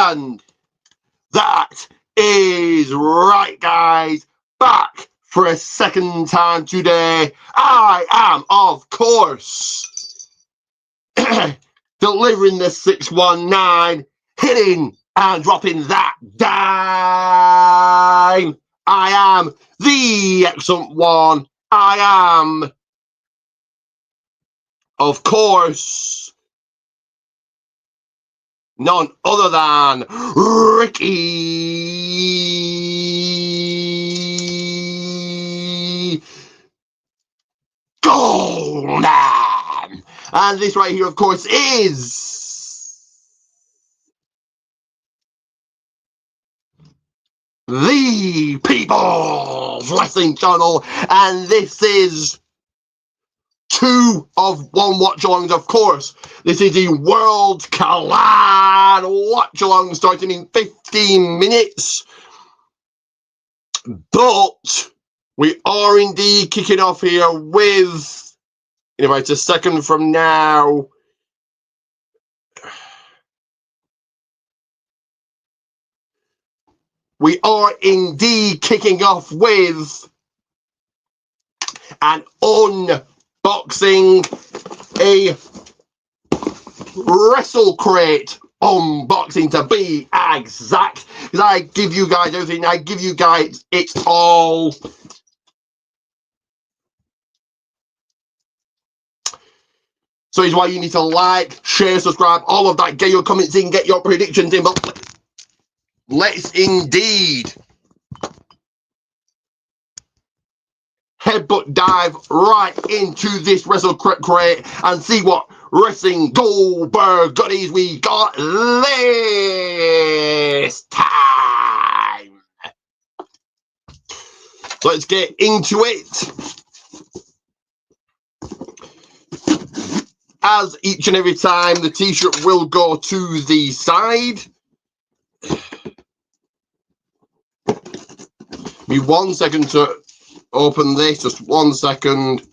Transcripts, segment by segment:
And that is right, guys. Back for a second time today. I am, of course, delivering the 619, hitting and dropping that dime. I am the excellent one. I am, of course, none other than Ricky Goldman. And this right here, of course, is the People's Wrestling Channel. And this is 2 of 1 watch-alongs, of course. This is the World Collide watch-along starting in 15 minutes. But we are indeed kicking off here with, in about a second from now, we are indeed kicking off with an unboxing, a Wrestle Crate unboxing to be exact, because I give you guys everything. I give you guys it's all. So it's why you need to like, share, subscribe, all of that. Get your comments in, get your predictions in. But let's indeed headbutt dive right into this Wrestle Crate and see what Wrestling Goldberg goodies we got this time. So let's get into it. As each and every time, the t-shirt will go to the side. Be 1 second to open this, just 1 second.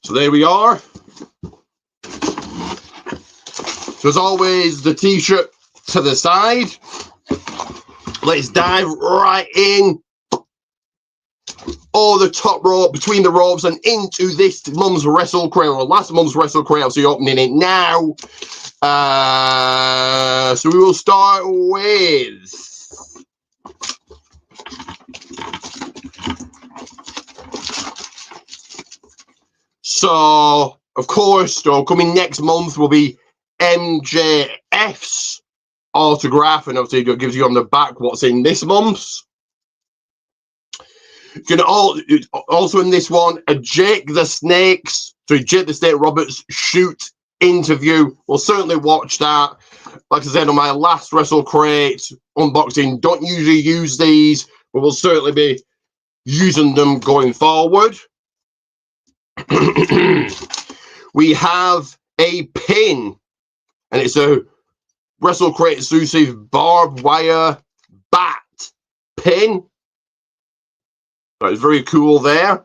So there we are. So as always, the t-shirt to the side. Let's dive right in. Over the top rope, between the ropes, and into this month's Wrestle Crate, or last month's Wrestle Crate. So you're opening it now. So we will start with so of course, so coming next month will be MJF's autograph, and obviously it gives you on the back what's in this month's. You can also in this one a Jake the Snake Roberts shoot interview. We'll certainly watch that. Like I said on my last Wrestle Crate unboxing, don't usually use these, but we'll certainly be using them going forward. We have a pin, and it's a Wrestle Crate exclusive barbed wire bat pin. So it's very cool there.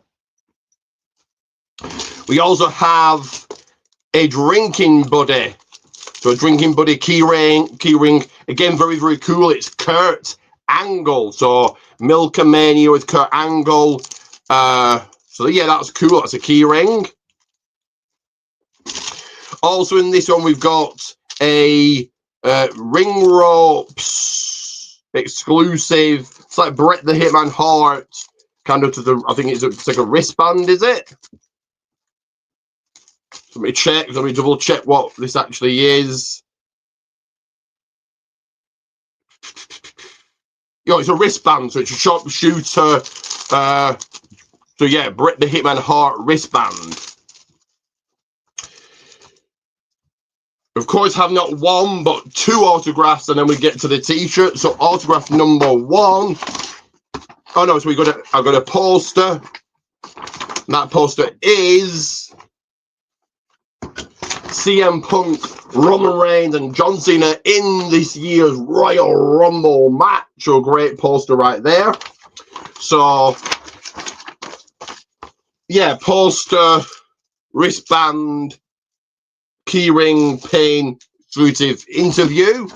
We also have a drinking buddy. So a drinking buddy key ring. Again, very, very cool. It's Kurt Angle. So Milkamania with Kurt Angle. So yeah, that's cool. That's a key ring. Also in this one, we've got a Ring Ropes exclusive. It's like Bret the Hitman Hart. Kind of to the, I think it's like a wristband, is it? Let me check. Let me double check what this actually is. Yo, it's a wristband, so it's a sharpshooter. So yeah, Bret the Hitman Hart wristband. Of course, have not 1 but 2 autographs, and then we get to the t-shirt. So autograph number 1. Oh no, so I've got a poster. And that poster is CM Punk, Roman Reigns, and John Cena in this year's Royal Rumble match. A great poster right there. So, yeah, poster, wristband, keyring, pin, fruitive interview.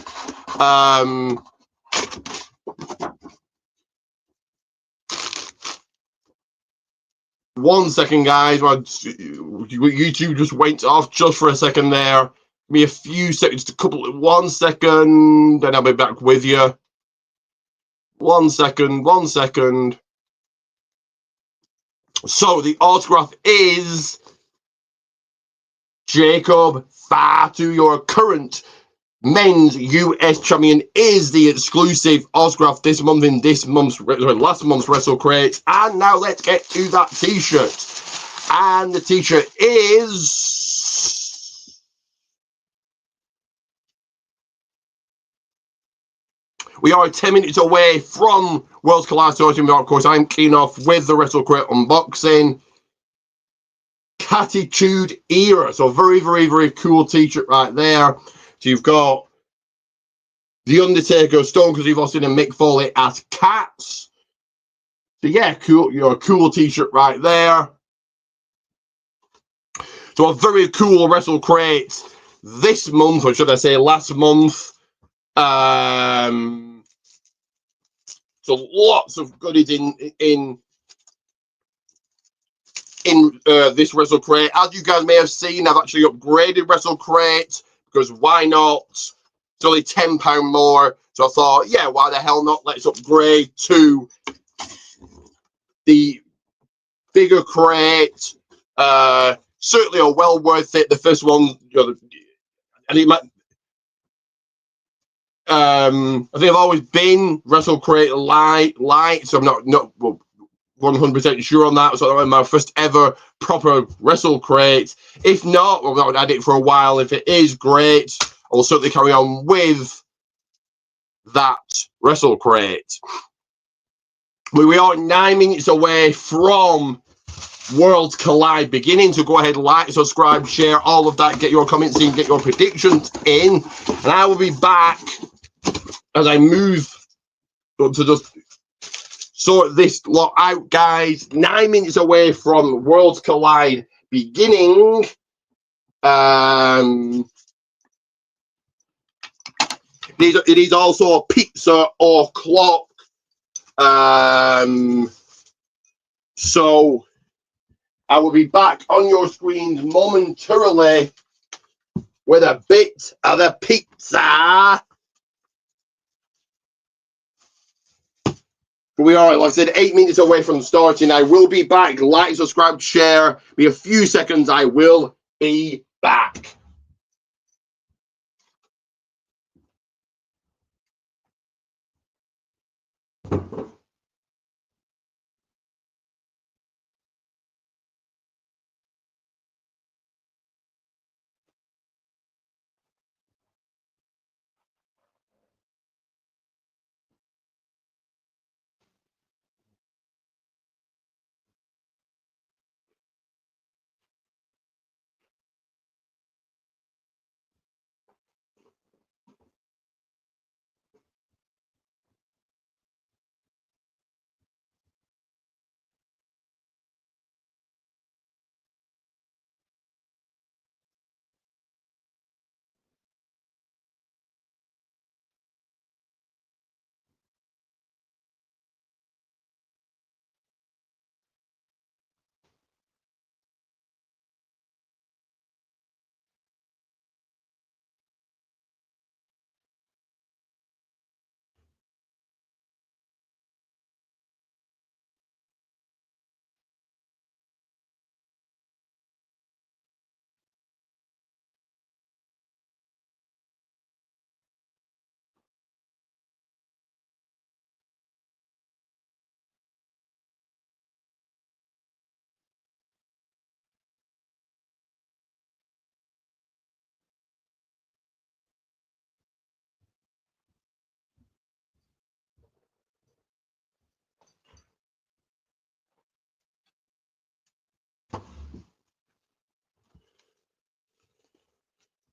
One second, guys. YouTube just went off just for a second there. Give me a few seconds to couple it. 1 second, then I'll be back with you. 1 second, 1 second. So the autograph is Jacob Fatu, your current men's US champion, is the exclusive autograph this month in last month's Wrestle Crate. And now let's get to that t-shirt. And the t-shirt is... We are 10 minutes away from Worlds Collide Sorting. Of course, I'm keen off with the Wrestle Crate unboxing. Catitude Era. So very, very, very cool t-shirt right there. So you've got The Undertaker, Stone Cold Steve Austin, and Mick Foley as Cats. So yeah, cool. You're a cool t-shirt right there. So a very cool Wrestle Crate this month, or should I say last month. So lots of goodies in this Wrestle Crate. As you guys may have seen, I've actually upgraded Wrestle Crate because why not? It's only £10 more. So I thought, yeah, why the hell not? Let's upgrade to the bigger crate. Certainly a well worth it. The first one, and it might. I think I've always been Wrestle Crate light, so I'm not 100% sure on that. So that was my first ever proper Wrestle Crate. If not, well, I've had it for a while. If it is great, I'll certainly carry on with that Wrestle Crate. But we are 9 minutes away from Worlds Collide beginning, so go ahead, like, subscribe, share, all of that. Get your comments in, get your predictions in, and I will be back as I move to just sort this lot out, guys. 9 minutes away from Worlds Collide beginning. It is also a pizza or clock. So I will be back on your screens momentarily with a bit of the pizza. We are, like I said, 8 minutes away from starting. I will be back. Like, subscribe, share. Be a few seconds. I will be back.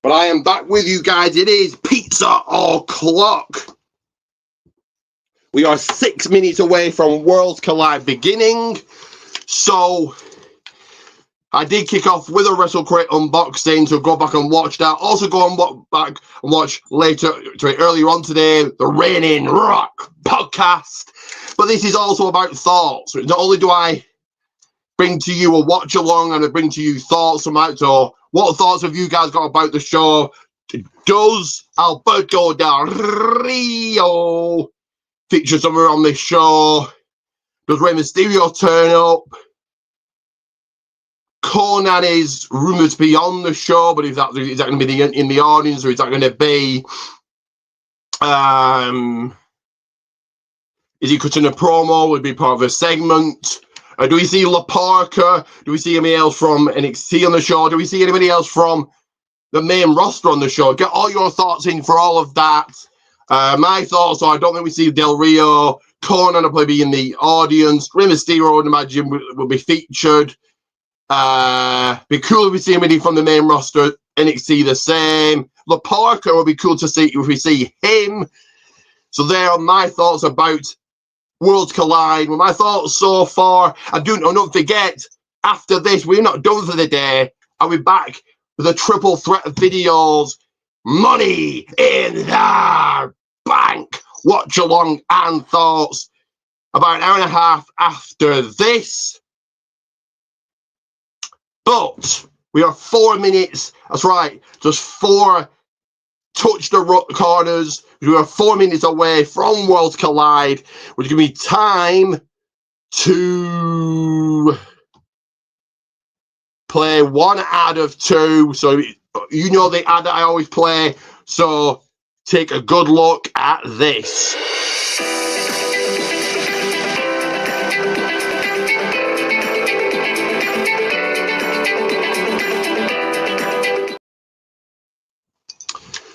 But I am back with you guys. It is Pizza O'Clock. We are 6 minutes away from Worlds Collide beginning. So I did kick off with a Wrestle Crate unboxing, so go back and watch that. Also go back and watch earlier on today, the Reigning Rock podcast. But this is also about thoughts. Not only do I bring to you a watch along and I bring to you thoughts about, so what thoughts have you guys got about the show? Does Alberto Del Rio feature somewhere on this show? Does Rey Mysterio turn up? Conan is rumored to be on the show, but is that going to be in the audience, or is that going to be is he cutting a promo? Would be part of a segment? Do we see La Parka? Do we see anybody else from NXT on the show? Do we see anybody else from the main roster on the show? Get all your thoughts in for all of that. My thoughts are, I don't think we see Del Rio. Conan will probably be in the audience. Rey Mysterio, I would imagine, will be featured. Be cool if we see anybody from the main roster. NXT the same. La Parka will be cool to see if we see him. So there are my thoughts about Worlds Collide. Well, my thoughts so far. Don't forget, after this, we're not done for the day. I'll be back with a triple threat of videos. Money in the bank. Watch along and thoughts about an hour and a half after this. But we are 4 minutes. That's right. Just 4 touch the corners. We are 4 minutes away from Worlds Collide, which gives me time to play one ad of 2. So you know the ad that I always play. So take a good look at this.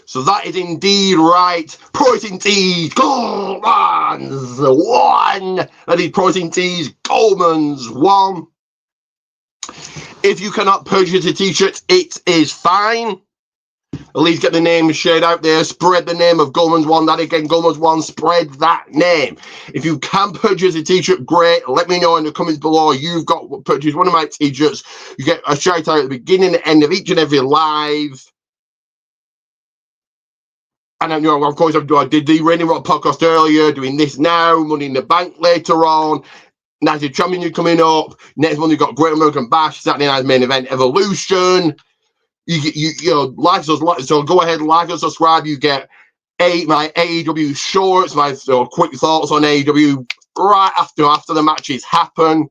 So that is indeed right. Protein Teas, Goldman's 1. That is Protein Teas, Goldman's 1. If you cannot purchase a t-shirt, it is fine. At least get the name shared out there. Spread the name of Goldman's 1. That again, Goldman's 1. Spread that name. If you can purchase a t-shirt, great. Let me know in the comments below. You've got purchased one of my t-shirts. You get a shout out at the beginning and end of each and every live. And I know, of course, I did the Reigning Rock podcast earlier, doing this now, Money in the Bank later on. Night of Champions coming up. Next one, you've got Great American Bash, Saturday Night's Main Event, Evolution. You know, like us, so go ahead, like and subscribe. You get my AEW shorts, my quick thoughts on AEW right after the matches happen.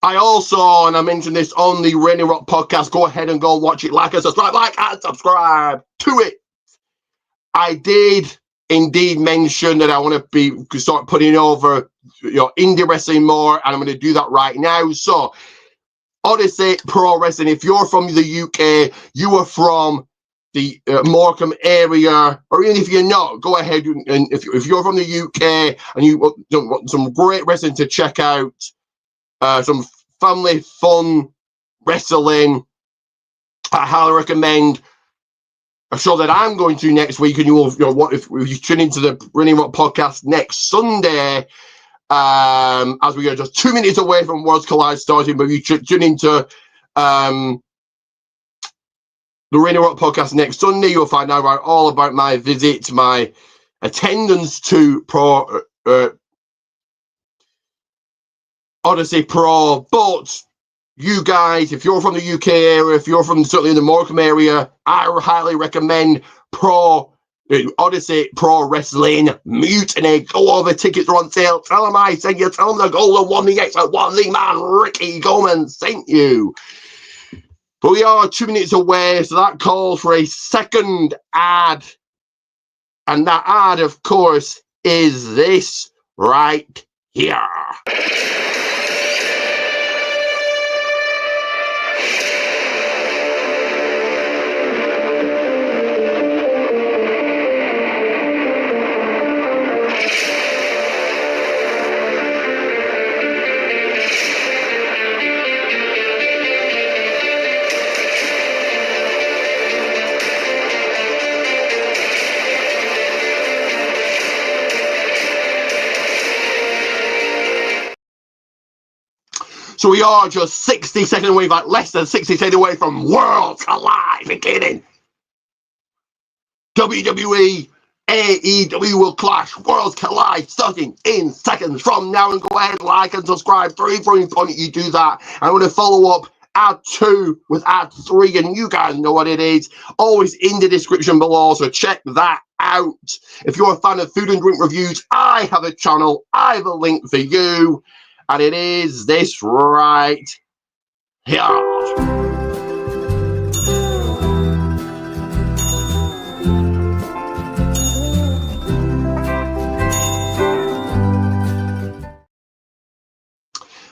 I also, and I mentioned this on the Reigning Rock podcast, go ahead and go watch it, like and subscribe to it. I did indeed mention that I want to start putting over indie wrestling more, and I'm going to do that right now. So, Odyssey Pro Wrestling, if you're from the UK, you are from the Morecambe area, or even if you're not, go ahead and if you're from the UK and you want some great wrestling to check out, some family fun wrestling, I highly recommend a show that I'm going to next week. And if you tune into the Reigning Rock podcast next Sunday, as we are just 2 minutes away from Worlds Collide starting, but if you tune into the Reigning Rock podcast next Sunday, you'll find out all about my visit, my attendance to Odyssey Pro. But you guys, if you're from the UK area, if you're from certainly in the Morecambe area, I highly recommend Odyssey Pro Wrestling Mutiny. Go over, tickets are on sale. Tell them I sent you. Tell them the Golden One, the X, one, the man, Ricky Goldman sent you. But we are 2 minutes away, so that calls for a second ad. And that ad, of course, is this right here. So we are just 60 seconds away, like less than 60 seconds away from Worlds Collide beginning. WWE, AEW will clash. Worlds Collide starting in seconds from now. And go ahead, like and subscribe. Very, very important you do that. I want to follow up Ad 2 with Ad 3, and you guys know what it is. Always in the description below, so check that out. If you're a fan of food and drink reviews, I have a channel. I have a link for you, and it is this right here.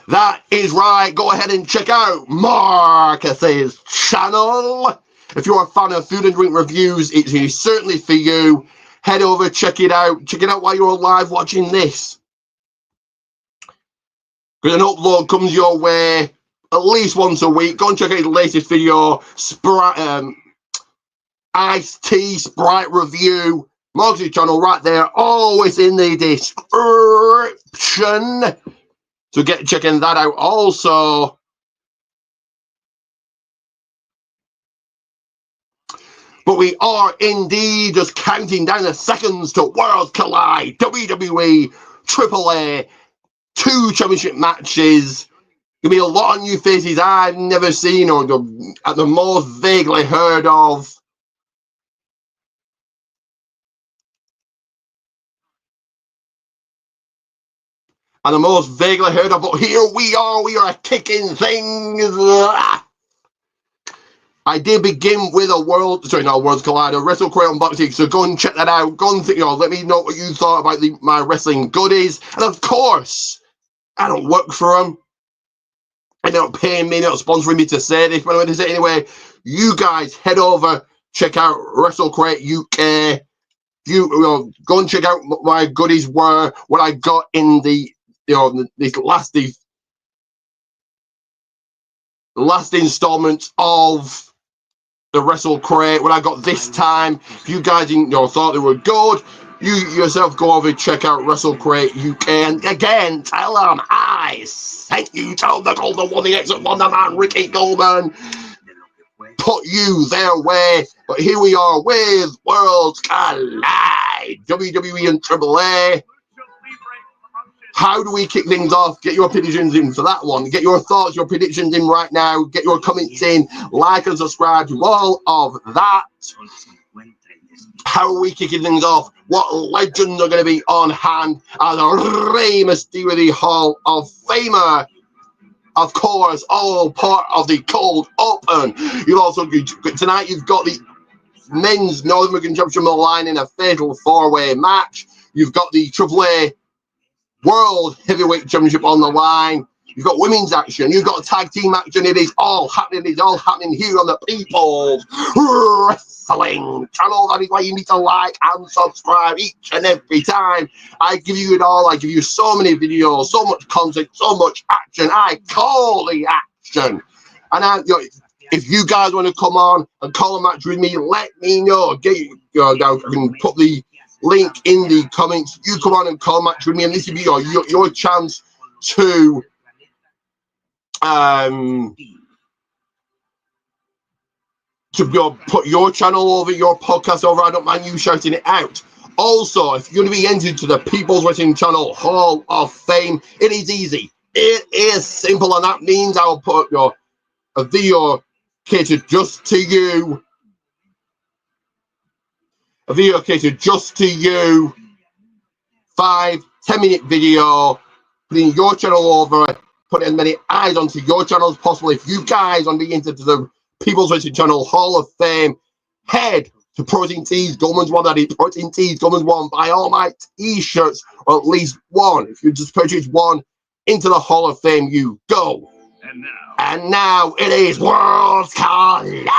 That is right. Go ahead and check out Marcus's channel. If you're a fan of food and drink reviews, it's certainly for you. Head over, check it out. Check it out while you're live watching this. Because an upload comes your way at least once a week. Go and check out the latest video. Iced Tea Sprite review. Marcus's channel right there. Always in the description. So get checking that out also. But we are indeed just counting down the seconds to Worlds Collide. WWE, AAA, 2 championship matches. Gonna be a lot of new faces I've never seen or at the most vaguely heard of. And the most vaguely heard of, but here we are kicking things. I did begin with a Worlds Collide, a Wrestle Crate unboxing, so go and check that out. Go and let me know what you thought about my wrestling goodies. And of course, I don't work for them. They're not paying me, not sponsoring me to say this, but I'm going to say anyway, you guys head over, check out Wrestle Crate UK. Go and check out what my goodies were, what I got in the these last installment of the Wrestle Crate, what I got this time. If you guys thought they were good, you yourself go over and check out Wrestle Crate UK. And again, tell them I sent you. Tell the Golden One, the excellent Wonder Man, Ricky Goldman, put you their way. But here we are with Worlds Collide, WWE and AAA. How do we kick things off? Get your predictions in for that one. Get your thoughts, your predictions in right now. Get your comments in. Like and subscribe to all of that. How are we kicking things off? What legends are going to be on hand as Rey Mysterio, the Hall of Famer? Of course, all part of the Cold Open. You'll also tonight. You've got the men's North American Championship on the line in a fatal 4-way match. You've got the AAA World Heavyweight Championship on the line. You've got women's action. You've got tag team action. It is all happening. It's all happening here on the People's Wrestling channel. That is why you need to like and subscribe each and every time. I give you it all. I give you so many videos, so much content, so much action. I call the action. And if you guys want to come on and call a match with me, let me know. I can put the link in the comments. You come on and call match with me, and this will be your chance to put your channel over, your podcast over. I don't mind you shouting it out. Also, if you're going to be entered to the People's Wrestling Channel Hall of Fame, it is easy. It is simple, and that means I'll put a video catered just to you. A video catered just to you. 5-10 minute video, putting your channel over, putting as many eyes onto your channel as possible. If you guys want to be into the People's Wrestling Channel Hall of Fame, head to Protein Tees, Goldman's One. That is Protein Tees, Goldman's One. Buy all my t-shirts, or at least one. If you just purchase one, into the Hall of Fame you go. And now it is Worlds Collide.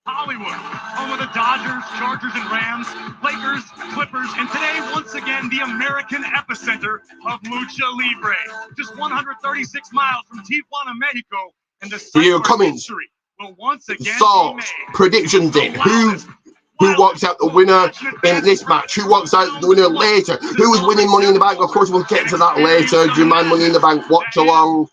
Hollywood, home of the Dodgers, Chargers, and Rams, Lakers, Clippers, and today, once again, the American epicenter of Lucha Libre. Just 136 miles from Tijuana, Mexico, and the site where history will once again be made. Predictions in. Who walks out the winner in this match? Who walks out the winner later? Who is winning Money in the Bank? Of course, we'll get to that later. Do you mind Money in the Bank watch along?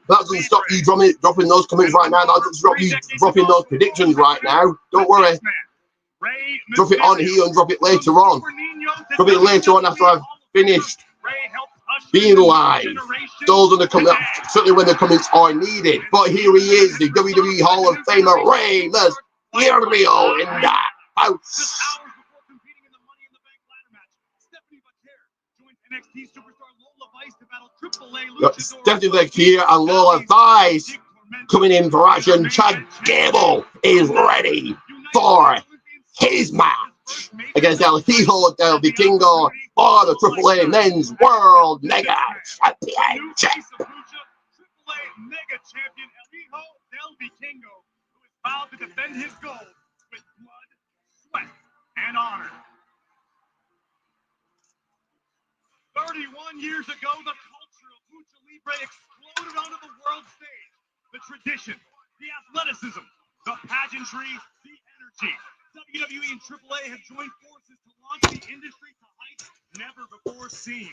That doesn't stop you dropping those comments right now. That doesn't stop you dropping those predictions right now. Don't worry. Drop it on here and drop it later on. Drop it later on after I've finished being live. Those are the comments, certainly when the comments are needed. But here he is, the WWE Hall of Famer, Rey Mysterio in the house. Stephanie Bakir and Lola Vice coming in for action. Chad Gable is ready for his match against El Hijo del Vikingo for the AAA Men's World Mega Championship. AAA Mega Champion El Hijo del Vikingo, who is vowed to defend his gold with blood, sweat, and honor. 31 years ago, the culture of Lucha Libre exploded onto the world stage. The tradition, the athleticism, the pageantry, the energy. WWE and AAA have joined forces to launch the industry to heights never before seen.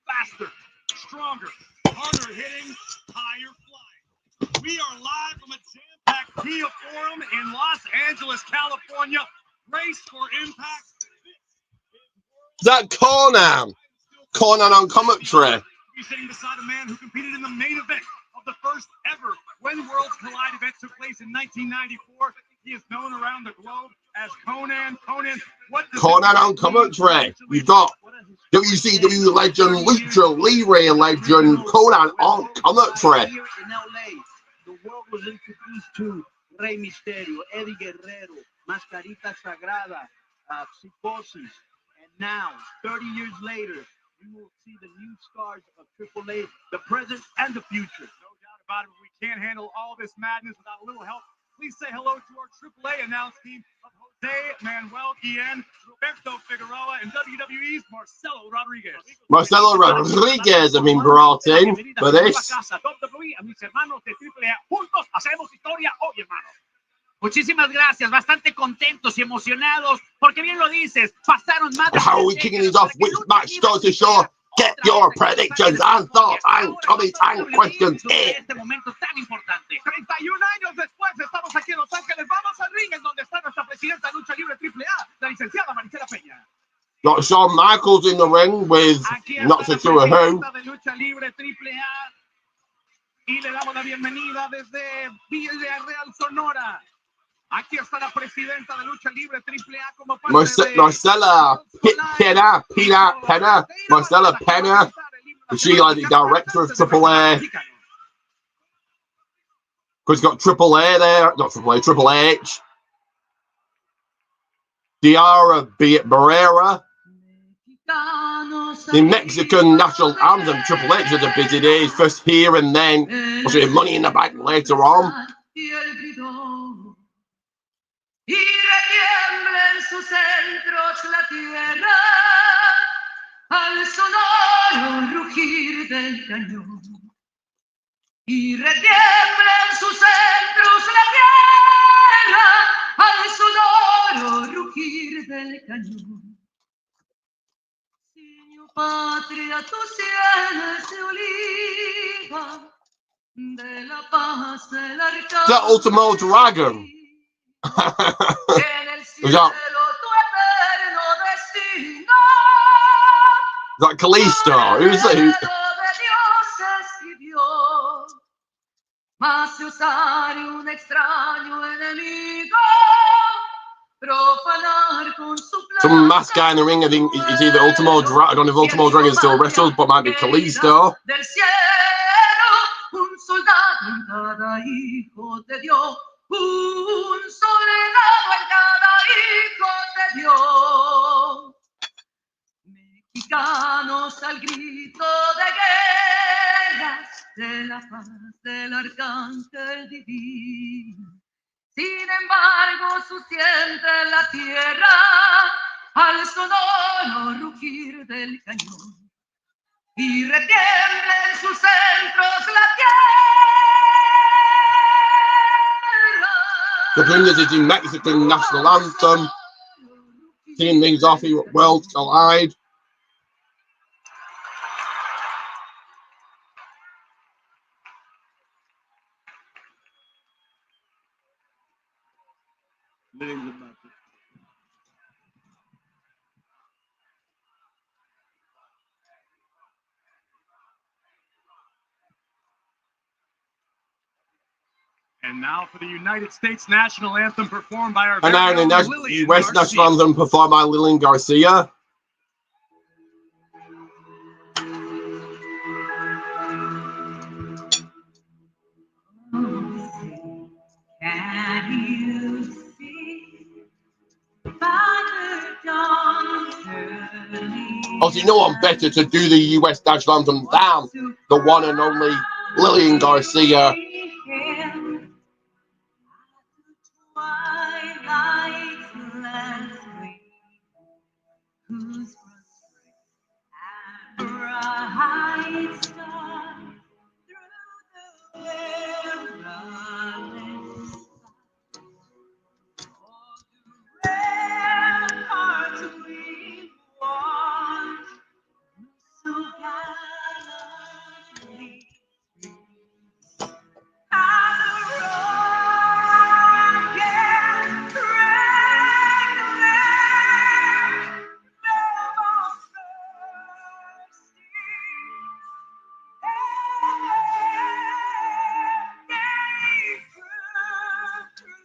Faster, stronger, harder hitting, higher flying. We are live from a jam-packed Kia Forum in Los Angeles, California. Race for impact. Is that Conan? Conan on commentary. He's sitting beside a man who competed in the main event of the first ever When Worlds Collide event took place in 1994. He is known around the globe as Conan. Conan on commentary. We've got WCW legend, Lucha Libre legend, Conan on commentary. Here in LA, the world was introduced to Rey Mysterio, Eddie Guerrero, Mascarita Sagrada, Psicosis, and now, 30 years later, you will see the new stars of AAA, the present and the future. No doubt about it. We can't handle all this madness without a little help. Please say hello to our AAA announce team of Jose Manuel Guillen, Roberto Figueroa, and WWE's Marcelo Rodriguez. Marcelo Rodriguez have been brought in for this. Muchísimas gracias, bastante contentos y emocionados, porque bien lo dices, pasaron más de... How are we kicking this off? Which match goes to show? Get your predictions and thoughts and comments and questions in. Este momento tan importante. 31 años después, estamos aquí en Los Ángeles. Vamos al ring, en donde está nuestra presidenta de Lucha Libre AAA, la licenciada Maricela Peña. Got Shawn Michaels in the ring with not so sure who. De Lucha Libre AAA. Y le damos la bienvenida desde Villarreal, Sonora. Aquí está la presidenta de Lucha Libre AAA como parte de Marcela Pena. Marcela Pena. Is she like the director of AAA? Because got AAA there, not AAA, Triple H. Diara Barrera. The Mexican national anthem. Triple H had a busy day. First here and then was Money in the Bank later on. Y retiembla en sus centros la tierra al sonoro rugir del cañón. Y retiembla en sus centros la tierra al sonoro rugir del cañón. Siño patria, tu sienes de oliva, de la paz del arcángel. The Ultimo Dragon. Is that Kalisto? Who's that? Some masked guy in the ring, I think it's either Ultimo Dragon. I don't know if Ultimo Dragon still wrestles, but might be Kalisto. Un soldado en cada hijo te dio. Mexicanos al grito de guerra, de la paz del arcángel divino. Sin embargo, su siente la tierra al sonoro rugir del cañón. Y retiembla en sus centros la tierra. The Bringers is the Mexican national anthem. kicking things off here at Worlds Collide. And now for the United States national anthem performed by our And now the US national anthem performed by Lillian Garcia. Can you see Father John's early Also, you know what better to do the US national anthem than the one and only Lillian Garcia. twilight's last gleam, whose bright star through the perilous ramparts we watch so gallantly.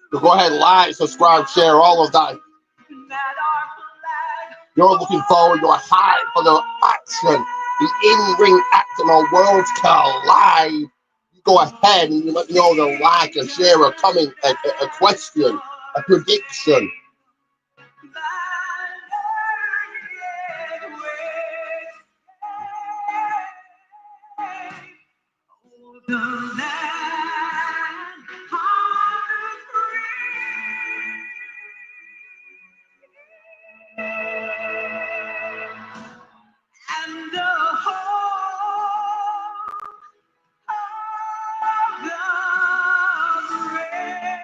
So go ahead, like, subscribe, share, all of that. You're looking forward, you're hyped for the action, the in-ring action on Worlds Collide. You go ahead and you let me know the like, a share, a comment, a question, a prediction. And the whole of the rain.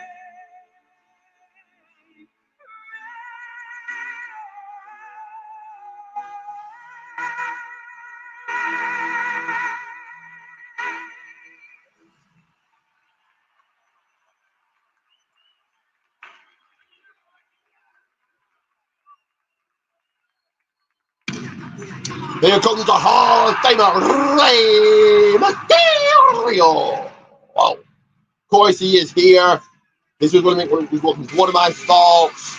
Here comes the Hall of Famer, Rey Mysterio. Wow. Of course, he is here. This is one of my thoughts.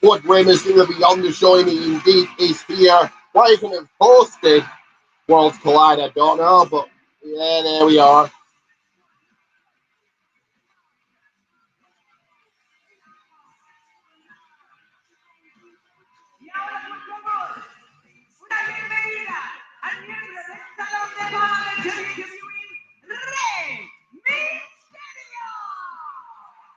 What Rey Mysterio beyond the show, he indeed is here. Why he couldn't have hosted Worlds Collide, I don't know, but yeah, there we are. Una bienvenida al miembro del Salón de Fama de WWE, Rey Mysterio.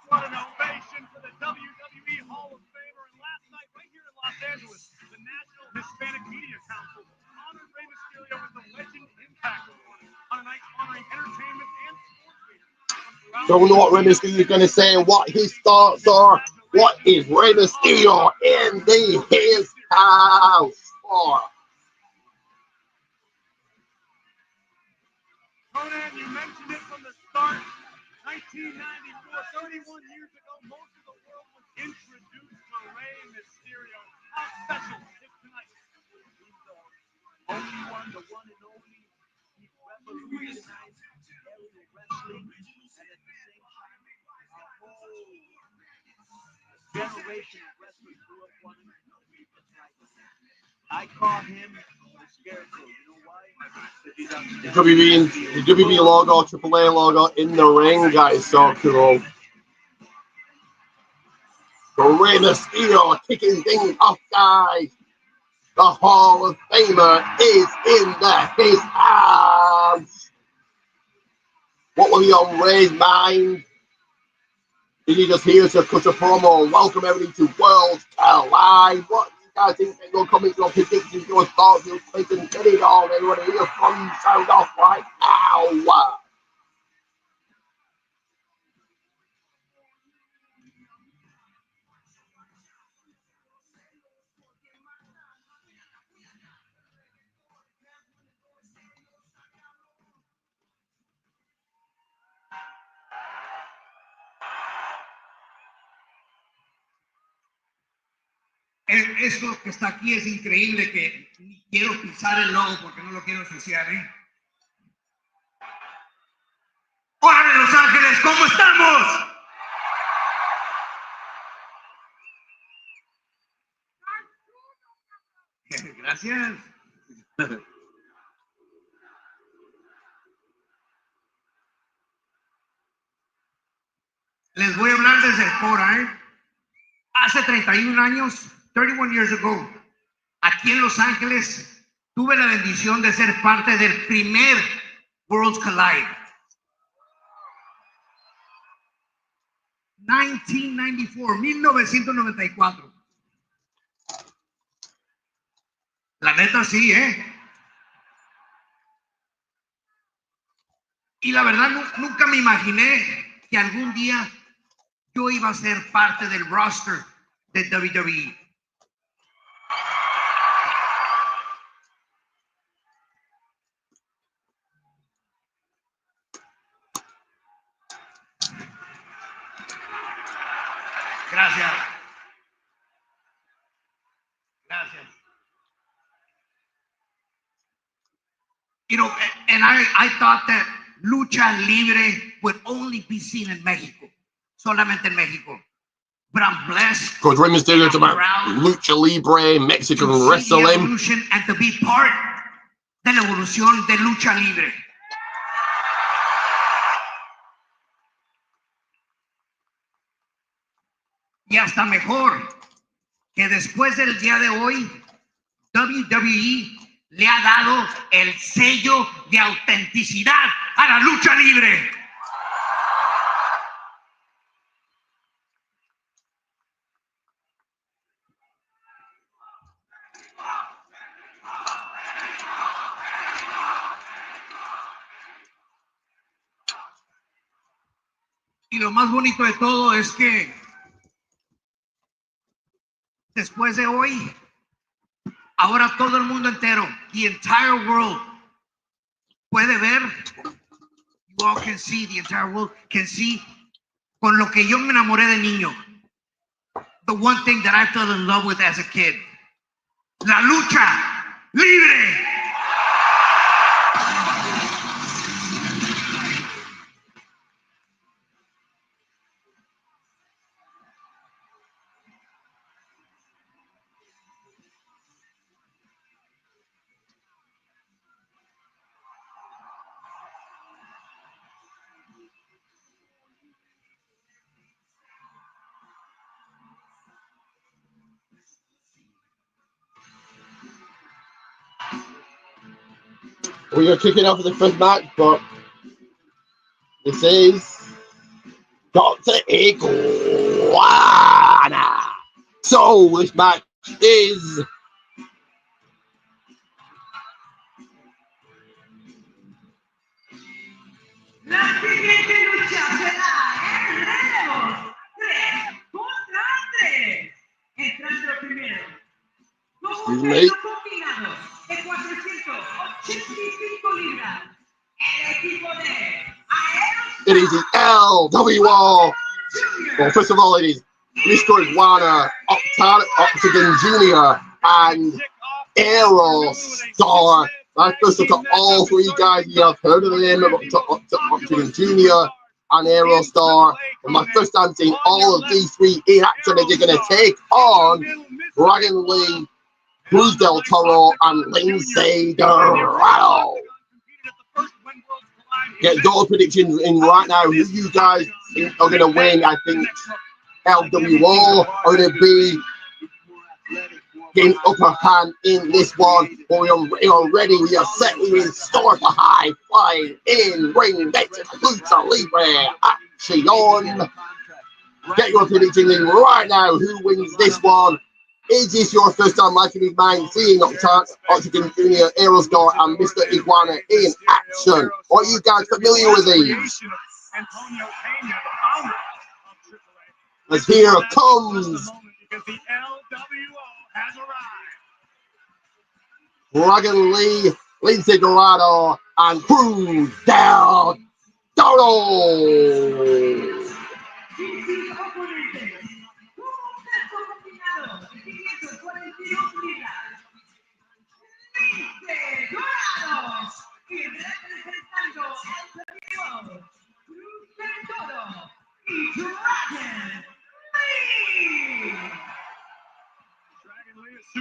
What an ovation for the WWE Hall of Famer. And last night, right here in Los Angeles, the National Hispanic Media Council honored Rey Mysterio with the Legend Impact Award on a night honoring entertainment and sports leaders. Don't know what Rey Mysterio is going to say, what his thoughts are. What is Rey Mysterio in his house for? Conan, you mentioned it from the start. 1994, 31 years ago, most of the world was introduced to Rey Mysterio. How special is tonight? He's the only one, the one and only. He revolutionized area wrestling, and at the same time, a whole generation of wrestlers grew up wanting to be just like him. I call him the Scarecrow. You know why? Because he's outstanding. The WB logo, AAA logo in the ring, guys, so cool. So Rey Mysterio kicking things off, guys. The Hall of Famer is in his house. What will be on Rey's mind? Is he just here to cut a promo? Welcome everybody to Worlds Collide. What do you guys think? Your comments, your predictions, your thoughts, your questions, get it all. Everybody hear from sound off right now. Esto que está aquí es increíble, que ni quiero pisar el logo porque no lo quiero ensuciar, ¿eh? ¡Hola, Los Ángeles! ¿Cómo estamos? Gracias. Les voy a hablar desde Cora, ¿eh? Hace 31 años, 31 years ago, aquí en Los Ángeles, tuve la bendición de ser parte del primer Worlds Collide. 1994. La neta sí, ¿eh? Y la verdad nunca me imaginé que algún día yo iba a ser parte del roster de WWE. Gracias. Gracias. You know, and I thought that lucha libre would only be seen in Mexico. Solamente en México. But I'm blessed. Because Rey Mysterio is about lucha libre, Mexican wrestling. And to be part de la evolución de lucha libre. Y hasta mejor que después del día de hoy, WWE le ha dado el sello de autenticidad a la lucha libre. Y lo más bonito de todo es que después de hoy, ahora todo el mundo entero, the entire world, puede ver, you all can see, the entire world can see, con lo que yo me enamoré de niño. The one thing that I fell in love with as a kid. La lucha libre. We are kicking off the first match, but this is Dr. Iguana. So this match is La siguiente lucha será Herreros 3 contra 3. Entrando primero. Como peso combinado de 485 libras. El equipo de it is the LWO. Well, first of all, it is Mr. Iguana, Octagon Jr. and Aerostar. I first look at all three guys. You have heard of the name of Octagon Jr. and Aerostar. And my first time seeing all of these three in action as they're going to take on Dragon Lee, Cruz del Toro, and Lindsay Dorado. Get those predictions in right now. Who you guys think are going to win? I think LWO are going to be getting upper hand in this one. But we are ready. We are set. We are in store for high flying in ring. That's Lucha Libre action. Get your prediction in right now. Who wins this one? Is this your first time liking his mind, seeing Octagon Jr., Aerostar, and Mr. Iguana in action? Are you guys familiar with these? As here comes Dragon Lee, Lindsay Dorado, and Cruz del Toro.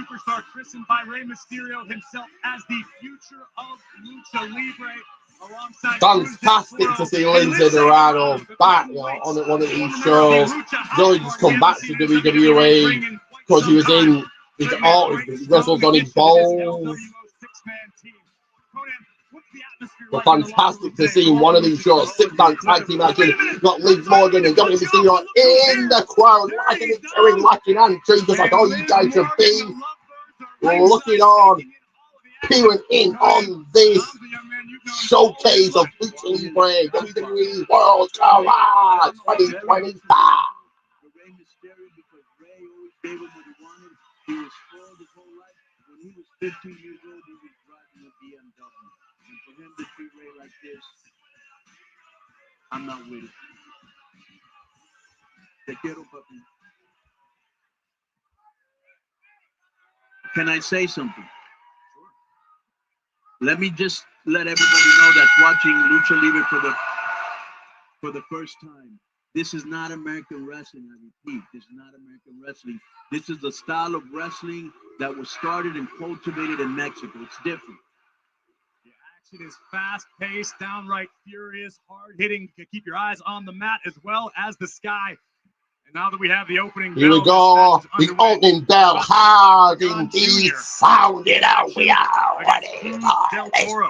superstar christened by Rey Mysterio himself as the future of Lucha Libre. Alongside Fantastic to see Lindsay Dorado back on one of these shows. He's only just come back to WWE because he was in his wrestled on his balls. But fantastic to see one of these shows. 6-man tag team action. Got Liv Morgan and Dominic Mysterio in the crowd, liking it, tearing, lacking and treating just like all you guys should be. Looking on, peering in on this showcase of Lucha Libre WWE World Tour 2025. Rey Mysterio, because Rey always gave him what he wanted. He was spoiled his whole life. When he was 15 years old, he was driving a BMW. And for him to treat Rey like this, I'm not with it. Te quiero, papi. Can I say something? Let me just let everybody know that's watching Lucha Libre for the first time. This is not American wrestling, I repeat. This is not American wrestling. This is the style of wrestling that was started and cultivated in Mexico. It's different. The action is fast-paced, downright furious, hard-hitting. Keep your eyes on the mat as well as the sky. And now that we have the opening bell, here we go. The opening bell hard indeed sounded out. We are ready for this one.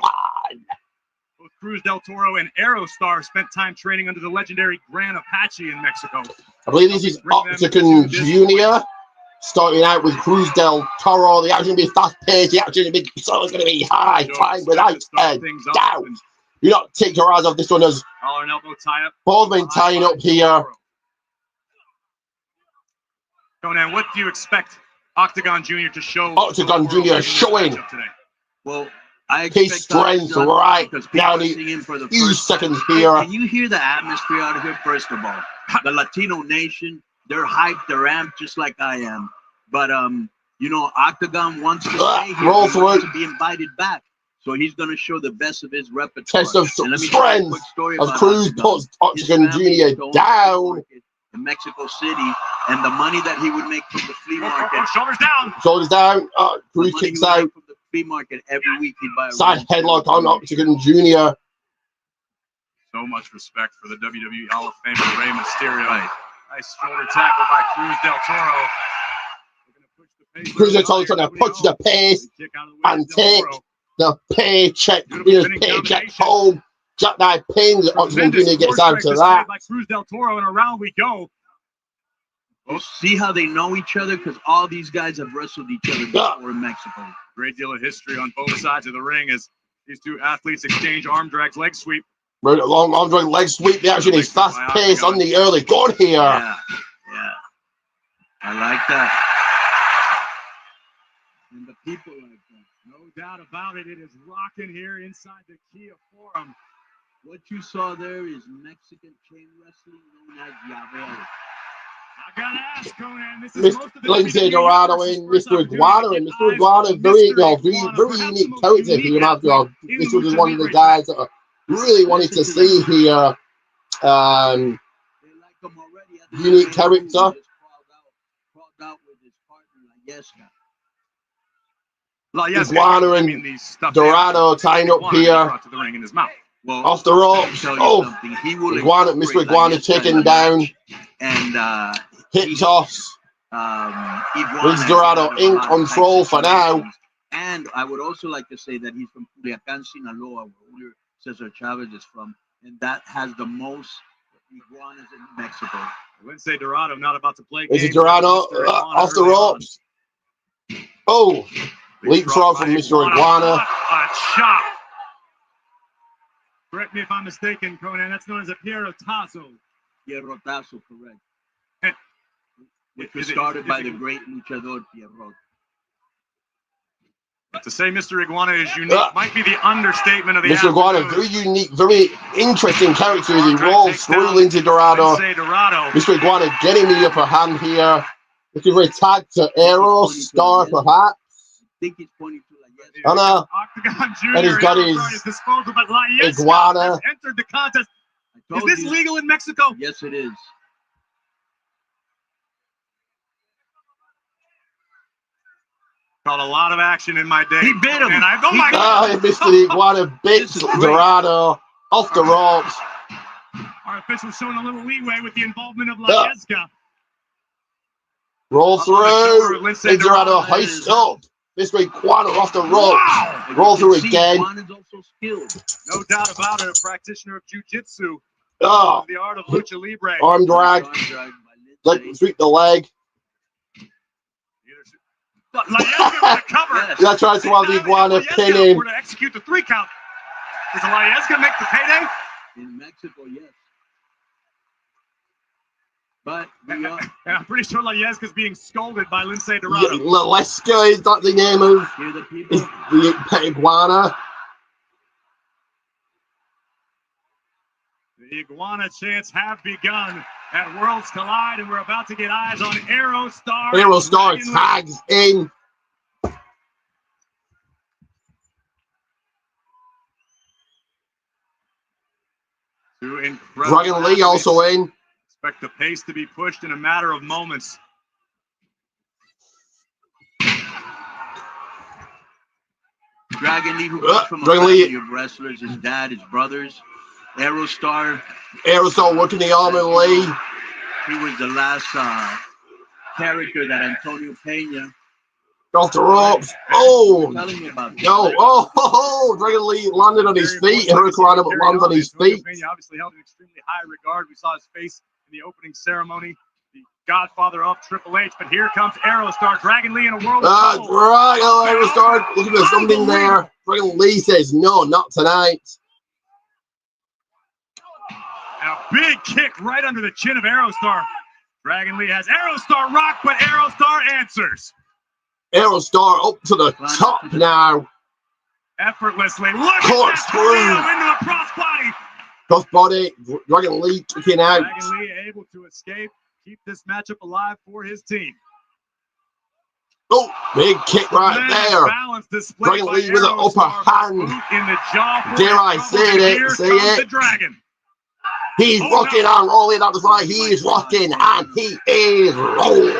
Both Cruz del Toro and Aerostar spent time training under the legendary Gran Apache in Mexico. I believe this is Octagon Jr. Starting out with Cruz del Toro. The action will be fast-paced. The action will be so it's going to be high time without a doubt. You not take your eyes off this one as collar and elbow tie-up. Both been tying up here. Conan, what do you expect Octagon Jr. to show? Octagon Jr. showing today. Well, I his strength right now. The few seconds here. Can you hear the atmosphere out of here? First of all, the Latino nation, they're hyped, they're amped, just like I am. But you know, Octagon wants to stay here. He wants to be invited back. So he's going to show the best of his repertoire. Test of strength of Cruz puts Octagon Jr. down. In Mexico City, and the money that he would make from the flea market. Shoulders down. Shoulders down. Cruz kicks out. From the flea market every week, he'd buy a side headlock on Octagon Jr. So much respect for the WWE Hall of Famer Rey Mysterio. Right. Nice shoulder tackle by Cruz del Toro. Cruz del Toro trying to push the pace and take the paycheck. Paycheck home. Jackknife pins. Octagon Jr. gets out to that. By Cruz del Toro, and around we go. Well, see how they know each other? Because all these guys have wrestled each other before in Mexico. Great deal of history on both sides of the ring as these two athletes exchange arm drags, leg sweep. Right along, arm drag, leg sweep. The action is fast paced on the early going here. Yeah, yeah. I like that. And the people like that. No doubt about it. It is rocking here inside the Kia Forum. What you saw there is Mexican chain wrestling known as Llavero. I gotta ask, Conan, this is most of the Lindsay Dorado and Mr. Iguana, and Mr. Iguana, very unique character here. This was one of the guys that I really wanted to see here. Unique character. Iguana and Dorado tying up here. Well, off the ropes. Oh, Iguana, Mr. Iguana taken down. And hit toss. Luis Dorado in control for now. And I would also like to say that he's from Culiacan, Sinaloa, where Julio Cesar Chavez is from, and that has the most iguanas in Mexico. Lindsay Dorado not about to play. Is it Dorado off the ropes? Oh, leapfrog from Mr. Iguana. A chop. Correct me if I'm mistaken, Conan. That's known as a Pierrotazo. Pierrotazo, correct. Which was started by the great luchador Pierrot. But to say Mr. Iguana is unique might be the understatement of the Mr. Iguana, very unique, very interesting character as he rolls through Lindsay Dorado. Mr. Iguana getting the upper hand here. Looking for a tag to Aerostar, perhaps. I think he's pointing to Anna, and he's got his disposal, but Iguana. Entered the contest. Is this legal in Mexico? Yes, it is. Caught a lot of action in my day. He bit him. And oh my God. Mr. Iguana bits Dorado off the ropes. Our officials showing a little leeway with the involvement of Lajeska. Roll through. Big Dorado hoists up. Mr. Iguana off the ropes. Wow. Roll through again. Also skilled. No doubt about it, a practitioner of jiu-jitsu. Oh, The art of lucha libre. arm drag. Like sweep the leg. Lajeska with a cover. That tries to have the Iguana pin him. To execute the 3 count. Does Lajeska make the payday? In Mexico, yes. But we are, And I'm pretty sure Lajeska's being scolded by Lince Dorado. Leska is that the name of here the people. the pet iguana? The Iguana chants have begun at Worlds Collide, and we're about to get eyes on Aerostar. Aerostar tags in. Two incredible Dragon Lee also in. Expect the pace to be pushed in a matter of moments. Dragon Lee, who comes from a Dragon family Lee. of wrestlers, his dad, his brothers. Aerostar, Aerostar working the arm of Lee. he was the last character that Antonio Pena Off the ropes. Oh, telling me about. no. Oh, Dragon Lee landed on his feet. Hurricane but landed on his feet. Pena obviously held in extremely high regard. We saw his face in the opening ceremony. The godfather of Triple H. But here comes Aerostar. Dragon Lee in a world of trouble. Right. Oh, Aerostar. Look at there's something there. Dragon Lee says, no, not tonight. And a big kick right under the chin of Aerostar. Dragon Lee has Aerostar rock, but Aerostar answers. Aerostar up to the top now. Effortlessly. Look at Corkscrew. that tornado into a crossbody. Crossbody. Dragon Lee kicking out. Dragon Lee able to escape, keep this matchup alive for his team. Oh, big kick right there. Dragon Lee with an upper hand. In the jaw. Dare I say it? Say it. The Dragon. He's rocking and rolling. That is right. He is rocking and he is rolling.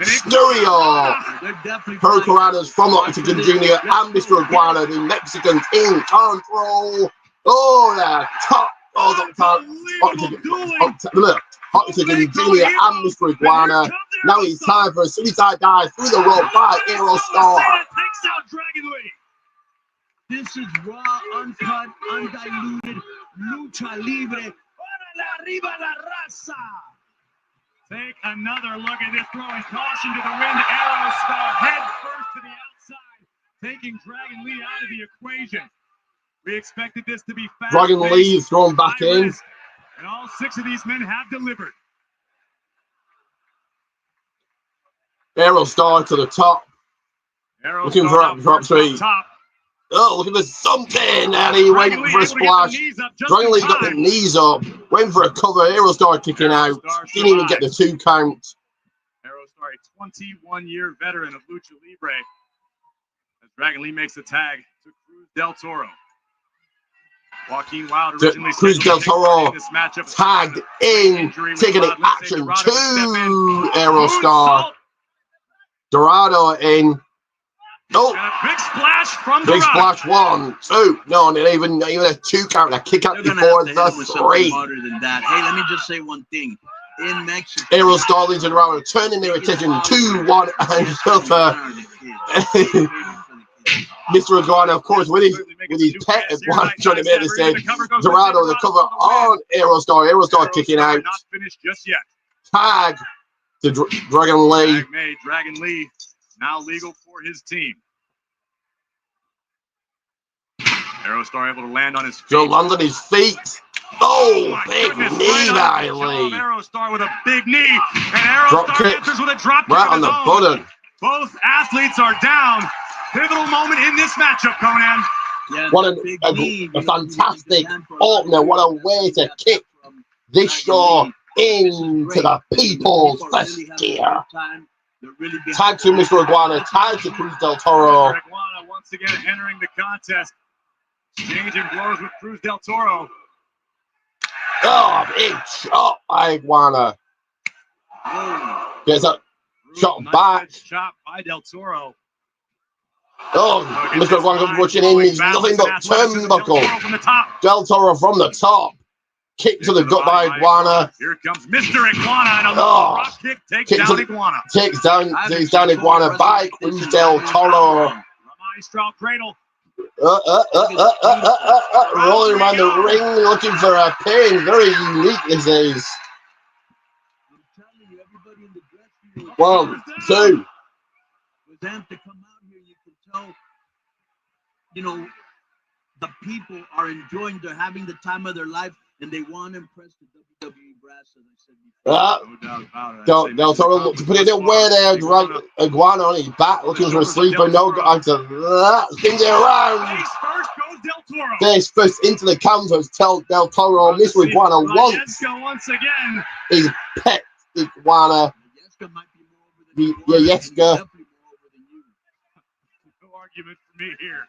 Stereo. Hurricanes from Octagon Jr. and Mr. Iguana, the Mexicans in control. Oh, they're top. Oh, Octagon Jr. and Mr. Iguana. Now it's time for a suicide dive through the rope by Aerostar. Takes out Dragon Lee. This is raw, uncut, undiluted lucha libre. Arriba la raza. Take another look at this, throwing caution to the wind. Aerostar head first to the outside, taking Dragon Lee out of the equation. We expected this to be fast. Dragon Lee is thrown back in. And all 6 of these men have delivered. Aerostar to the top. Looking for a drop three. Oh, look at this something. And he went for a splash. Dragon Lee got the knees up. Went for a cover. Aerostar kicking out. Didn't even get the 2 count. Aerostar, a 21-year veteran of Lucha Libre. As Dragon Lee makes the tag to Cruz del Toro. Joaquin Wilde originally Cruz del Toro this matchup tagged in, taking the action to Aerostar. Dorado in. Oh, and a big splash from big Dorado. splash 1, 2. No, not even a 2 count. A kick out before the 3. Harder than that. Hey, let me just say one thing. In Mexico, Aerostar leads Dorado, turning their attention to one another. Mr. Iguana, of course, with his pet Iguana trying to make the save. Dorado, the cover on Aerostar. Aerostar kicking out. Not finished just yet. Tag to Dragon Lee. Tag made. Dragon Lee now legal for his team. Aerostar able to land on his feet. Joe lands on his feet. Oh, my big goodness, knee by right on the jaw Lee. of Aerostar with a big knee. And Aerostar Drop kick. answers with a drop kick Right of on his the own. button. Both athletes are down. Pivotal moment in this matchup, Conan. yeah, What big a knee, fantastic opener. What a way to kick this show into the people's first gear. Tag to Mr. Iguana. Tag to Cruz del Toro. Iguana once again entering the contest. Exchanging blows with Cruz del Toro. Oh, big shot by Iguana. Gets up. Shot Nice back. shot by Del Toro. Oh, Mr. Iguana comes rushing in. He's nothing but turnbuckle. From the top. Del Toro from the top. Kick to the gut by Iguana. Here comes Mr. Iguana, and a rock kick takes down Iguana. Takes down Iguana by Cruz Del Toro. Maestral cradle. Rolling around the ring, looking for a pin. Very unique these days. I'm telling you, everybody in the dressing room 1, 2. was amped to come out here. You can tell, you know, the people are enjoying. They're having the time of their life, and they want to impress the WWE brass, as I said before. No doubt about it. Del Toro looked to put it away there. Drag Iguana on his back, looking for a sleeper. No, after that, spins it around. Face first goes Del Toro. Face first into the counter. Tell Del Toro, Mr. Iguana once. Once again. He's pet Iguana. Yeska might be more over than you. Yeah, Yeska. Definitely more over than you. No argument for me here.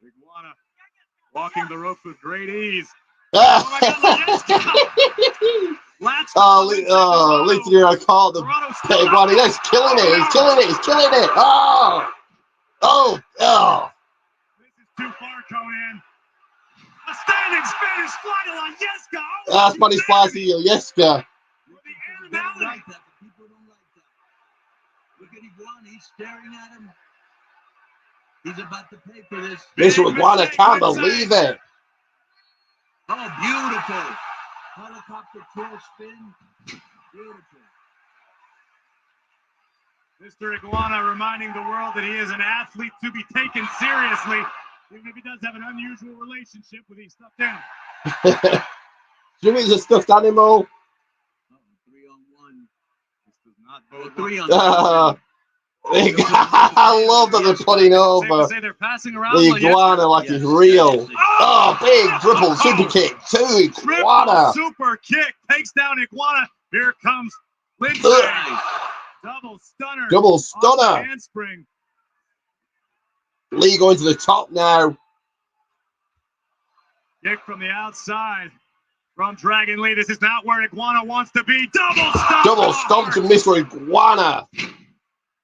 Iguana walking the ropes with great ease. Listen, I caught the pet Iguana. He's killing it. He's killing it. He's killing it. Oh. This is too far, Conan. A standing Spanish fly on Yeska. That's Spanish fly to you, Yeska. They don't like that. The people don't like that. Look at Iguana. He's staring at him. He's about to pay for this. Mr. Iguana can't believe it. Oh, beautiful. Helicopter tail spin. Beautiful. Mr. Iguana reminding the world that he is an athlete to be taken seriously, even if he does have an unusual relationship with his stuffed animal. Jimmy's a stuffed animal. 3-on-1. This does not bode 3-on-1. I love that they're putting over they're passing around the Iguana like he's real. Oh, big triple super kick to Iguana. Super kick takes down Iguana. Here comes Lindsay. Double stunner. Handspring. Lee going to the top now. Kick from the outside from Dragon Lee. This is not where Iguana wants to be. Double stomp to Mr. Iguana.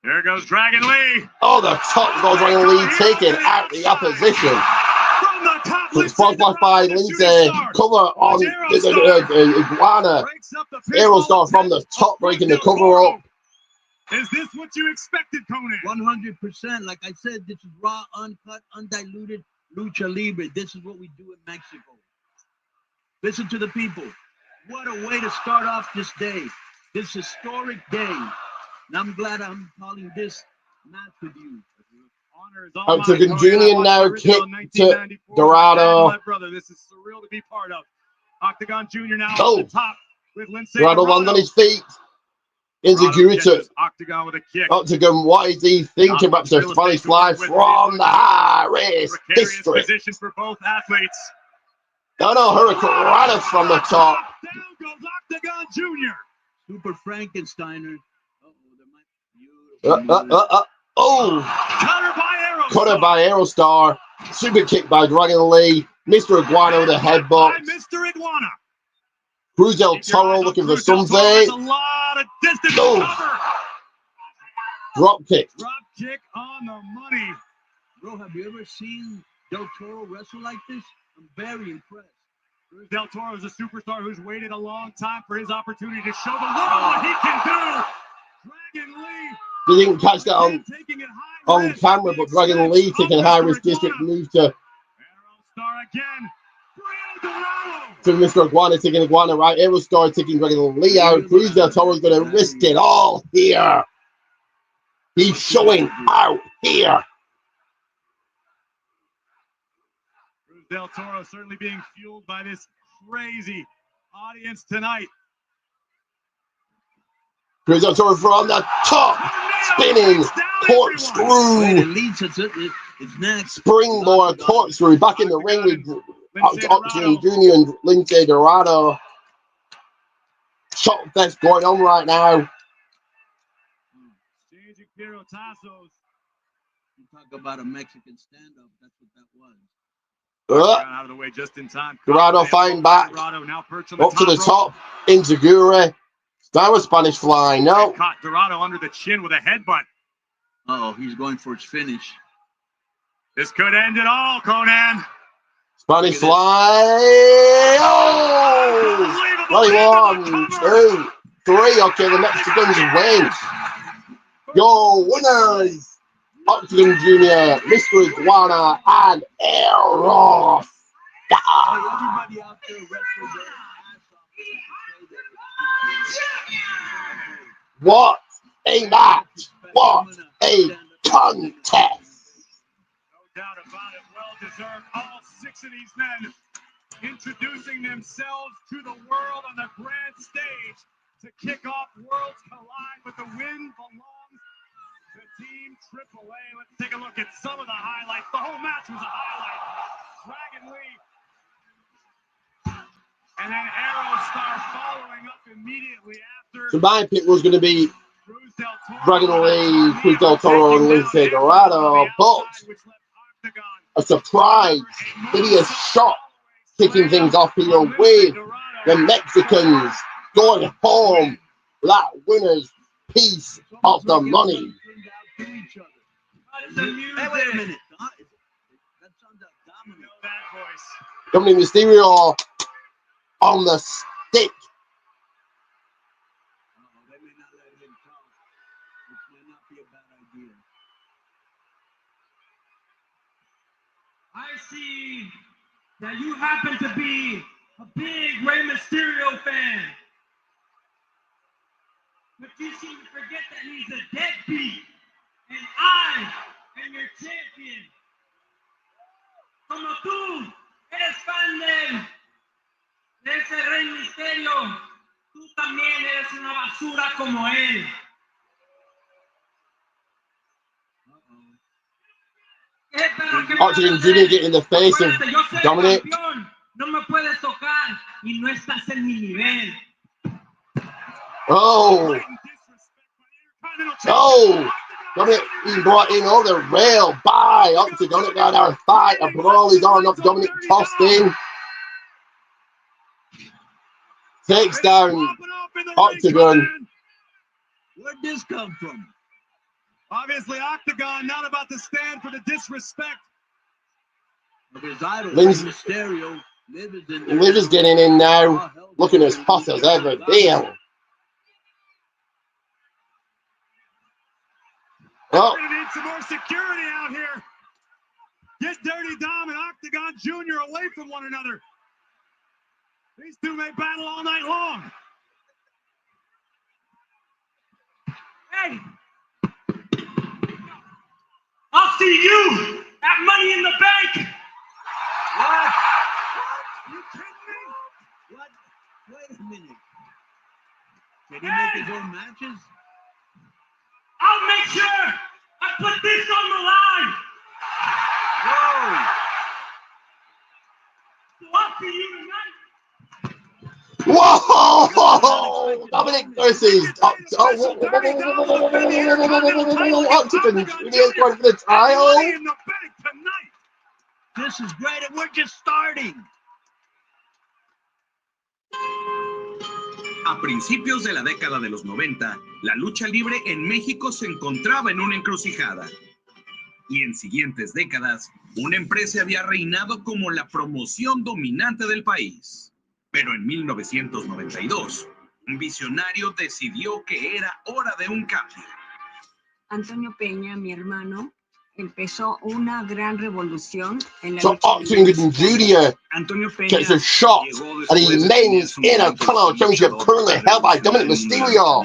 There goes Dragon Lee. Oh, the top goes Dragon Lee, taking out the opposition. From the top, spot by Lindsay. Cover on Iguana. Aerostar from the top, breaking the cover up. Is this what you expected, Conan? 100%. Like I said, this is raw, uncut, undiluted lucha libre. This is what we do in Mexico. Listen to the people. What a way to start off this day, this historic day. And I'm glad I'm calling this match with you. Honor is all to the Junior now, kick to Dorado. My brother, this is surreal to be part of. Octagon Junior now on the top with Lindsay. Dorado lands on his feet. Insecurity. Octagon with a kick. Octagon, what is he thinking about the Spanish fly from the high race history? Position for both athletes. No, Hurricane from the top. Down goes Octagon Junior. Super Frankensteiner. Cutter by Aerostar. Super kick by Dragon Lee. Mr. Iguana with a headbutt. Mr. Iguana. Cruz Del Toro looking for something. A lot of distance to cover. Drop kick. Drop kick on the money. Bro, have you ever seen Del Toro wrestle like this? I'm very impressed. Cruz Del Toro is a superstar who's waited a long time for his opportunity to show the world what he can do. Dragon Lee. They didn't catch that on camera, but Dragon Lee taking high risk district move to Mr. Iguana, taking Iguana right. Aerostar taking Dragon Lee out. Cruz Del Toro's going to risk it all here. He's showing out here. Cruz Del Toro certainly being fueled by this crazy audience tonight. Cruz Del Toro from the top, spinning corkscrew, springboard corkscrew, back in the ring with Octagon Junior and Lindsay Dorado. Shot fest going on right now. You talk about a Mexican stand-up, that's what that was. Out of the way just in time. Dorado fighting back, up to the top, Inzaguri. That was Spanish Fly. No. Caught Dorado under the chin with a headbutt. Uh-oh, he's going for his finish. This could end it all, Conan. Spanish Fly. Oh! Ready, 1, 2, 3. Okay, the Mexicans win. Your winners, Octagon Jr., Mr. Iguana, and Eros. Everybody out there wrestles their ass off. What a match! What a contest! No doubt about it. Well deserved. All 6 of these men introducing themselves to the world on the grand stage to kick off Worlds Collide, but the win belongs to Team AAA. Let's take a look at some of the highlights. The whole match was a highlight. Dragon Lee and then Aerostar following up immediately after. So my pick was going to be Cruz del Toro, Dragon Lee, Cruz del Toro, and Lince Dorado, but a surprise, hideous shot kicking things off here with the Mexicans going home. That winner's piece of the money. Hey, wait a minute. That sounds like Dominic. Dominic Mysterio on the stick. They may not let him talk, which may not be a bad idea. I see that you happen to be a big Rey Mysterio fan. But you seem to forget that he's a deadbeat. And I am your champion. Como tú eres fan de ese Rey Mysterio, tú también eres una basura como él. Octagon Jr. getting in the face of Dominic. No me puedes tocar y no estás en mi nivel. Oh! Oh! Dominic being brought in over the rail by Octagon. Down our fight. A brawl is on up. Dominic tossed in. Takes down Octagon. Where'd this come from? Obviously, Octagon not about to stand for the disrespect. Of his idol, Lindsay- Mysterio. Liv is in there. Liv is getting in now. Looking as hot as ever. Damn. Oh. We're gonna need some more security out here. Get Dirty Dom and Octagon Jr. away from one another. These two may battle all night long. Hey! I'll see you at Money in the Bank! What? You kidding me? What? Wait a minute. Did he make his own matches? I'll make sure I put this on the line! Whoa! So I'll see you tonight! Whoa! Dominic versus Octagon Jr. going for the title. Money in the Bank tonight. This is great, and we're just starting. A principios de la década de los 90, la lucha libre en México se encontraba en una encrucijada. Y en siguientes décadas, una empresa había reinado como la promoción dominante del país. Pero en 1992, un visionario decidió que era hora de un cambio. Antonio Peña, mi hermano, empezó una gran revolución en la So lucha Octagon Jr. Antonio Peña gets a shot at the men's Intercontinental Championship currently held by Dominic Mysterio.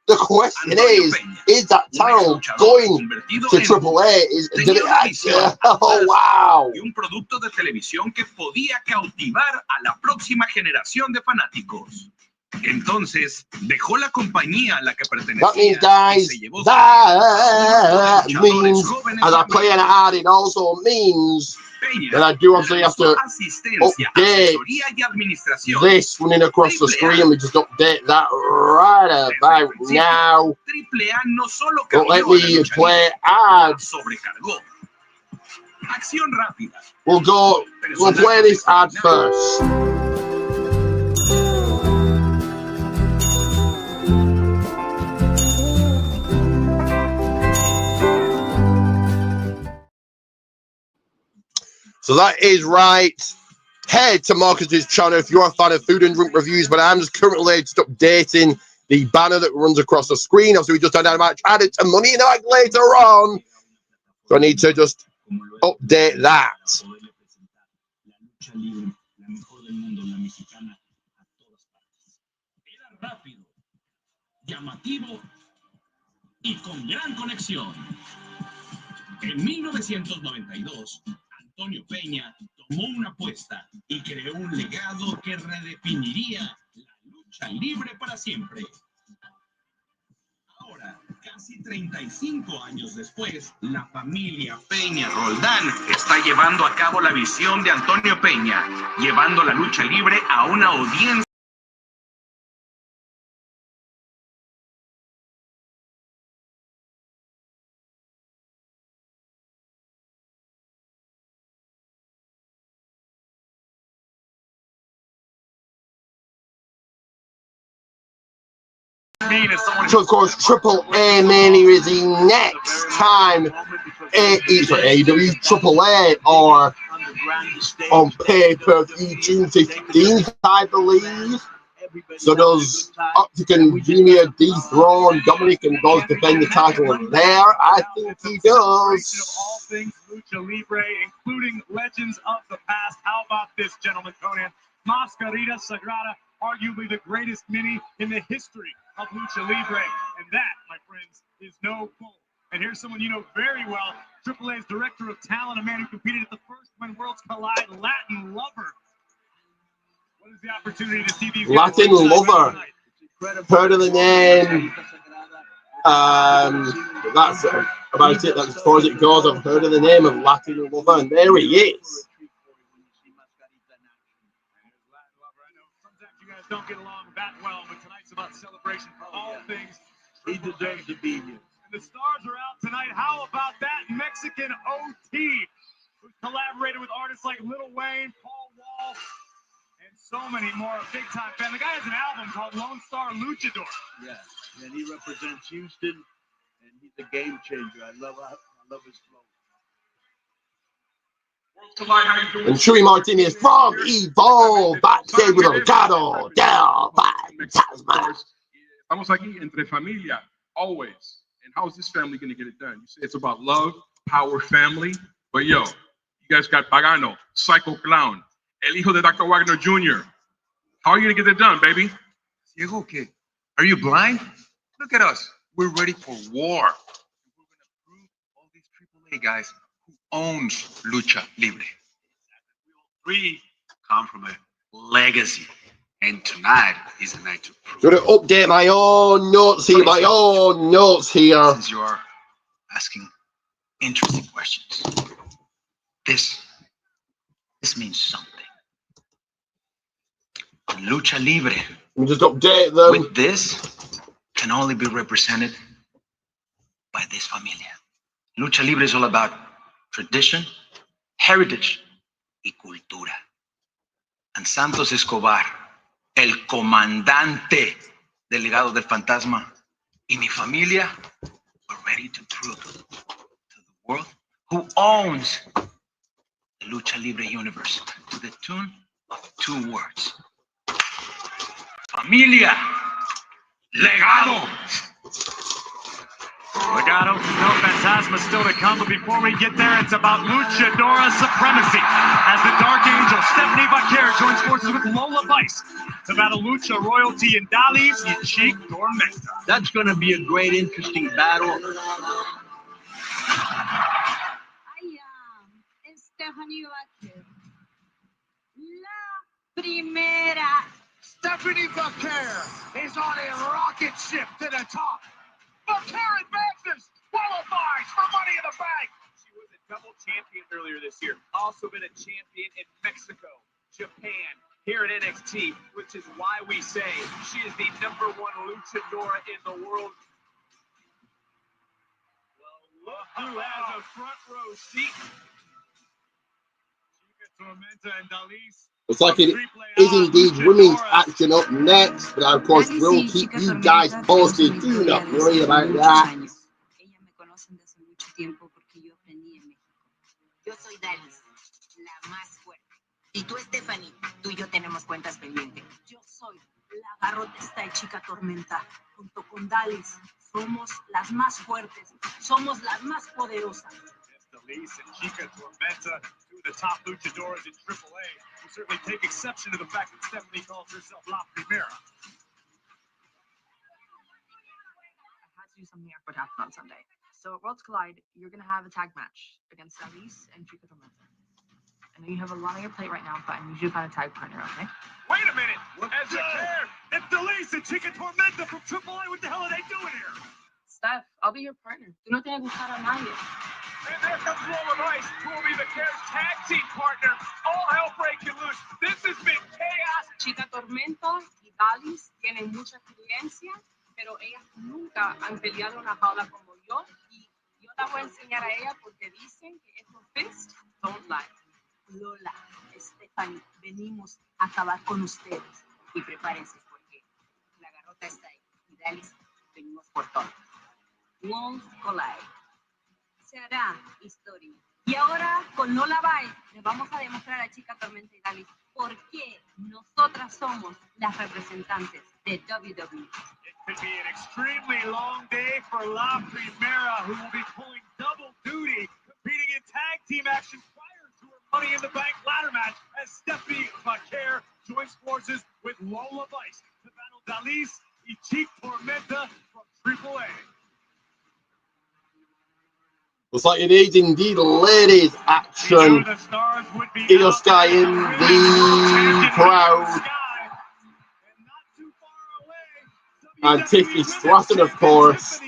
The question is that title going to AAA? Did it actually? Oh, wow. Y un producto de televisión que podía cautivar a la próxima generación de fanáticos. Entonces, dejó la compañía a la que pertenecía. That means, guys, that means, as I play an ad, it also means that I do obviously have to update this running across the screen. We just update that right about now. Don't let me play ads. We'll play this ad first. So that is right. Head to Marcus's channel if you're a fan of food and drink reviews, but I'm just currently just updating the banner that runs across the screen. Obviously, we just had a match added to Money in the Bank later on. So I need to just update that. Y con gran conexión. En 1992, Antonio Peña tomó una apuesta y creó un legado que redefiniría la lucha libre para siempre. Ahora, casi 35 años después, la familia Peña Roldán está llevando a cabo la visión de Antonio Peña, llevando la lucha libre a una audiencia. So of course, Triple A Mania is the next time AEW Triple A or on pay-per-view June 15th, I believe. So does Octagon Junior dethrone Dominic and does defend the title there? I think he does. All things Lucha Libre, including legends of the past. How about this, gentleman, Conan? Mascarita Sagrada, arguably the greatest mini in the history of Lucha Libre. And that, my friends, is no bull. And here's someone you know very well, Triple A's Director of Talent, a man who competed at the first When Worlds Collide, Latin Lover. What is the opportunity to see these Latin Lover. Heard of the name. That's about it. That's as far as it goes. I've heard of the name of Latin Lover, and there he is. Sometimes you guys don't get along that well, but tonight's about celebration for all things. He deserves to be here. And the stars are out tonight. How about that Mexican OT, who's collaborated with artists like Lil Wayne, Paul Wall, and so many more. A big time fan. The guy has an album called Lone Star Luchador. Yeah, and he represents Houston, and he's a game changer. I love his flow. And Chewy Martinez from Evolve backstage with Ochado Del Fantasma. Estamos aquí entre familia, always. And how is this family going to get it done? You say it's about love, power, family. But yo, you guys got Pagano, Psycho Clown, El Hijo de Dr. Wagner Jr. How are you going to get it done, baby? Ciego, ¿qué? Are you blind? Look at us. We're ready for war. We're going to prove all these AAA guys who owns Lucha Libre. We Come from a legacy. And tonight is the night to prove. Going to update my own notes here, Since you are asking interesting questions, this means something. Lucha Libre. Let me just update them. With this can only be represented by this familia. Lucha Libre is all about tradition, heritage, y cultura. And Santos Escobar, el comandante del legado del fantasma, y mi familia, we're ready to prove to the world who owns the Lucha Libre universe to the tune of 2 words. Familia, legado. Legado, no Fantasma still to come, but before we get there, it's about Luchadora supremacy. As the Dark Angel, Stephanie Vaquer joins forces with Lola Vice to battle Lucha Royalty and Dali's Chic Tormenta. That's going to be a great, interesting battle. I am Stephanie Vaquer. La primera. Stephanie Vaquer is on a rocket ship to the top. Vaquer advances, qualifies for Money in the Bank. She was a double champion earlier this year. Also been a champion in Mexico, Japan, here at NXT, which is why we say she is the #1 luchadora in the world. Well, look who has a front row seat. Chica Tormenta and Dali's. Looks like it is indeed women's action up next, but of course we'll keep you guys posted. Do not worry about that. Ella me conocen desde mucho tiempo porque yo aprendí en México. Yo soy Dalis, la Y tú, Stephanie, tú y yo tenemos cuentas pendientes. Yo soy la garrotesta de Chica Tormenta. Junto con Dallas, somos las más fuertes, somos las más poderosas. Dallas and Chica Tormenta, two of the top luchadores in AAA, who certainly take exception to the fact that Stephanie calls herself La Primera. I had to do something I would happen on Sunday. So at Worlds Collide, you're going to have a tag match against Dallas and Chica Tormenta. I know you have a lot on your plate right now, but I need you to find a tag partner, okay? Wait a minute! As a care, it's Dallas and Chica Tormenta from AAA. What the hell are they doing here? Steph, I'll be your partner. Tú no tienes que gustar a nadie. And there comes Roll of Ice, who will be the Care's tag team partner. All hell breaking loose. This has been chaos. Chica Tormenta y Dallas tienen mucha experiencia, pero ellas nunca han peleado una jaula como yo. Y yo la voy a enseñar a ella porque dicen que estos fists don't lie. Lola, Stephanie, venimos a acabar con ustedes. Y prepárense porque la garrota está ahí. Y Dallas, venimos por todo. Worlds Collide. Se hará historia. Y ahora, con Lola Bye, les vamos a demostrar a Chica Tormenta y Dallas por qué nosotras somos las representantes de WWE. It could be an extremely long day for La Primera, who will be pulling double duty, competing in tag team action prior to her Money in the Bank ladder match as Stephanie McCare joins forces with Lola Vice to battle Dallas y Chica Tormenta from AAA. Looks like it is indeed ladies action. Io Sky in the crowd. And Tiffany Stratton, of course.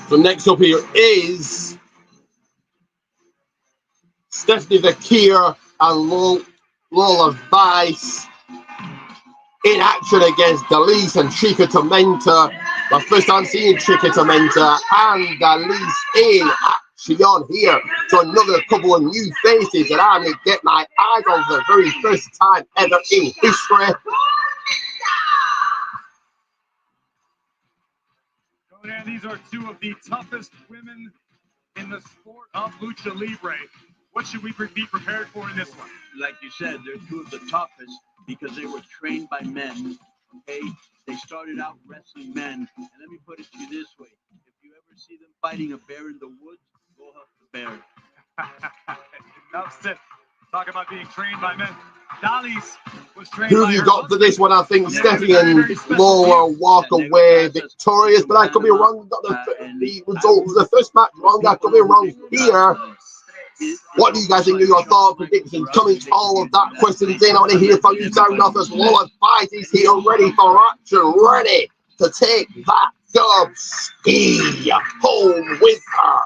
So next up here is Stephanie Vakir and Lola Vice in action against Dallas and Chica Tormenta. My first time seeing Chica Tormenta and Dallas in action here. So another couple of new faces that I may get my eyes on for the very first time ever in history. These are two of the toughest women in the sport of Lucha Libre. What should we be prepared for in this one? Like you said, they're two of the toughest because they were trained by men. Okay, they started out wrestling men. And let me put it to you this way: if you ever see them fighting a bear in the woods, go help the bear. Enough said. Talking about being trained by men. Dallas was trained Who by you her got for this one? I think Stephanie and Lola walk away victorious, but I could be wrong. Got the result of the first match wrong. I could be wrong here. What do you guys think of your thought predictions? Comments, all of that, questions in. I want to hear from you. Sound off as Lola Vice is here, ready for action, ready to take that dub ski home with her.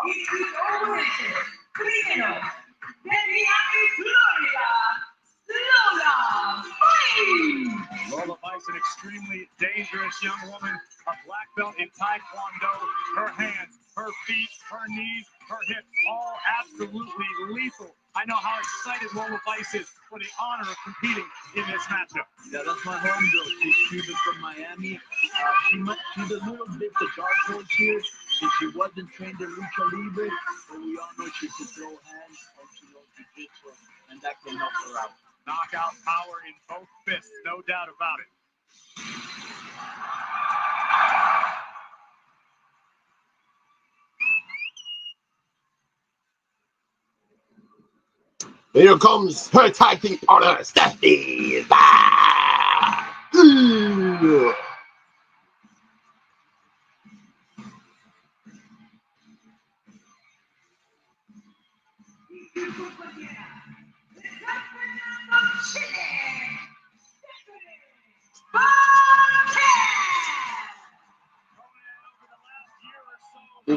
Lola Vice, an extremely dangerous young woman, a black belt in Taekwondo. Her hands, her feet, her knees, her hips, all absolutely lethal. I know how excited Lola Vice is for the honor of competing in this matchup. Yeah, that's my homegirl. She's Cuban from Miami. She's a little bit the dark horse here. If she wasn't trained in Lucha Libre, but we all know she can throw hands and she knows jiu-jitsu, and that can help her out. Knockout power in both fists, no doubt about it. Here comes her tag team partner, Stephanie.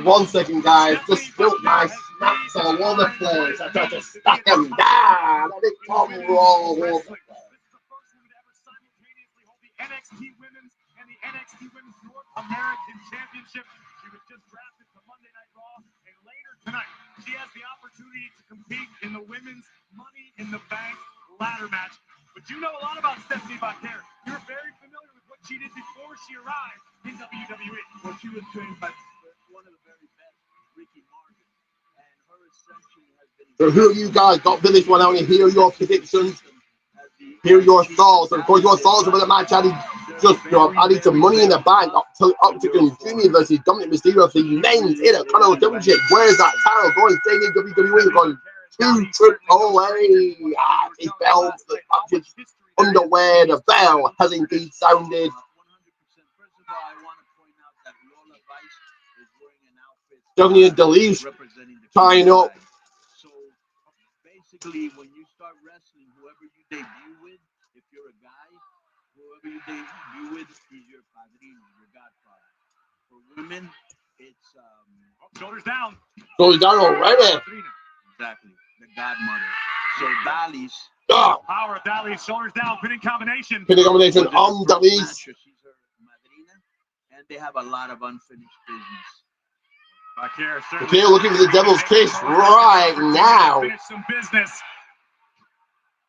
One second, guys. Just spilt my snacks all over the place. I tried to stack them down. I didn't come roll. This is the first woman to ever simultaneously hold the NXT Women's and the NXT Women's North American Championship. She was just drafted to Monday Night Raw, and later tonight, she has the opportunity to compete in the Women's Money in the Bank ladder match. But you know a lot about Stephanie Vakir. You're very familiar with what she did before she arrived in WWE. Well, she was trained by one of the very best, Ricky Martin, and her ascension has been. So who you guys got for this one? I want to hear your predictions, hear your thoughts, and of course your thoughts about the match. I need some money in the bank. Octagon Junior versus Dominic Mysterio for the men's Intercontinental Championship. Where's that title going? Staying in WWE. Going to Triple A. He fell. The match is underway. The bell has indeed sounded. 100%. First of all, I want to point out that Lola Vice is wearing an outfit. Stephanie and Delise Representing the tying up. So basically, when you start wrestling, whoever you debut with, if you're a guy, whoever you debut with is your padrino, your godfather. For women, it's Shoulders down. Shoulders down already. Exactly, the godmother. So Dalys. Power of Dalys, shoulders down, pinning combination. Pinning combination on Dalys. She's her madrina, and they have a lot of unfinished business. Okay, looking for the devil's kiss right now. Finish some business.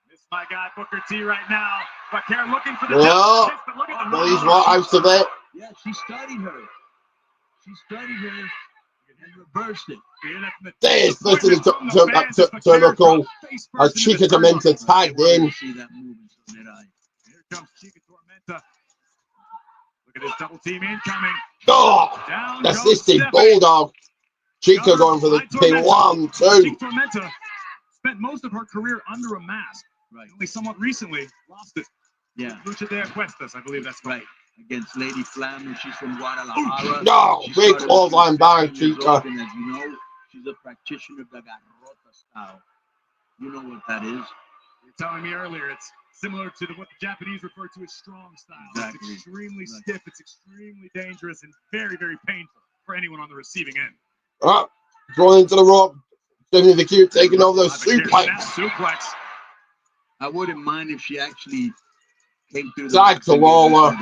This is my guy Booker T right now. Bakir looking for the devil's kiss, but look at the Dalys right out of it. Yeah, she studied her. She studied her and reversed it. There's listen to Turnbuckle as Chica Tormenta tagged in. See that movement, so did I. Here comes Chica Tormenta. Look at this double team incoming. The assisted Bulldog. Chica going for the P1, 2. Chica Tormenta spent most of her career under a mask. Right. Only somewhat recently lost it. Yeah. Lucha de Apuestas, I believe that's right. Against Lady Flam, and she's from Guadalajara. No, big clothesline by Chica. And as you know, she's a practitioner of the garrota style. You know what that is? You were telling me earlier, it's similar to what the Japanese refer to as strong style. Exactly. It's extremely stiff, it's extremely dangerous, and very, very painful for anyone on the receiving end. Going into the rope. Stephanie the Cute taking over the suplex. I wouldn't mind if she actually came through the side to Lola.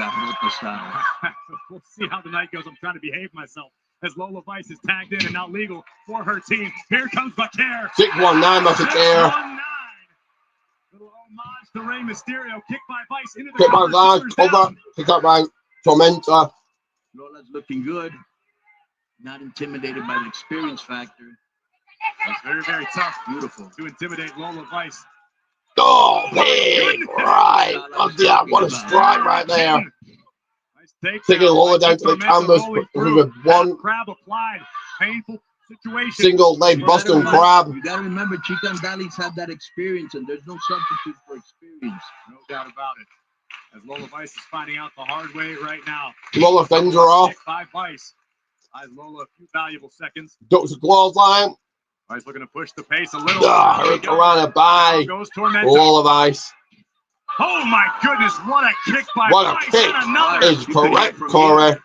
We'll see how the night goes. I'm trying to behave myself as Lola Vice is tagged in and now legal for her team. Here comes Bakir. 619 Bakir. 619. Little homage to Rey Mysterio. Kick by Vice into the kick by Vice. Over. Kick up by Tormenta. Lola's looking good. Not intimidated by the experience factor. That's very, very tough. Beautiful. To intimidate Lola Vice. Oh, big right. Oh, yeah, what a strike right there. Nice taking Lola down to the canvas with one crab applied. Painful situation. Single leg Boston crab. You got to remember, Chica and Dalys have that experience, and there's no substitute for experience. No doubt about it. As Lola Vice is finding out the hard way right now. Lola fends her off. By Vice. Buys Lola a few valuable seconds. Ducks the clothesline. Vice looking to push the pace a little. Around it by Lola Vice. Oh my goodness, what a kick by what a Vice. kick is correct, Corey.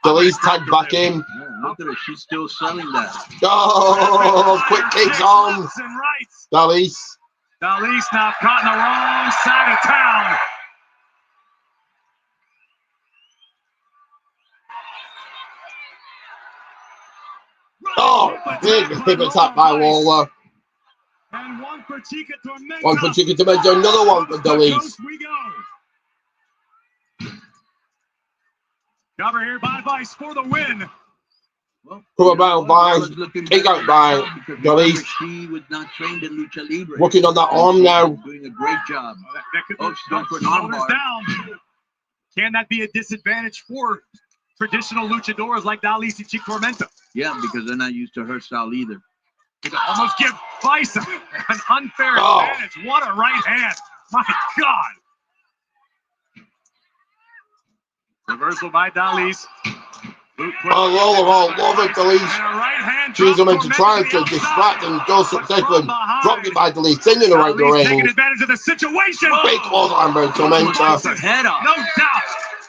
Dalys tagged back in. Yeah, look at her, she's still selling that. Oh, quick kicks on. Dalys. Dalys now caught in the wrong side of town. Oh, big hip attack by Lola. And one for Chica Tormenta. One for Chica Tormenta, another one for Dalys. We go. Cover here by Vice for the win. Well, come about Vice, take out by Dalys. She was not trained in Lucha Libre. Working on that arm now. Doing a great job. That could she's going for an arm bar. Down. Can that be a disadvantage for traditional luchadors like Dalys and Chica Tormenta? Yeah, because they're not used to her style either. They could almost give Vice an unfair advantage. What a right hand. My God. Reversal by Dalys. Oh, Lola all over Dalys. She's meant to try to distract and go successfully. Dropped it by Dalys, sending her right the ring. Taking advantage of the situation. Big clothesline by Tormenta. Head off. No doubt.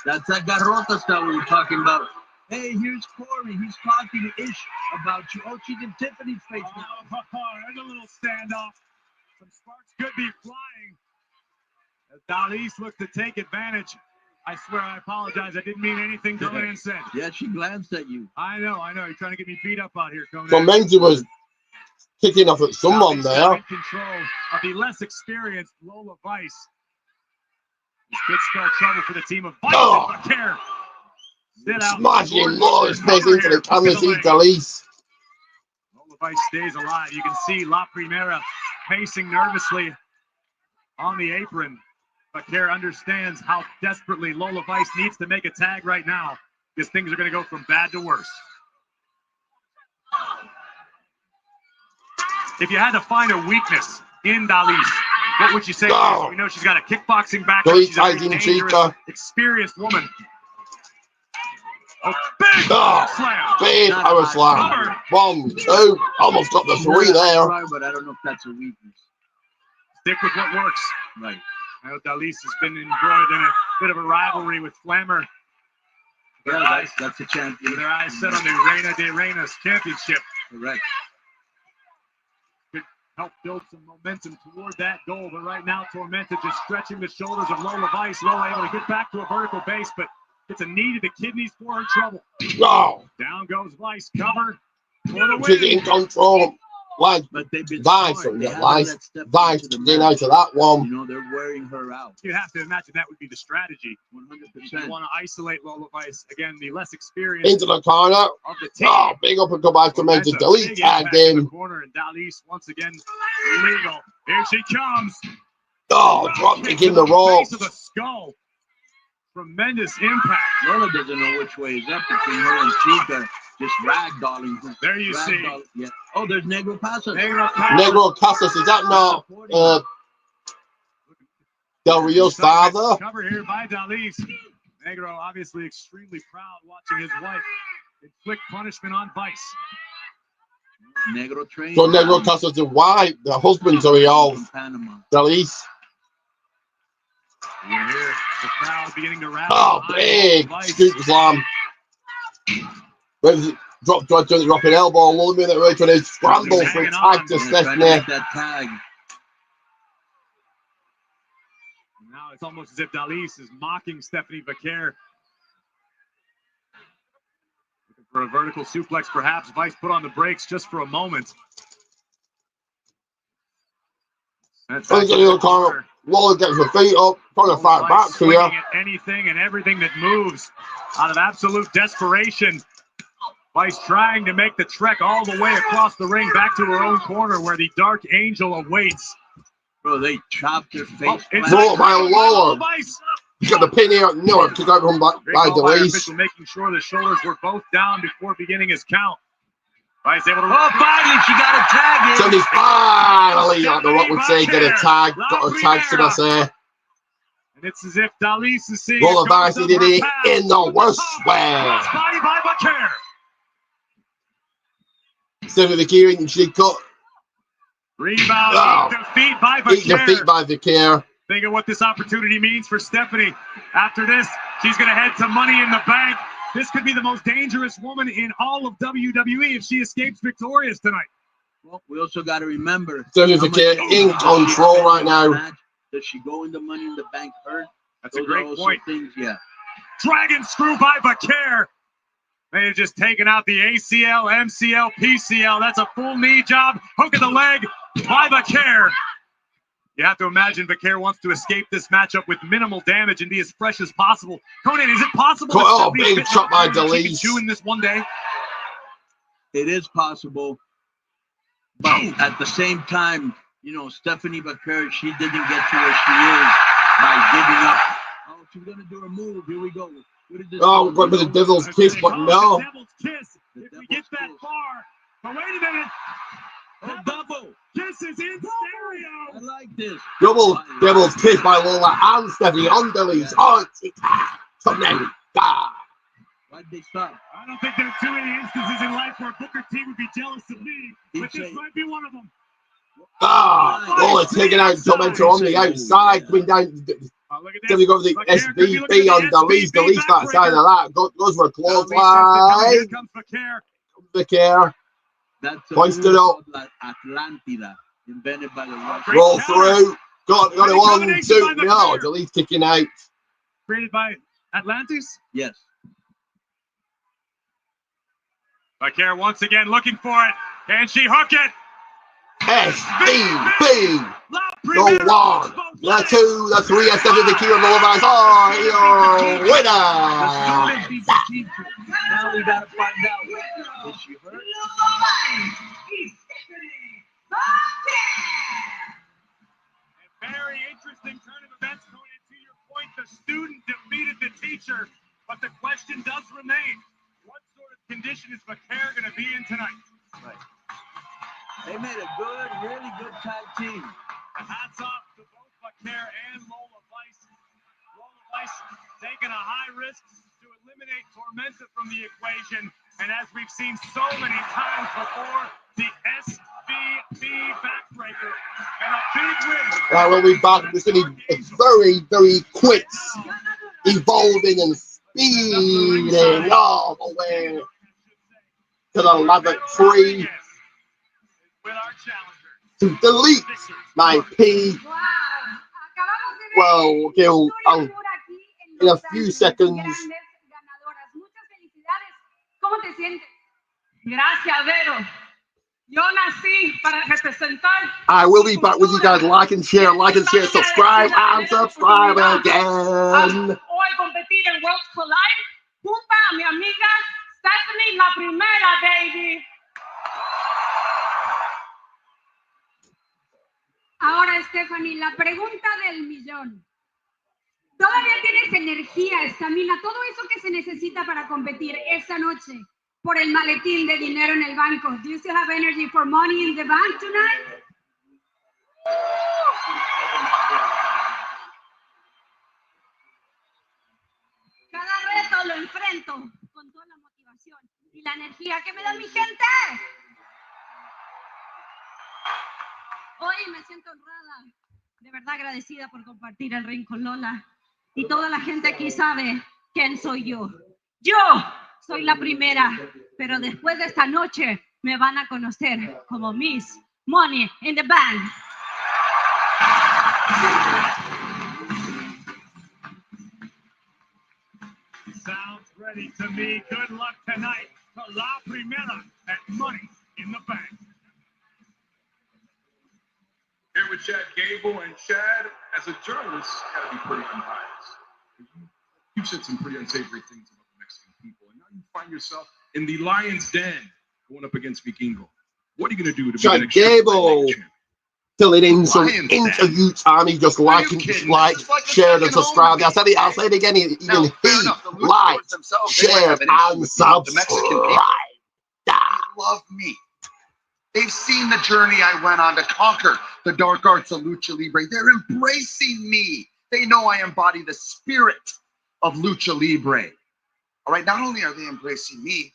That's that garrota style we were talking about. Hey, here's Corey. He's talking ish about you. Oh, she's in Tiffany's face now. There's a little standoff. Some sparks could be flying. As Dalys looked to take advantage. I swear I apologize. I didn't mean anything Conan said. Yeah, she glanced at you. I know. You're trying to get me beat up out here, Conan. Tormenta was kicking off at someone there. In control of the less experienced Lola Vice. Could spell trouble for the team of Vice. Oh. Vaquer. Smashing Lawler's face into the camera. See Dalise. Lola Vice stays alive. You can see La Primera pacing nervously on the apron. Vaquer understands how desperately Lola Vice needs to make a tag right now because things are going to go from bad to worse. If you had to find a weakness in Dalise, what would you say? Oh. We know she's got a kickboxing background. She's a very dangerous, experienced woman. Oh, big slam. Big power slam. 1, 2, almost got the 3 there. But I don't know if that's a weakness. Stick with what works. Right. I know Dalise has been embroiled in a bit of a rivalry with Flammer. Yeah, that's a champion. Their eyes set on the Reina de Reinas championship. Correct. Could help build some momentum toward that goal, but right now Tormenta just stretching the shoulders of Lola Vice. Lola able to get back to a vertical base, but gets a knee to the kidneys for her trouble. Oh. Down goes Vice, cover for the She's win. in control. Like But they've been Vice, smart. They haven't Vice, let Stephanie Vice to the getting match. out of that one. You know, they're wearing her out. You have to imagine that would be the strategy. 100%. You want to isolate Lola Vice. Again, the less experienced Into the corner. of the team. Oh, big up and come back to make the Tormenta, Delete big tag impact in the in. corner, and Dalise once again legal. Here she comes. Oh, drop kick in the base ropes. of the skull. Tremendous impact. Lola doesn't know which way is up between her and Chica. Just ragdolling her. There you see. Yeah. Oh, there's Negro Pasas. Negro Casas, is that not Del Rio's father? Cover here by Dalise. Negro obviously extremely proud watching his wife inflict punishment on Vice. Negro train. So Negro Casas' the wife, the husband, so he all From Panama. Dalise. You can hear the crowd beginning to rally. Oh, big scoop slam. Drop dropping elbow, a little bit right when they scramble for a tag to Stephanie. That tag. Now it's almost as if Dalise is mocking Stephanie Vaquer. Looking for a vertical suplex, perhaps. Vice put on the brakes just for a moment. That's Lola gets her feet up, trying to fight back to you. Anything and everything that moves out of absolute desperation. Vice trying to make the trek all the way across the ring back to her own corner where the Dark Angel awaits. Bro, they chopped her face. Lola by Lola. You got the pin here. No, kick out from by Dalise. Making sure the shoulders were both down before beginning his count. Vice able to. Oh, finally, she got a tag in. So he's finally, like the Rock would say, get a tag. Got a tag, should I say. And it's as if Dalise is seeing. Lola Vice did it in the worst way. Body by Vaquer. Stephanie Vaquer and she cut. Rebound, defeat by Vaquer. Defeat by Vaquer. Think of what this opportunity means for Stephanie. After this, she's going to head to Money in the Bank. This could be the most dangerous woman in all of WWE if she escapes victorious tonight. Well, we also got to remember. Stephanie Vaquer in control right now. Does she go in the Money in the Bank hurt? That's a great point. Things, yeah. Dragon screw by Vaquer. They have just taken out the ACL, MCL, PCL. That's a full knee job. Hook of the leg by Vaquer. You have to imagine Vaquer wants to escape this matchup with minimal damage and be as fresh as possible. Conan, is it possible? Oh, big shot by Dalise. Chew in this one day. It is possible, but at the same time, you know, Stephanie Vaquer, she didn't get to where she is by giving up. Oh, she's gonna do a move. Here we go. Oh, we're going for the Devil's Kiss, but no. The Devil's Kiss. If we get that far, but wait a minute. Oh, double. Kiss is in stereo. I like this. Double Devil's Kiss by Lola and Stephanie on Dalise. Oh, it's Tormenta. Why'd they stop? I don't think there are too many instances in life where Booker T would be jealous of me, but this might be one of them. Lola taking out Tormenta on the outside, coming down. Then we go to the SBB on Dalise. Dalise that side of that. Goes for a clothesline. Here comes Vaquer. Vaquer. That's hoisted up. Atlantida, invented by the Russians. Roll through. Got it 1, 2. No, Dalise kicking out. Created by Atlantis? Yes. Vaquer once again looking for it. Can she hook it? SBB. the 1, the 2, the 3, I stepped in the key on the Levi's. Oh, your winner! Now we gotta find out. Is she hurt? A very interesting turn of events going into your point. The student defeated the teacher, but the question does remain: what sort of condition is McCare going to be in tonight? Right. They made a good, really good tag team. Hats off to both McCare and Lola Weiss. Lola Weiss taking a high risk to eliminate Tormenta from the equation. And as we've seen so many times before, the SVB backbreaker and a big win. We'll be back. It's going to be a very, very quick, evolving and speeding all the way to the laboratory to delete my P. Well, okay, I'll in a few seconds. ¿Cómo te sientes? Gracias, Vero. Yo nací para representar. I will be back with you guys. Like and share, subscribe, and subscribe again. Hoy competir en Worlds Collide junto a mi amiga Stephanie, la primera, baby. Ahora, Stephanie, la pregunta del millón. ¿Todavía tienes energía, estamina, todo eso que se necesita para competir esta noche por el maletín de dinero en el banco? Do you still have energy for money in the bank tonight? Cada reto lo enfrento con toda la motivación y la energía que me da mi gente. Hoy me siento honrada, de verdad agradecida por compartir el ring con Lola. Y toda la gente aquí sabe quién soy yo. Yo soy la primera, pero después de esta noche me van a conocer como Miss Money in the Bank. Sounds ready to me. Good luck tonight to La Primera at Money in the Bank. Here with Chad Gable, and Chad, as a journalist, you gotta be pretty unbiased. You've said some pretty unsavory things about the Mexican people, and now you find yourself in the Lion's Den going up against Vikingo. What are you gonna do to be Chad Gable filling in some interview time. He just like, share, and subscribe. I'll say it again. Even he liked, shared, and subscribed. They love me. They've seen the journey I went on to conquer the dark arts of Lucha Libre. They're embracing me. They know I embody the spirit of Lucha Libre. All right, not only are they embracing me,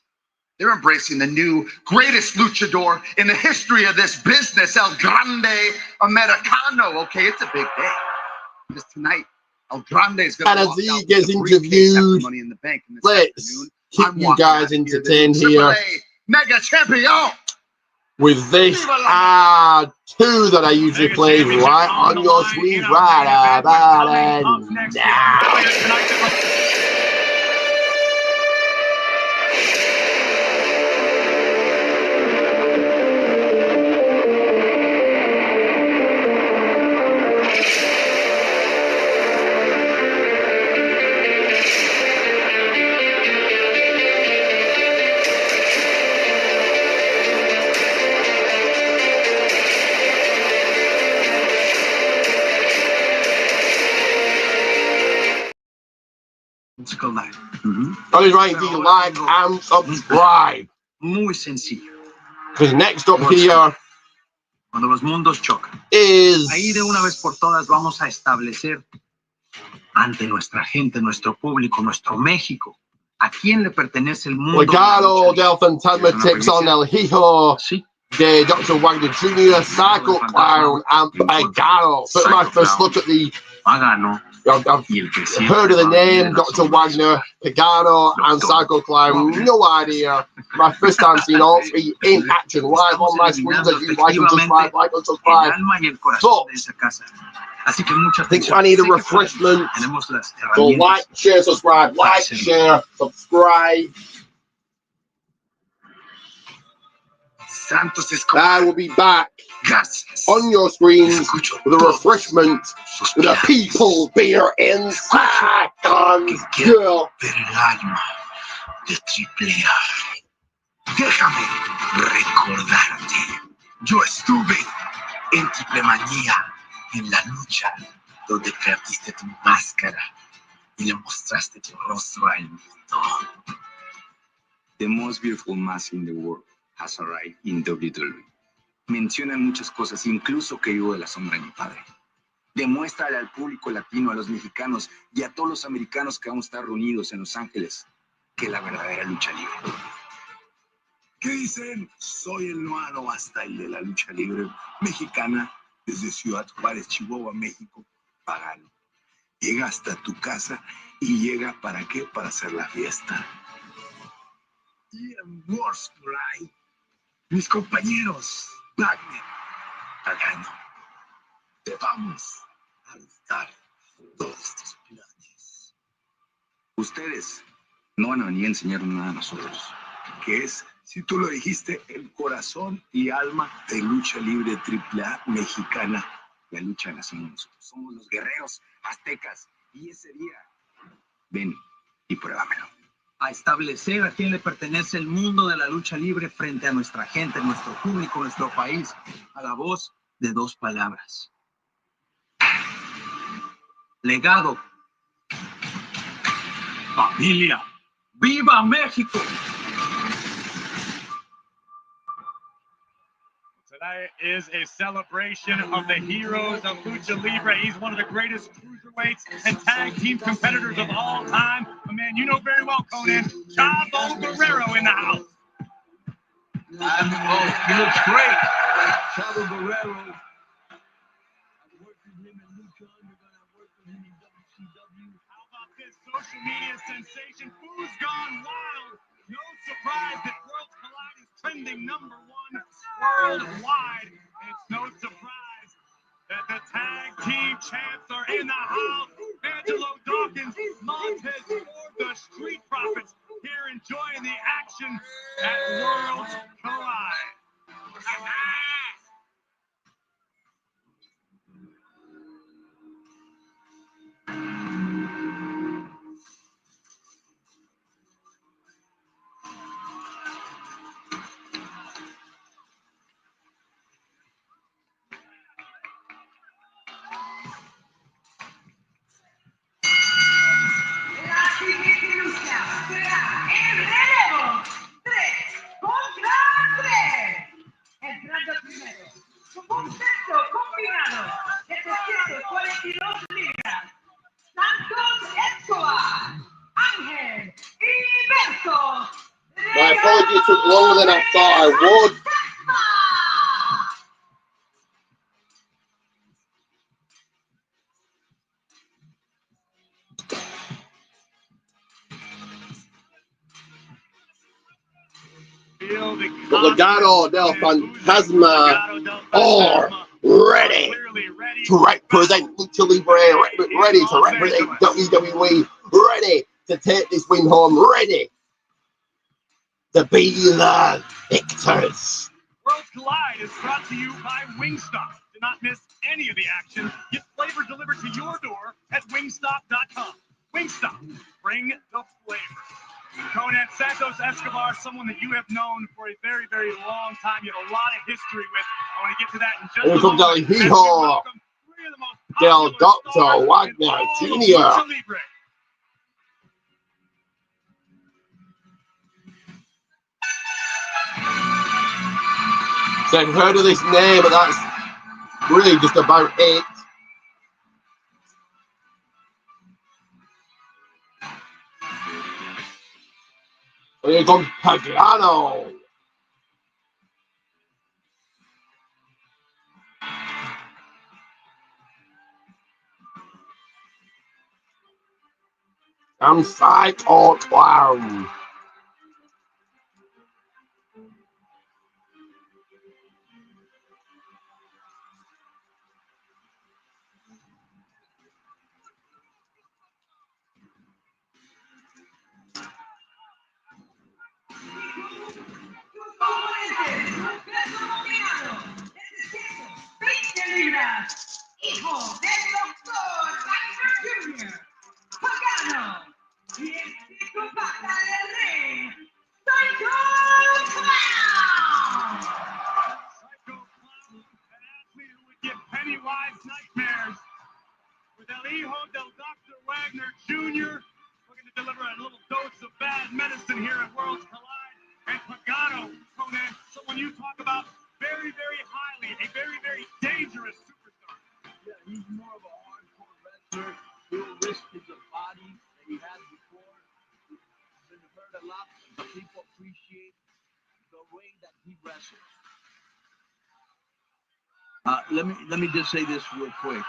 they're embracing the new greatest luchador in the history of this business, El Grande Americano. Okay, it's a big day. Because tonight, El Grande is going to walk out with the briefcase after Money in the Bank. And this afternoon, keep you guys entertained here. Mega champion. With this ad 2 that I usually play right on your screen right about now. That is right, indeed, like and subscribe. Muy sencillo. Because next up here cuando los mundos chocan. Is ahí de una vez por todas vamos a establecer ante nuestra gente, nuestro público, nuestro México, a quién le pertenece el mundo. Legado del Fantasma takes on El Hijo de Dr. Wagner Jr., Psycho Clown, and Pagano. So my first look at the I've heard of the name, Dr. Wagner, Pagano, and Psycho Clown. No idea. My first time seeing all 3 in action live on my screens. As you like and subscribe, So, I think I need a refreshment. So like, share, subscribe, like, share, subscribe. Santos I Escobar. will be back Gracias. on your screens Escucho with a todos refreshment sus with a pianos. people beer inside. Girl. Ver el alma de AAA. Déjame recordarte. Yo estuve en Triple Manía, en la lucha, donde perdiste tu máscara y le mostraste tu rostro al mundo. The most beautiful mask in the world has arrived in WWE. Mencionan muchas cosas, incluso que vivo de la sombra de mi padre. Demuéstrale al público latino, a los mexicanos y a todos los americanos que vamos a estar reunidos en Los Ángeles que es la verdadera lucha libre. ¿Qué dicen? Soy el nuevo hasta el de la lucha libre mexicana desde Ciudad Juárez, Chihuahua, México, pagano. Llega hasta tu casa y llega ¿para qué? Para hacer la fiesta. Y en Warspray, mis compañeros, Wagner, pagano, te vamos a dar todos tus planes. Ustedes no van a venir a enseñarnos nada a nosotros. Que es, si tú lo dijiste, el corazón y alma de lucha libre AAA mexicana. La lucha la hacemos nosotros. Somos los guerreros aztecas. Y ese día, ven y pruébamelo. A establecer a quién le pertenece el mundo de la lucha libre frente a nuestra gente, nuestro público, nuestro país, a la voz de dos palabras. Legado. Familia. ¡Viva México! Tonight is a celebration of the heroes of Lucha Libre. He's one of the greatest cruiserweights and tag team competitors of all time. A man you know very well, Conan, Chavo Guerrero in the house. He looks great. Chavo Guerrero. I've worked with him in Lucha Underground. I've worked with him in WCW. How about this social media sensation? Who's gone wild? No surprise that Worlds Collide is trending #1 worldwide. It's no surprise that the tag team champs are in the house. Angelo Dawkins, Montez Ford, the Street Profits here enjoying the action at Worlds Collide. La siguiente lucha será el relevo 3 contra 3. Entrando primero, con un peso combinado de 342 libras, Santos Escobar, Ángel y Berto. My apologies took longer than I thought I would. The Legado del Fantasma are ready to represent Lucha Libre, ready to represent WWE, ready to take this win home, ready to be the victors. Worlds Collide is brought to you by Wingstop. Do not miss any of the action. Get flavor delivered to your door at wingstop.com. Wingstop, bring the flavor. Conan Santos Escobar, someone that you have known for a very, very long time. You have a lot of history with. I want to get to that in just a moment. Here comes Del Dr. Wagner Jr. So I've heard of this name, but that's really just about it. Here comes Pagano. I'm Psycho Clown. alias hijo del doctor Wagner Jr., Pagano, y el psicópata del ring, Psycho Clown. Psycho Clown, an athlete who would give Pennywise nightmares. With El Hijo del Dr. Wagner Jr., looking to deliver a little dose of bad medicine here at Worlds Collide. And Pagano, Conan, someone you talk about very, very highly, a very, very dangerous superstar. Yeah, he's more of a hardcore wrestler. He'll risk his body that he had before. He's been hurt a lot, but people appreciate the way that he wrestles. Let me just say this real quick.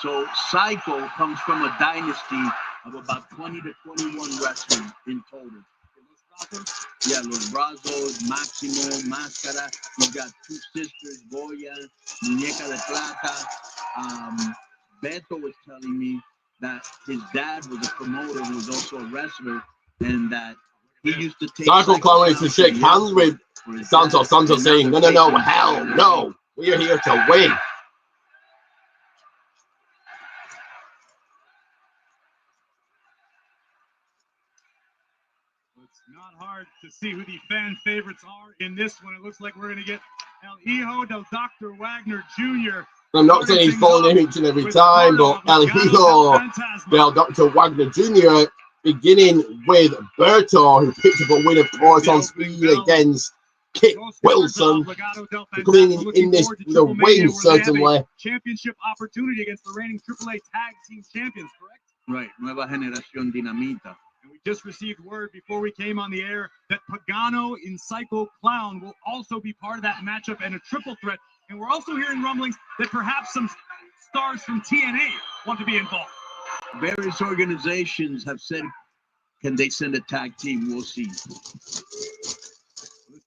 So Psycho comes from a dynasty of about 20 to 21 wrestlers in total. Yeah, Los Brazos, Máximo, Máscara. He's got two sisters, Goya, Muñeca de Plata. Beto was telling me that his dad was a promoter who was also a wrestler, and that he used to take Psycho Clown needs to shake hands with Santos. Santos saying, no, hell no. We are here to win. It's not hard to see who the fan favorites are in this one. It looks like we're going to get El Hijo del Dr. Wagner Jr. I'm not saying he's falling in each and every time, but El Hijo del Dr. Wagner Jr. beginning with Berto, who picked up a win, of course, on speed against Kit Wilson. Coming in this with a win, certainly. Championship opportunity against the reigning AAA Tag Team Champions, correct? Right, Nueva Generación Dinamita. And we just received word before we came on the air that Pagano in Psycho Clown will also be part of that matchup and a triple threat. And we're also hearing rumblings that perhaps some stars from TNA want to be involved. Various organizations have said, can they send a tag team? We'll see. This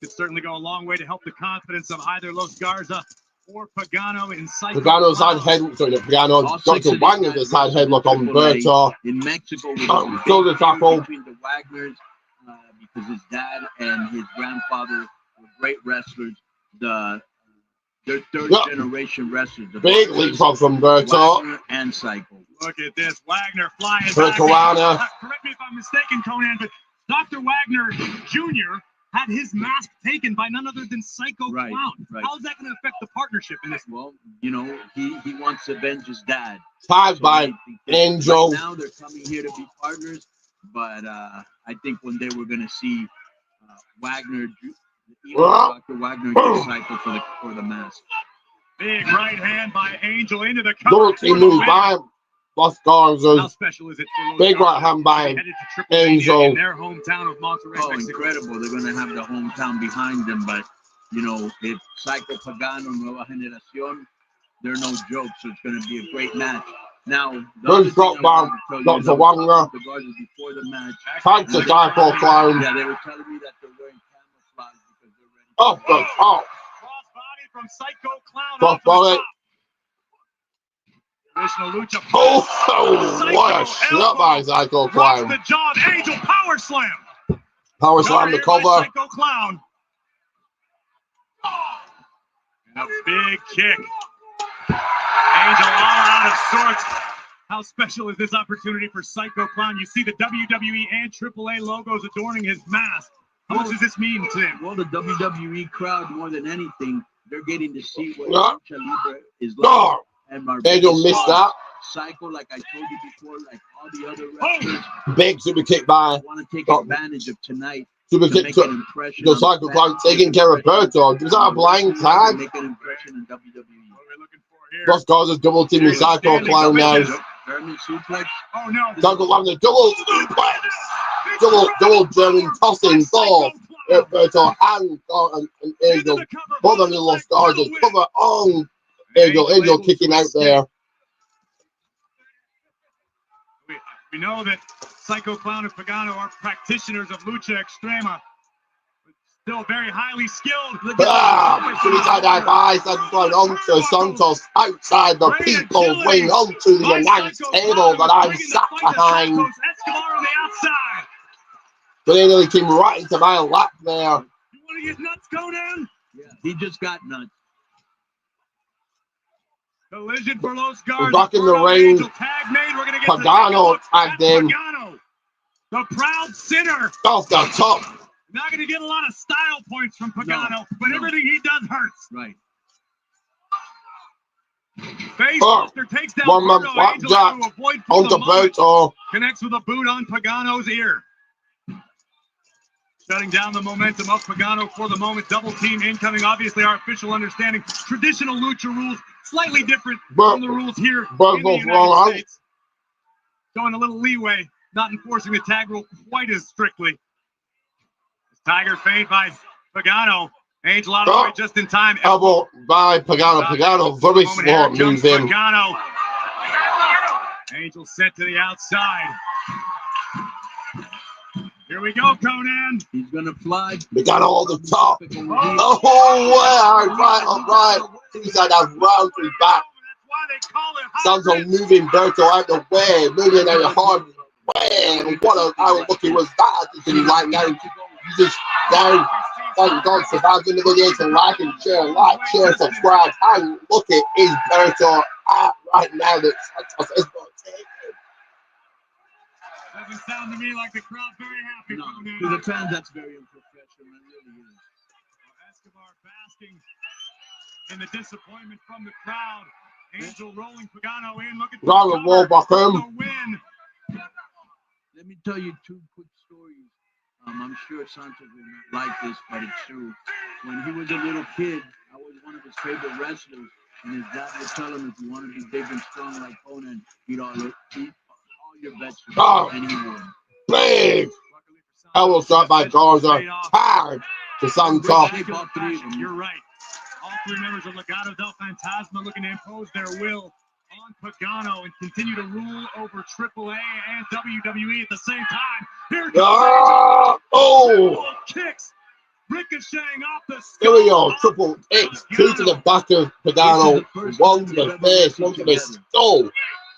could certainly go a long way to help the confidence of either Los Garza or Pagano in Psycho Pagano's Clown. had Pagano, Dr. Wagner's had headlock on Berto. In Mexico, shoulder tackle between the Wagners, because his dad and his grandfather were great wrestlers. They're third generation wrestlers. Big leapfrog from Berto. Wagner and Psycho. Look at this. Wagner flying back. Correct me if I'm mistaken, Conan, but Dr. Wagner Jr. had his mask taken by none other than Psycho Clown. Right. How is that going to affect the partnership in this? Well, you know, he wants to avenge his dad. Tagged by Angel. Right now they're coming here to be partners, but I think when they were going to see Wagner, Dr. Wagner get Psycho for the mask. Big right hand by Angel into the cover. Double team move by Los Garza. How special is it for Los Big right Garza? hand by Headed to Angel. in their hometown of Monterrey, Oh, Mexico. incredible. They're going to have the hometown behind them, but, you know, if Psycho Pagano, Nueva Generación, they're no joke, so it's going to be a great match. Now, good drop by Dr. Wagner. Before the match. Thanks to Psycho Clown. Yeah, they were telling me that they're wearing camouflage because they're ready. Off the top. Crossbody from Psycho Clown. Crossbody. Lucha. Oh, what a shot by Psycho Clown. The job, Angel power slam. Power slam the cover. Psycho Clown. And a big kick. Angel all out of sorts. How special is this opportunity for Psycho Clown? You see the WWE and AAA logos adorning his mask. How much does this mean to him? Well, the WWE crowd, more than anything, they're getting to see what Lucha Libre is like. No. And Angel missed that. Psycho, like I told you before, like all the other wrestlers, big super kick by. Want to take advantage of tonight. Super kick to the Psycho Clown taking care of Berto. Gives out a blind tag. Make an impression in WWE. Los Garza's double teaming Psycho Clown now. German suplex. Oh no. Psycho Clown the double suplex. Double German tossing ball. Berto and Angel. Both of the Los Garza's cover on Angel. Angel kicking out there. We know that Psycho Clown and Pagano are practitioners of Lucha Extrema. Still very highly skilled. Suicide dive by Psycho Clown onto Santos outside the people wing onto the announce table that I'm sat behind. Escobar on the outside. But they nearly came right into my lap there. You want to get nuts, Conan? Yeah, he just got nuts. Collision for Los Guards. Back in the ring. Angel tag made. We're gonna get Pagano tagged in. Pagano, the proud sinner. Off the top. Not gonna get a lot of style points from Pagano, but everything he does hurts. Right. Facebuster takes down One man Bruno. Angel flapjack to avoid on the Berto. connects with a boot on Pagano's ear. Shutting down the momentum of Pagano for the moment. Double team incoming. Obviously, our official understanding. Traditional lucha rules, slightly different from the rules here in the United States. Showing a little leeway, not enforcing the tag rule quite as strictly. Tiger feint by Pagano. Angel out of the way just in time. Elbow by Pagano. Pagano very smart move in. Pagano. Angel sent to the outside. Here we go, Conan. He's gonna fly. Pagano on the top. Oh, right. Inside that round to back. Santo moving Berto out the way, moving out hard way. What how lucky was that? Did right now? Just down. Thank God, survived the video to like, share, subscribe. How lucky is Berto at right now that Santos is not taking? Doesn't sound to me like the crowd very happy. No, to the fans, that's very unprofessional. It really is. Escobar basking in the disappointment from the crowd. Angel rolling Pagano in. Look at Wrong wall back home. Win. Let me tell you two quick stories. I'm sure Santos will not like this, but it's true. When he was a little kid, I was one of his favorite wrestlers, and his dad would tell him, if you want to be big and strong like Conan, eat all your vegetables, and he would. Big! Elbow shot by Garza. Tag to Santos. You're right. All three members of Legado del Fantasma looking to impose their will on Pagano and continue to rule over AAA and WWE at the same time. Here comes kicks ricocheting off the Here we go. Triple X. Two to the back of Pagano. One to the face. One to the skull.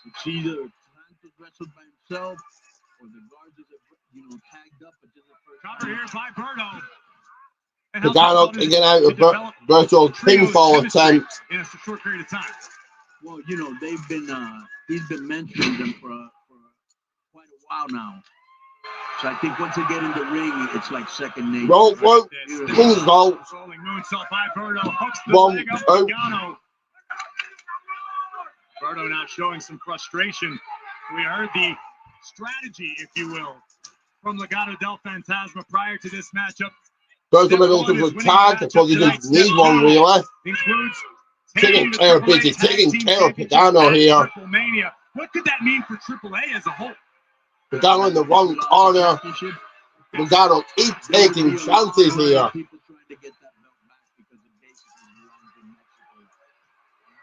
It's either Santos wrestled by himself or the guards are, tagged up. But just the cover here by Berto. Pagano to get out of Berto's pinfall attempt. In a short period of time. Well, they've been he's been mentioning them for quite a while now. So I think once they get in the ring, it's like second nature. Roll, Rolling moonsault by Berto. Hooks the leg of Pagano. Berto now showing some frustration. We heard the strategy, if you will, from Legado del Fantasma prior to this matchup. Berto went ultimate tag. I thought he didn't need one really. Includes taking care of Pagano here. Mania. What could that mean for AAA as a whole? Pagano in the wrong corner. Pagano keep taking chances here. People trying to get that belt back because it basically belongs in Mexico.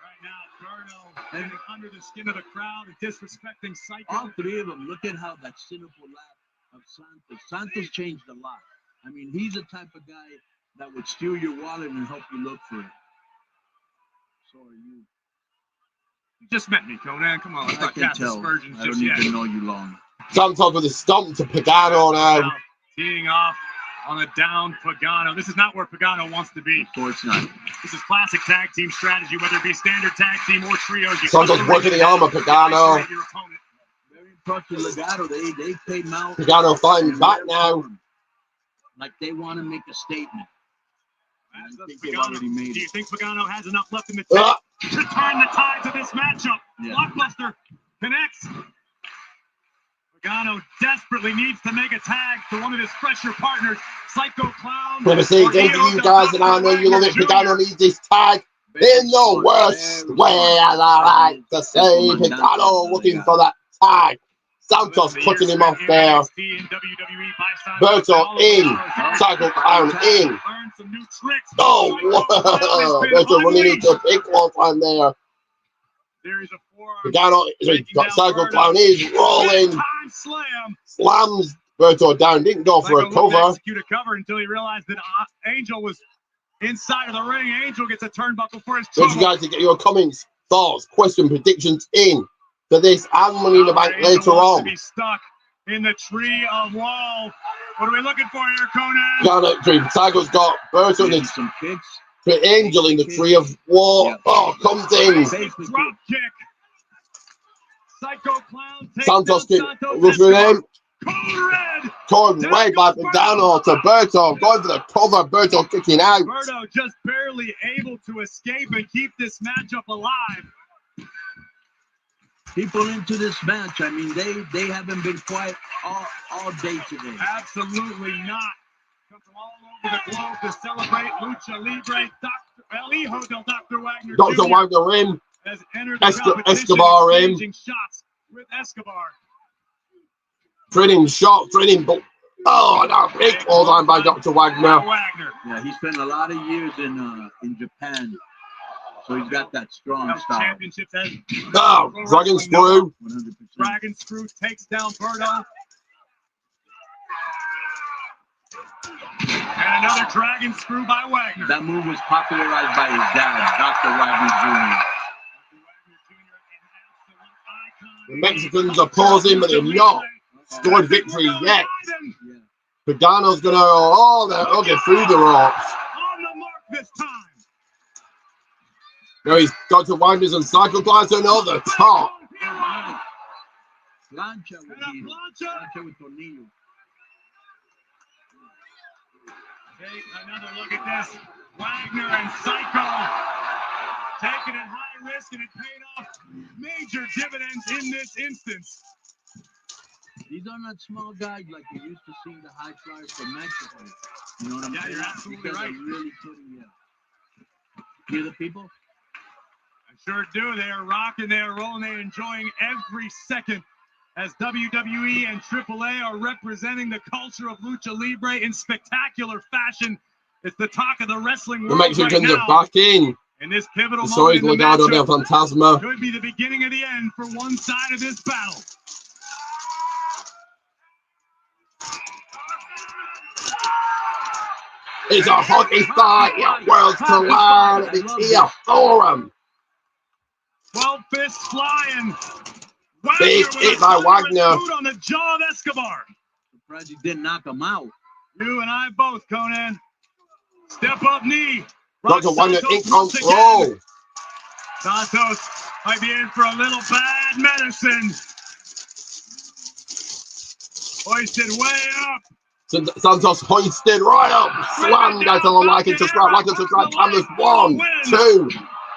Right now, Berto getting under the skin of the crowd and disrespecting Psycho. All three of them. Look at how that cynical laugh of Santos. Santos changed a lot. I mean, he's the type of guy that would steal your wallet and help you look for it. So are you. You just met me, Conan. Come on, let's not cast aspersions just yet. I don't even know you long. Santos with a stomp to Pagano now. Teeing off on a down Pagano. This is not where Pagano wants to be. Of course not. This is classic tag team strategy, whether it be standard tag team or trios. Santos working the arm of Pagano. Very impressive Legado. They paid Mount. Pagano fighting back now. Like they want to make a statement. Do you think Pagano has enough left in the tank to turn the tides of this matchup? Yeah. Blockbuster connects. Pagano desperately needs to make a tag to one of his fresher partners, Psycho Clown. Let me say again to you guys, and I know you love it. Pagano needs this tag in the worst way, as I like to say. Pagano looking for that tag. Santos cutting him off there. Berto in. Psycho Clown in. Oh, wow. Berto running into a big one there. Pagano, Psycho Clown is rolling. Slams Berto down. Didn't go for a cover. Execute a cover until he realized that Angel was inside of the ring. Angel gets a turnbuckle for his trouble. You guys to get your comments, thoughts, questions, predictions in for this and Money in the Bank later on. To be stuck in the tree of woe. What are we looking for here, Conan? Got it, Dream. Psycho's got Berto in some kicks. The Angel in the Tree of War. Oh, comes in. Drop kick. Psycho Clown takes Santos down goes with him. Code Red by Pagano to Berto. Going for the cover. Berto kicking out. Berto just barely able to escape and keep this matchup alive. People into this match, I mean, they haven't been quiet all day today. Absolutely not. Come from all over the globe to celebrate Lucha Libre. El Hijo del Dr. Wagner Dr. Jr. Wagner in. has entered the competition, Escobar in. exchanging shots with Escobar. Trading shot, trading ball. Oh, no, big hold on by Dr. Wagner. Yeah, he spent a lot of years in Japan, so he's got that strong style. Championships as Oh, Dragon Screw. 100%. Dragon Screw takes down Berto. And another Dragon Screw by Wagner. That move was popularized by his dad, Dr. Wagner Jr. The Mexicans are pausing, but they've not scored victory yet. Pagano's gonna they'll get through the ropes. On the mark this time. Now he's Dr. Wagner's and Cycle Glides another top. Plancha with tornillo. Take another look at this. Wagner and Psycho taking it high risk, and it paid off major dividends in this instance. These are not small guys like you used to see the high flyers from Mexico. You know what I'm saying? You're absolutely right. Really putting, hear the people? I sure do. They are rocking, they are rolling, they are enjoying every second as WWE and AAA are representing the culture of Lucha Libre in spectacular fashion. It's the talk of the wrestling world. The Mexicans right are back in. In this pivotal So is moment, Legado del Fantasma. could be the beginning of the end for one side of this battle. It's a hockey fight. Yeah, worlds collide. It's here for them. 12 fists flying. Big hit by Wagner. Boot on the jaw of Escobar. Surprised he didn't knock him out. You and I both, Conan. Step up knee. Dr. Wagner in control. Santos might be in for a little bad medicine. Hoisted way up. Santos hoisted right up. Slammed out to the like and subscribe. Like and subscribe. Cameras 1, 2.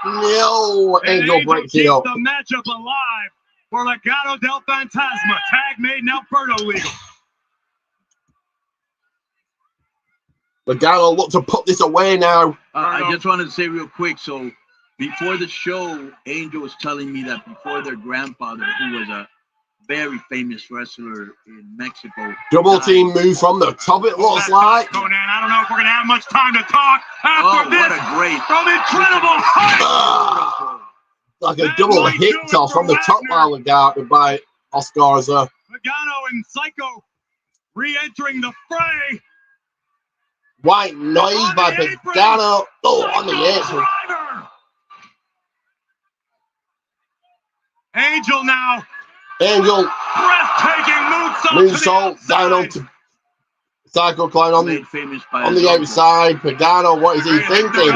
No. Angel breaks it up. The matchup alive for Legado del Fantasma. Tag made now Alberto legal. Legado look to put this away now. I just wanted to say real quick. So before the show, Angel was telling me that before their grandfather, who was a very famous wrestler in Mexico. Double team move from the top, it looks like. Conan, I don't know if we're going to have much time to talk after this. What a great. From incredible height. Like a double hit toss from the top while Legado by Oscarza. Pagano and Psycho re-entering the fray. White noise by Pagano. Oh, on the edge. Angel now. Angel. Breathtaking moonsault down onto Psycho Clown on the outside. Pagano, what is he thinking?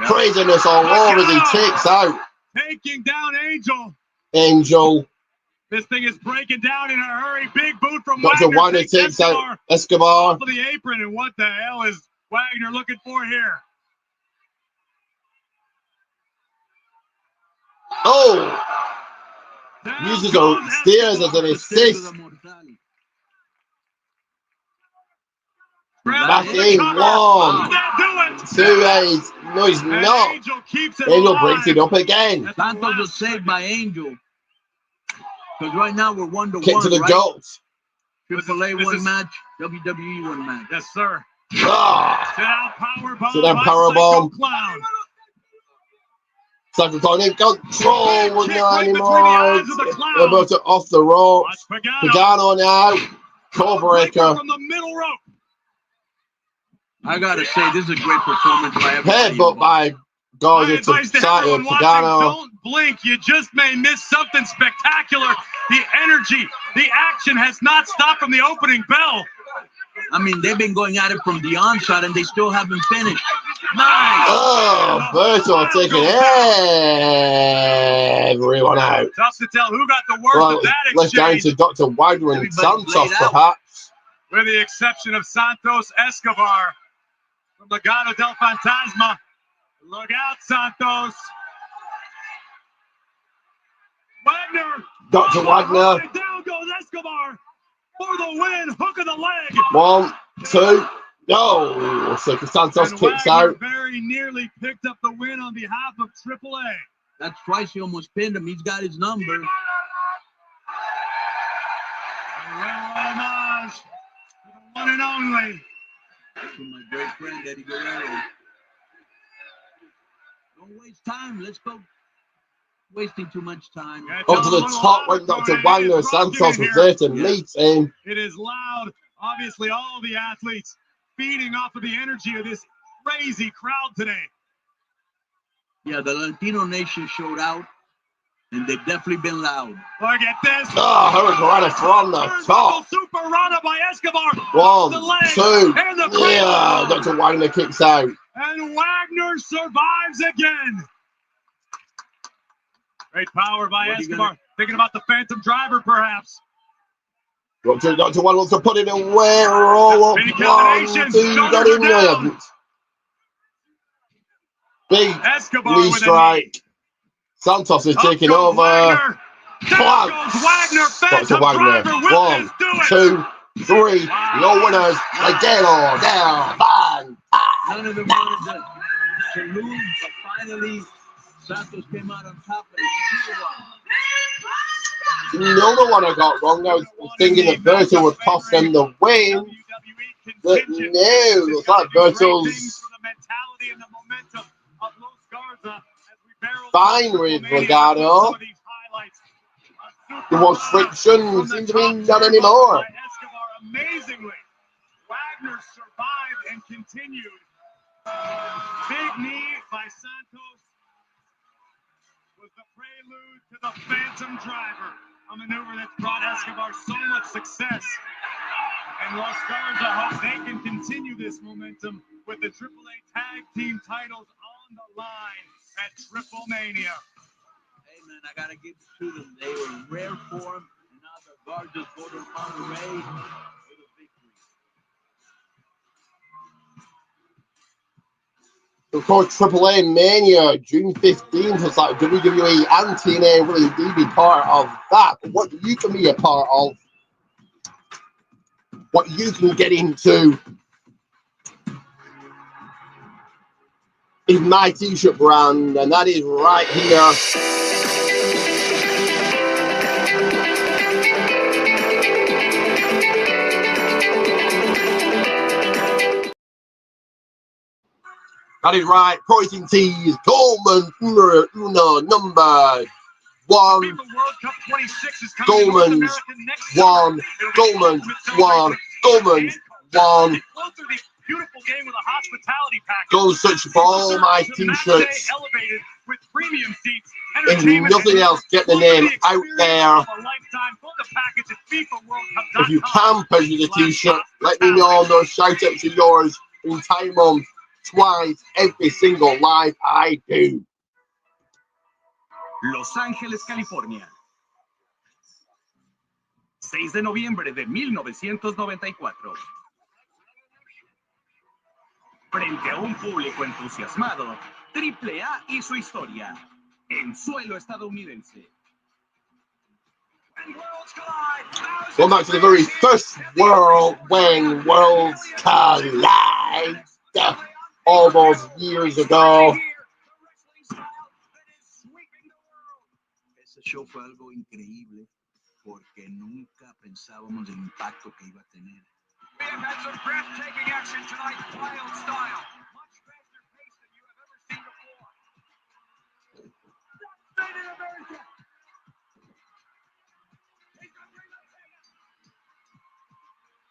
Craziness all over as he takes out. Taking down Angel. Angel. This thing is breaking down in a hurry. Big boot from Dr. Wagner. Wagner takes out Escobar. Off of the apron, and what the hell is Wagner looking for here? Oh! Uses the stairs as an assist. Back in 1, 2 8. No, he's not. Angel breaks it up again. Santos was saved by Angel. Because right now we're 1-1. Kick to the goats. AAA one match, WWE one match. Yes, sir. Sit down powerbomb. Psycho Clown in control with 90 more. Roberto off the ropes. Pagano now. Codebreaker. From the middle rope. I gotta say, this is a great performance by everybody. Headbutt by Garza to Pagano. Don't blink. You just may miss something spectacular. The energy, the action has not stopped from the opening bell. I mean, they've been going at it from the onset, and they still haven't finished. Oh, Berto taking everyone out. Tough to tell who got the worst Well, of that left down exchange. to Dr. Wagner and Santos, perhaps. With the exception of Santos Escobar from Legado del Fantasma. Look out, Santos. Wagner. Dr. Wagner. Right, down goes Escobar for the win. Hook of the leg. 1, 2. No. So Santos And kicks Wagner out. very nearly picked up the win on behalf of AAA. That's twice he almost pinned him. He's got his number. A little homage to the one and only. To my great friend Eddie Guerrero. Don't waste time. Let's go. Wasting too much time. Up to the top went Dr. Wagner. Santos was there to meet him. It is loud. Obviously, all the athletes feeding off of the energy of this crazy crowd today. Yeah, the Latino nation showed out, and they've definitely been loud. Look at this. Oh, Hurricane from the top. Super Rana by Escobar. 1, The leg 2. and the Yeah, Dr. Wagner kicks out. And Wagner survives again. Great power by Escobar. Thinking about the Phantom Driver, perhaps. Dr. Wagner wants to put it away. Roll up. 1, 2. Got him there. Big Escobar knee strike. Santos is taking over. Wagner. Down goes Wagner. Dr. Wagner. 1, 2, 3. No winners. Legado down. Bang. None of them wanted to lose, but finally Santos came out on top of the Another one I got wrong. I was thinking that Berto would cost them the win. But no, looks like Berto's fine with Legado. The most friction seems to be none anymore. Amazingly, Wagner survived and continued. Big knee by Santos was the prelude to the Phantom Driver, a maneuver that's brought Escobar so much success. And Los Garza hopes they can continue this momentum with the AAA Tag Team titles on the line at Triple Mania. Hey man, I gotta give it to them. They were in rare form, and now the Garzas go to Monterey with a victory. Of course, AAA Mania, June 15th, it's like WWE and TNA will indeed be part of that. But what you can be a part of, what you can get into, is my t-shirt brand, and that is right here. That is right, Poison Tees, Coleman, number 1. Goldman's 1, Goldman's 1, Goldman's 1. Beautiful game with a hospitality package. Go search for all my t-shirts. Elevated with premium seats. If nothing else, get the name out there. If you can purchase a t-shirt, let me know. Those shout outs are yours in time on twice every single live I do. Los Ángeles, California. 6 de noviembre de 1994. Frente a un público entusiasmado, AAA hizo historia en suelo estadounidense. Going back to the very first world when worlds collide, all those years ago. Ese show fue algo increíble porque nunca pensábamos el impacto que iba a tener. We have had some breathtaking action tonight, wild style. Much faster pace than you have ever seen before. Made in America.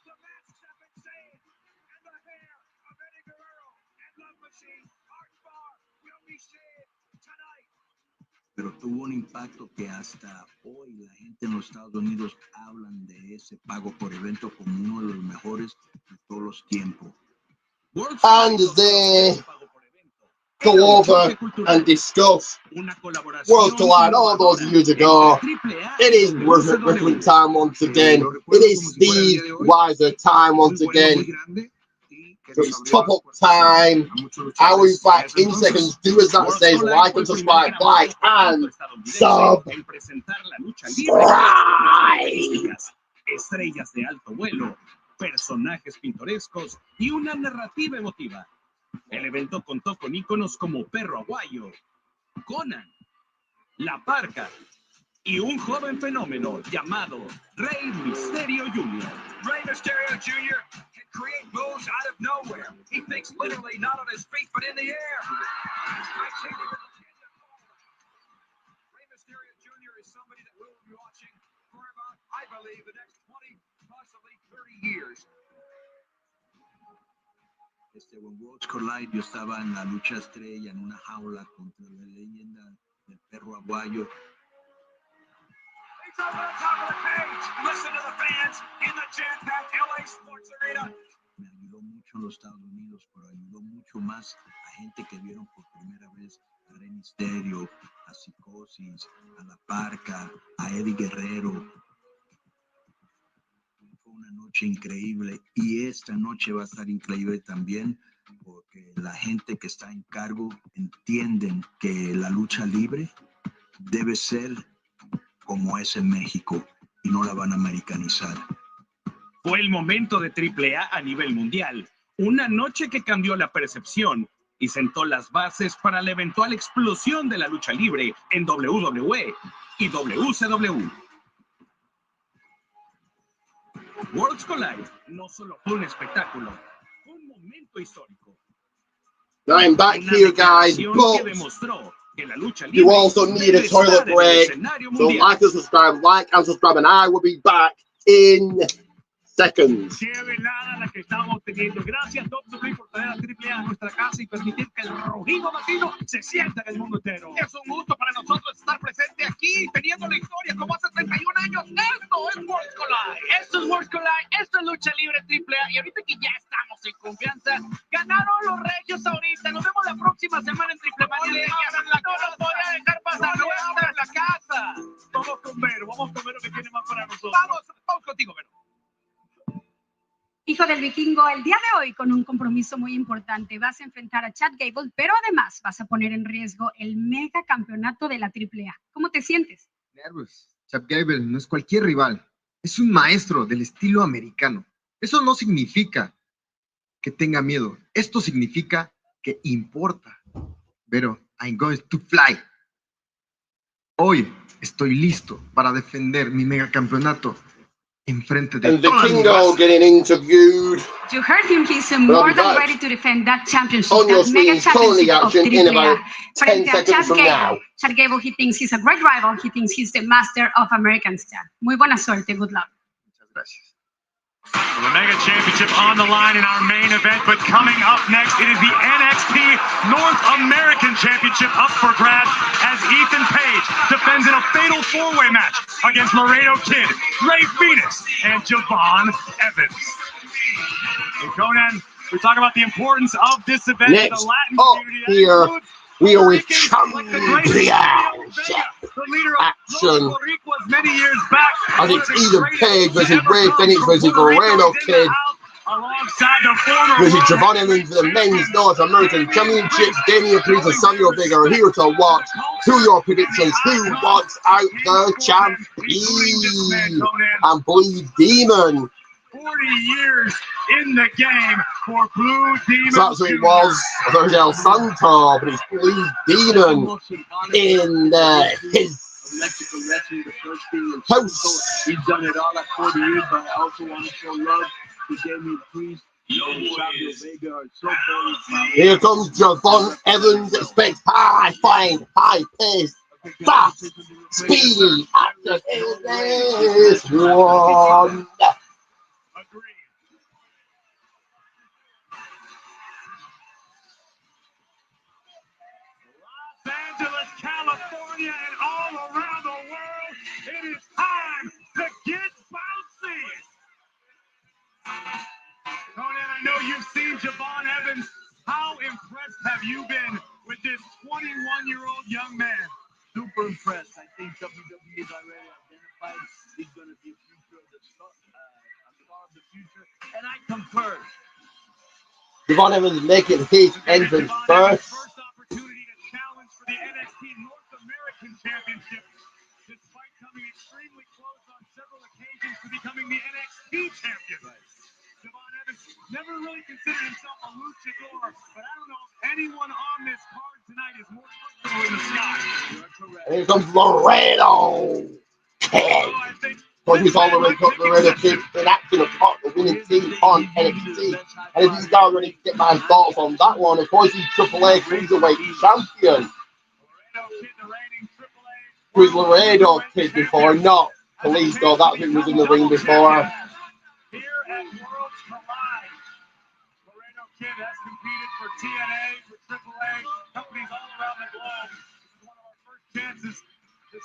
The masks have been saved, and the hair of Eddie Guerrero and Love Machine, Art Bar, will be saved tonight. Pero tuvo un impacto que hasta hoy la gente en los Estados Unidos hablan de ese pago por evento como uno de los mejores de todos los tiempos. And the go over and discuss Worlds Collide all those years ago. It is wrestling time once again. It is Steve Weiser time once again. It's top up time. I will be back in seconds. Do as that says. Like and subscribe. Like and subscribe. Estrellas de alto vuelo, personajes pintorescos y una narrativa emotiva. El evento contó con íconos como Perro Aguayo, Conan, La Parca y un joven fenómeno llamado Rey Mysterio Jr. Rey Mysterio Jr. can create moves out of nowhere. He thinks literally not on his feet, but in the air. Rey Mysterio Jr. is somebody that we'll be watching for about, I believe, the next 20, possibly 30 years. En Worlds Collide yo estaba en la lucha estrella en una jaula contra la leyenda del Perro Aguayo. He's over the top of the cage. Listen to the fans in the jam-packed LA Sports Arena. Me ayudó mucho en los Estados Unidos, pero ayudó mucho más a gente que vieron por primera vez a Rey Mysterio, a Psicosis, a La Parca, a Eddie Guerrero. Fue una noche increíble y esta noche va a estar increíble también porque la gente que está en cargo entienden que la lucha libre debe ser como es en México y no la van a americanizar. Fue el momento de AAA a nivel mundial, una noche que cambió la percepción y sentó las bases para la eventual explosión de la lucha libre en WWE y WCW. Worlds Collide no solo fue un espectáculo, fue un momento histórico. I'm back here, guys, but you also need a toilet break. So like and subscribe, and I will be back in seconds. Qué velada la que estamos teniendo. Gracias, WWE, por traer a AAA a nuestra casa y permitir que el rugido latino se sienta en el mundo entero. Es un gusto para nosotros estar presente aquí, teniendo la historia como hace 31 años. Esto es Worlds Collide. Esto es Worlds Collide, esto es lucha libre AAA. Y ahorita que ya estamos en confianza, ganaron los regios ahorita. Nos vemos la próxima semana en Triple Manía. No lo voy a dejar pasar, no abran la casa. Vamos con Vero que tiene más para nosotros. Vamos contigo, Vero. Hijo del vikingo, el día de hoy con un compromiso muy importante. Vas a enfrentar a Chad Gable, pero además vas a poner en riesgo el mega campeonato de la AAA. ¿Cómo te sientes? Nervos. Chad Gable no es cualquier rival. Es un maestro del estilo americano. Eso no significa que tenga miedo. Esto significa que importa. Pero I'm going to fly. Hoy estoy listo para defender mi mega campeonato. And the Kingo getting interviewed. You heard him. He's more than ready to defend that championship, that mega championship of AAA. Frente a Chad Gable. Chad Gable, he thinks he's a great rival. He thinks he's the master of American style. Muy buena suerte. Good luck. Muchas gracias. The Mega Championship on the line in our main event, but coming up next, it is the NXT North American Championship up for grabs as Ethan Page defends in a fatal four-way match against Laredo Kid, Rey Fenix, and Javon Evans. And Conan, we talk about the importance of this event to the Latin community. Here, we are with champions. The leader of Los Boricuas many years back. As it's Ethan Page versus Rey Fenix versus Laredo Kid versus Javon Evans for the men's North American Championships. Damian Priest and Samuel Vega are here to watch. Who are your predictions? Who walks out the champion? And Blue Demon. 40 years in the game for Blue Demon. So that's what it was. I thought it was El Santo, but it's Blue Demon in his house. He's done it all at 40 years, but I also want to show love to Damian Priest. Here comes Javon Evans. Expect high, flying, high pace, fast, speedy after this one. Angeles, California, and all around the world, it is time to get bouncy. Conan, I know you've seen Javon Evans. How impressed have you been with impressed. I think WWE is already identified. He's going to be a future of the star, a star of the future, and I concur. Devon Evans making his entrance first. First opportunity to challenge for the NXT North American Championship, despite coming extremely close on several occasions to becoming the NXT champion. Devon Evans never really considered himself a luchador, but I don't know if anyone on this card tonight is more comfortable in the sky. Here comes Laredo Kid. Because he's already got Laredo Kid in action apart the winning team on NXT. And if you already get my thoughts on that one, of course he's AAA Cruiserweight Champion. With Laredo Kid before, not Kalisto, that thing was in the ring before. Here at Worlds Collide, Laredo Kid has competed for TNA, for AAA, companies all around the globe. This is one of our first chances.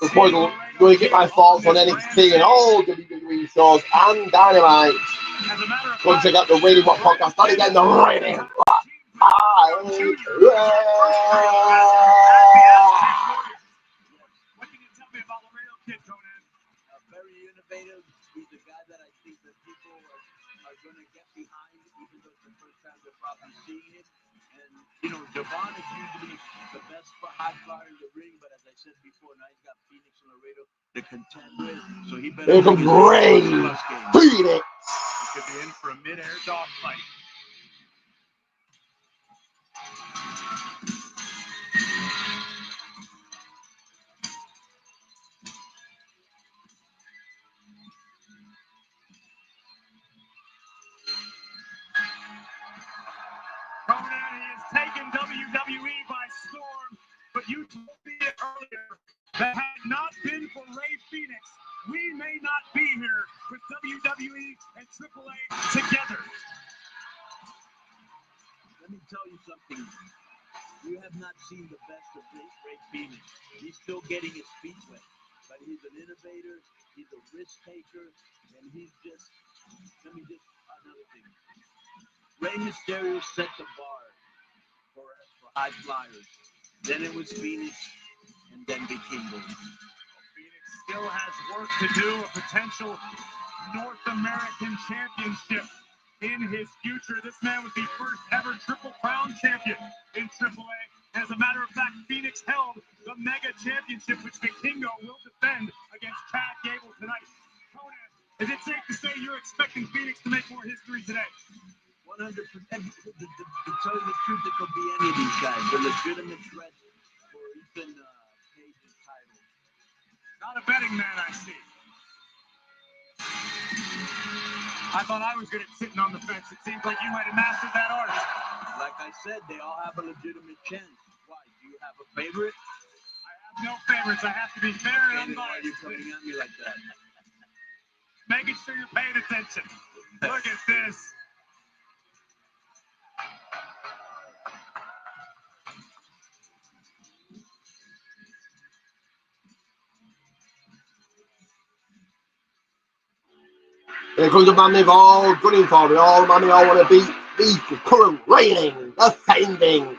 Before I'm going to get my thoughts on NXT and all WWE shows and Dynamite. Go and check out the Radio What podcast. Start again, the Radio What. What can you tell me about Laredo Kid, Conan? Very innovative. He's a guy that I think that people are going to get behind, even though it's the first time they're probably seeing it. And, you know, Devon is usually the best for high flyer in the ring, but as I said before, now he's got Phoenix and Laredo to contend with, so he better There's a great Phoenix. He could be in for a mid-air dog fight. Conan, he has taken WWE by storm, but you told me it earlier that had it not been for Rey Fenix, we may not be here with WWE and AAA together. Let me tell you something. You have not seen the best of Rey Fenix. He's still getting his feet wet, but he's an innovator, he's a risk taker, and he's just, let me just, another thing. Rey Mysterio set the bar for high flyers. Then it was Phoenix, and then became Rey. Phoenix still has work to do, a potential North American championship in his future. This man was the first ever Triple Crown champion in AAA. As a matter of fact, Phoenix held the Mega Championship, which Vikingo will defend against Chad Gable tonight. Conan, is it safe to say you're expecting Phoenix to make more history today? 100%. To tell you the truth, it could be any of these guys. The legitimate threat for Ethan Page's title. Not a betting man, I see. I thought I was good at sitting on the fence. It seems like you might have mastered that art. Like I said, they all have a legitimate chance. Why? Do you have a favorite? I have no favorites. I have to be fair and unbiased. Why are you coming at me like that? Making sure you're paying attention. Look at this. Here comes the man they've all gunning for. We all want to beat the current reigning, defending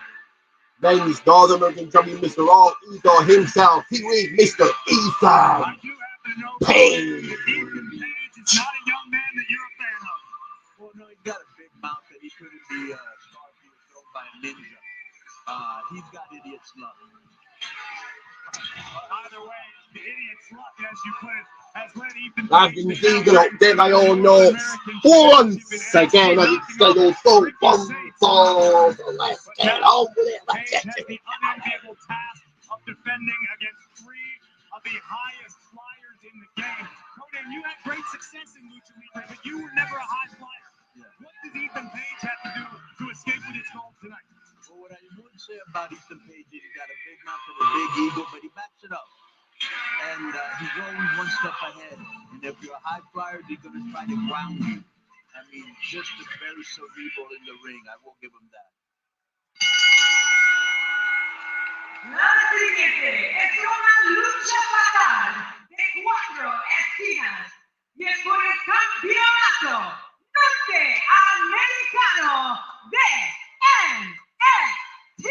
men's North American champion, Mr. All Ego himself. He is Mr. Ethan Page. Ethan Page is not a young man that you're a fan of. Well, no, he's got a big mouth that he couldn't be star if he was thrown by a ninja. He's got idiot's luck. Either way, the idiot's luck, as you put it, has led Ethan I've been eager to update my own notes once again as it's scheduled for 1 fall. So let's get on with it. Let's get has the unenviable task of defending against 3 of the highest flyers in the game. Conan, you had great success in Lucha Libre, but you were never a high flyer. Yeah. What does Ethan Page have to do to escape with his gold tonight? Well, what I would say about Ethan Page is he's got a big mouth and a big ego, but he backs it up. And he's always one step ahead. And if you're a high flyer, he's going to try to ground you. I mean, just very cerebral in the ring. I will give him that. La siguiente es una lucha fatal de 4 esquinas y es por el campeonato norteamericano de NXT.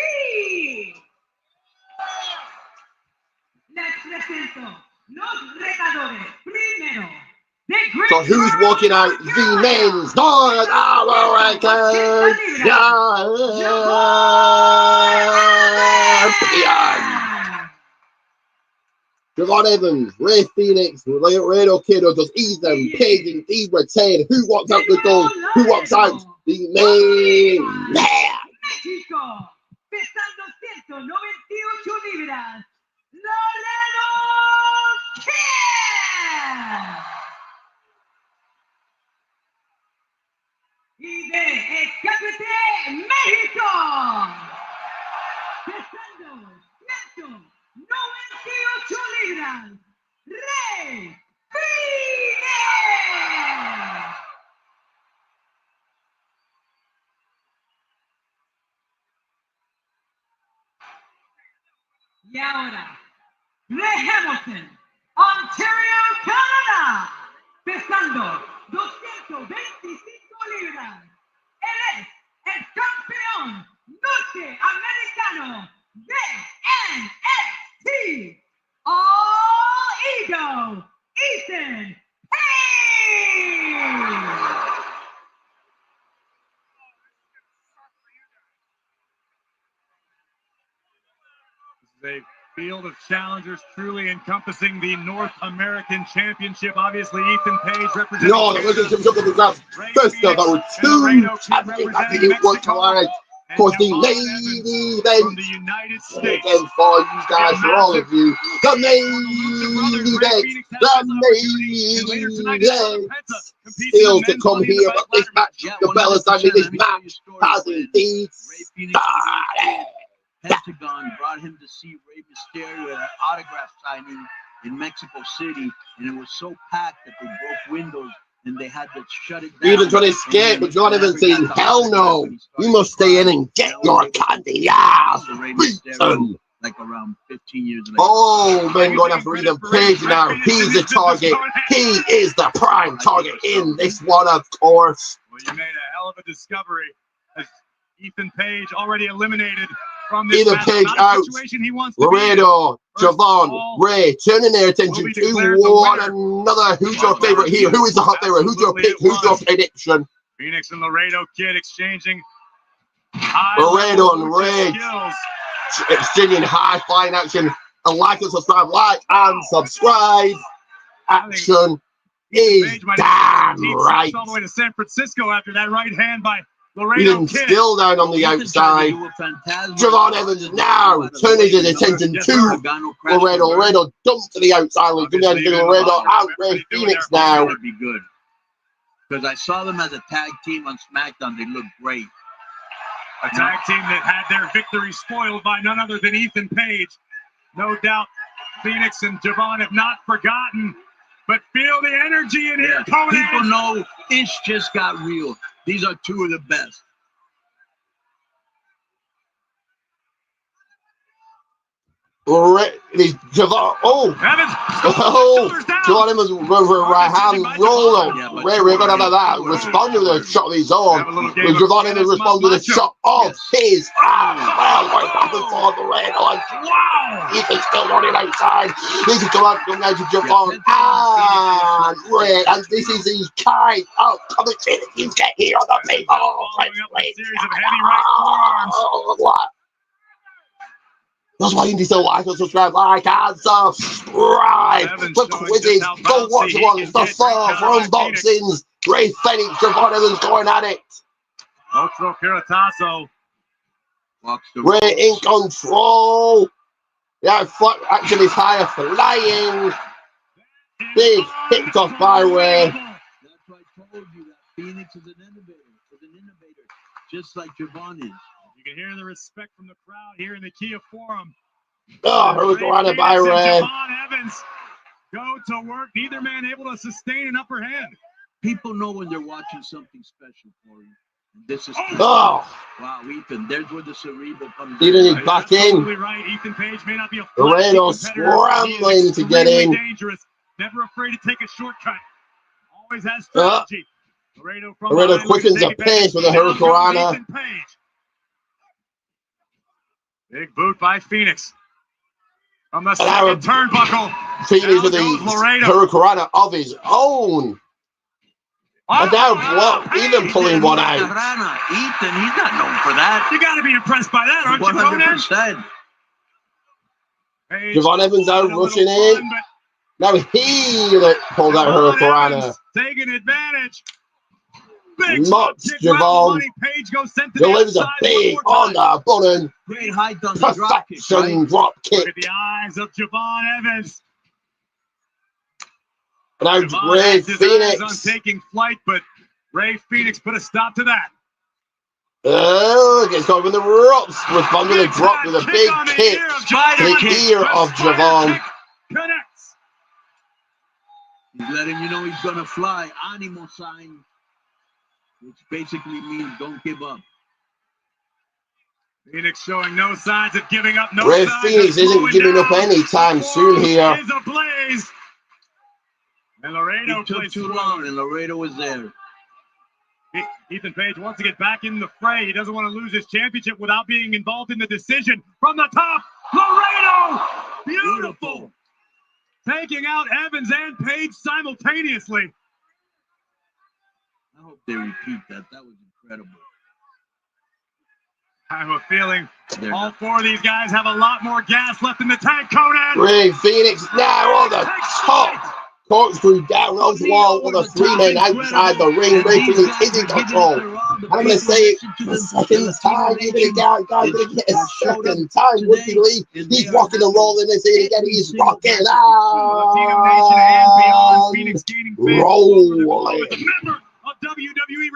Let's presento los retadores. Primero, the Great So who's walking out? The men's North American champion. Javon Evans, Ray Phoenix, Laredo Kiddo does Ethan Page and Steve retain. Who walks out the door? Who walks out? The main man. México, pesando 198 libras, Laredo Kid. Y de Escapete, México, pesando 198 libras, Rey Phoenix. Y ahora, de Hamilton, Ontario, Canadá, pesando 225 libras. Él es el campeón norteamericano de NXT All Ego, Ethan Page. A field of challengers truly encompassing the North American Championship. Obviously, Ethan Page representing No, the relationship of the draft. First of all, two champions. I think it was collide. Of course, the main event. Again, for you guys, for all of you, the main event. The main event. Still to come here, but this match, the bell time in this match has indeed started. Pentagon brought him to see Rey Mysterio at an autograph signing in Mexico City, and it was so packed that they broke windows and they had to shut it down. Even trying to escape, but John Evans saying, hell no, you must stay in and get your candy. Yeah, reason. Like around 15 years later. Oh, man, going after Ethan Page now. He's the target. He is the prime target in this one, of course. Well, you made a hell of a discovery. As Ethan Page already eliminated from this Ethan match. Page out. He wants to Laredo, Javon, Ray, turning their attention to one another. Who's your favorite here? Who is the hot favorite? Who's your pick? Who's your prediction? Phoenix and Laredo Kid exchanging Laredo and Ray exchanging high flying action. And like and subscribe, Action is damn right. All the way to San Francisco after that right hand by Laredo Even Kid. still down on the outside. Javon Evans now turning his attention to Laredo. Laredo dumped to the outside. We're going to get Laredo out. Ray Phoenix now. That would be good. Because I saw them as a tag team on SmackDown. They looked great. A tag team that had their victory spoiled by none other than Ethan Page. No doubt Phoenix and Javon have not forgotten. But feel the energy in here, Conan. People know this just got real. These are two of the best. Javon, Javon Evans with a right hand roll. Ray going to have that. Respond with a shot of his own. Javon Evans respond with a shot of his arm. Well, right back and forth the red on. Wow! Ethan's still running outside. This is coming out to Javon and Ray. And this is his kind of commentary that you get here on the people. What? That's why you need to like and subscribe, and subscribe. The quizzes, the watch ones, the fall for unboxings. Ray Phoenix, Javon Evans going at it. Otro Piratazo. Ray in control. Yeah, action is higher, flying. Big picked off by Ray. That's why I told you that Phoenix is an innovator. Just like Javon is. You can hear the respect from the crowd here in the Kia Forum. Oh, Hurricane by Ray. Javon Evans go to work. Neither man able to sustain an upper hand. People know when they're watching something special for you. This is wow, Ethan. There's where the cerebral comes. Ethan is back in. Right. Ethan Page may not be a Laredo scrambling to get in. Dangerous. Never afraid to take a shortcut. Always has strategy. Laredo quickens the pace with a Hurricane. Big boot by Phoenix. From the second turnbuckle. Phoenix with the Hurricanrana of his own. And now block, even pulling one out. Ethan, he's not known for that. You got to be impressed by that, aren't you, Conan? 100%. Javon Evans out rushing in. Now he pulled out Hurricanrana. Taking advantage. Mocks Javon. Delivers a big on the button. Great height on the drop kick. Perfection drop kick. Look at the eyes of Javon Evans. Now Ray Phoenix. On taking flight, but Ray Phoenix put a stop to that. Oh, gets caught in the ropes. Responding to the drop with a big kick to the ear of Javon. Connects. He's letting you know he's gonna fly. Animo sign, which basically means don't give up. Phoenix showing no signs of giving up. No Ray signs Phoenix of isn't giving up any time soon here. Is ablaze. And Laredo took too long, and Laredo was there. Ethan Page wants to get back in the fray. He doesn't want to lose his championship without being involved in the decision. From the top, Laredo! Beautiful! Taking out Evans and Page simultaneously. I hope they repeat that. That was incredible. I have a feeling all four of these guys have a lot more gas left in the tank, Conan. Ray Phoenix now on the top. Corkscrew down onto the wall with a 3-man outside the ring. Ray Phoenix is in control. I'm going to say it the second time. You're going to get a second time. Rookie Lee, he's rocking and rolling this in again. He's rocking rolling.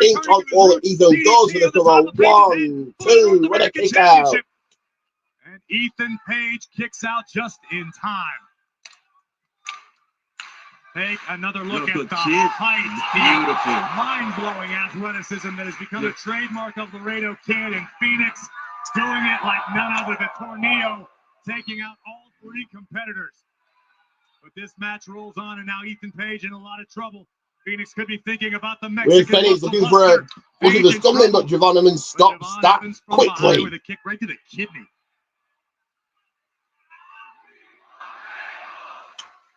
In control, Ethan goes for the cover. 1, 2, with a kick out. And Ethan Page kicks out just in time. Take another look at the height, the mind-blowing athleticism that has become a trademark of Laredo Kid, and Phoenix doing it like none other than Tornillo, taking out all three competitors. But this match rolls on, and now Ethan Page in a lot of trouble. Phoenix could be thinking about the Mexican. Ray Phoenix looking for the stumbling, but Javon Evans stops that quickly. With a kick right to the kidney.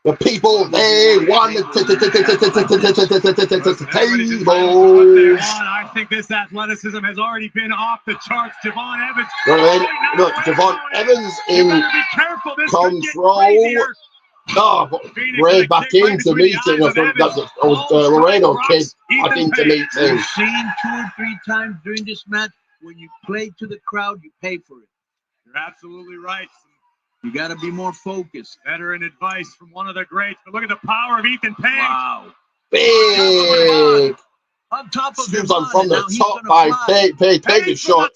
The people, they won the table. I think this athleticism has already been off the charts. Javon Evans. Look, Javon Evans in control. Oh, but Ray back into meeting. That was Laredo Kid back into meeting. We've seen 2 or 3 times during this match, when you play to the crowd, you pay for it. You're absolutely right. You got to be more focused. Veteran advice from one of the greats. But look at the power of Ethan Page. Wow. Big. On top of Scoops on from the top by Page. Page is short.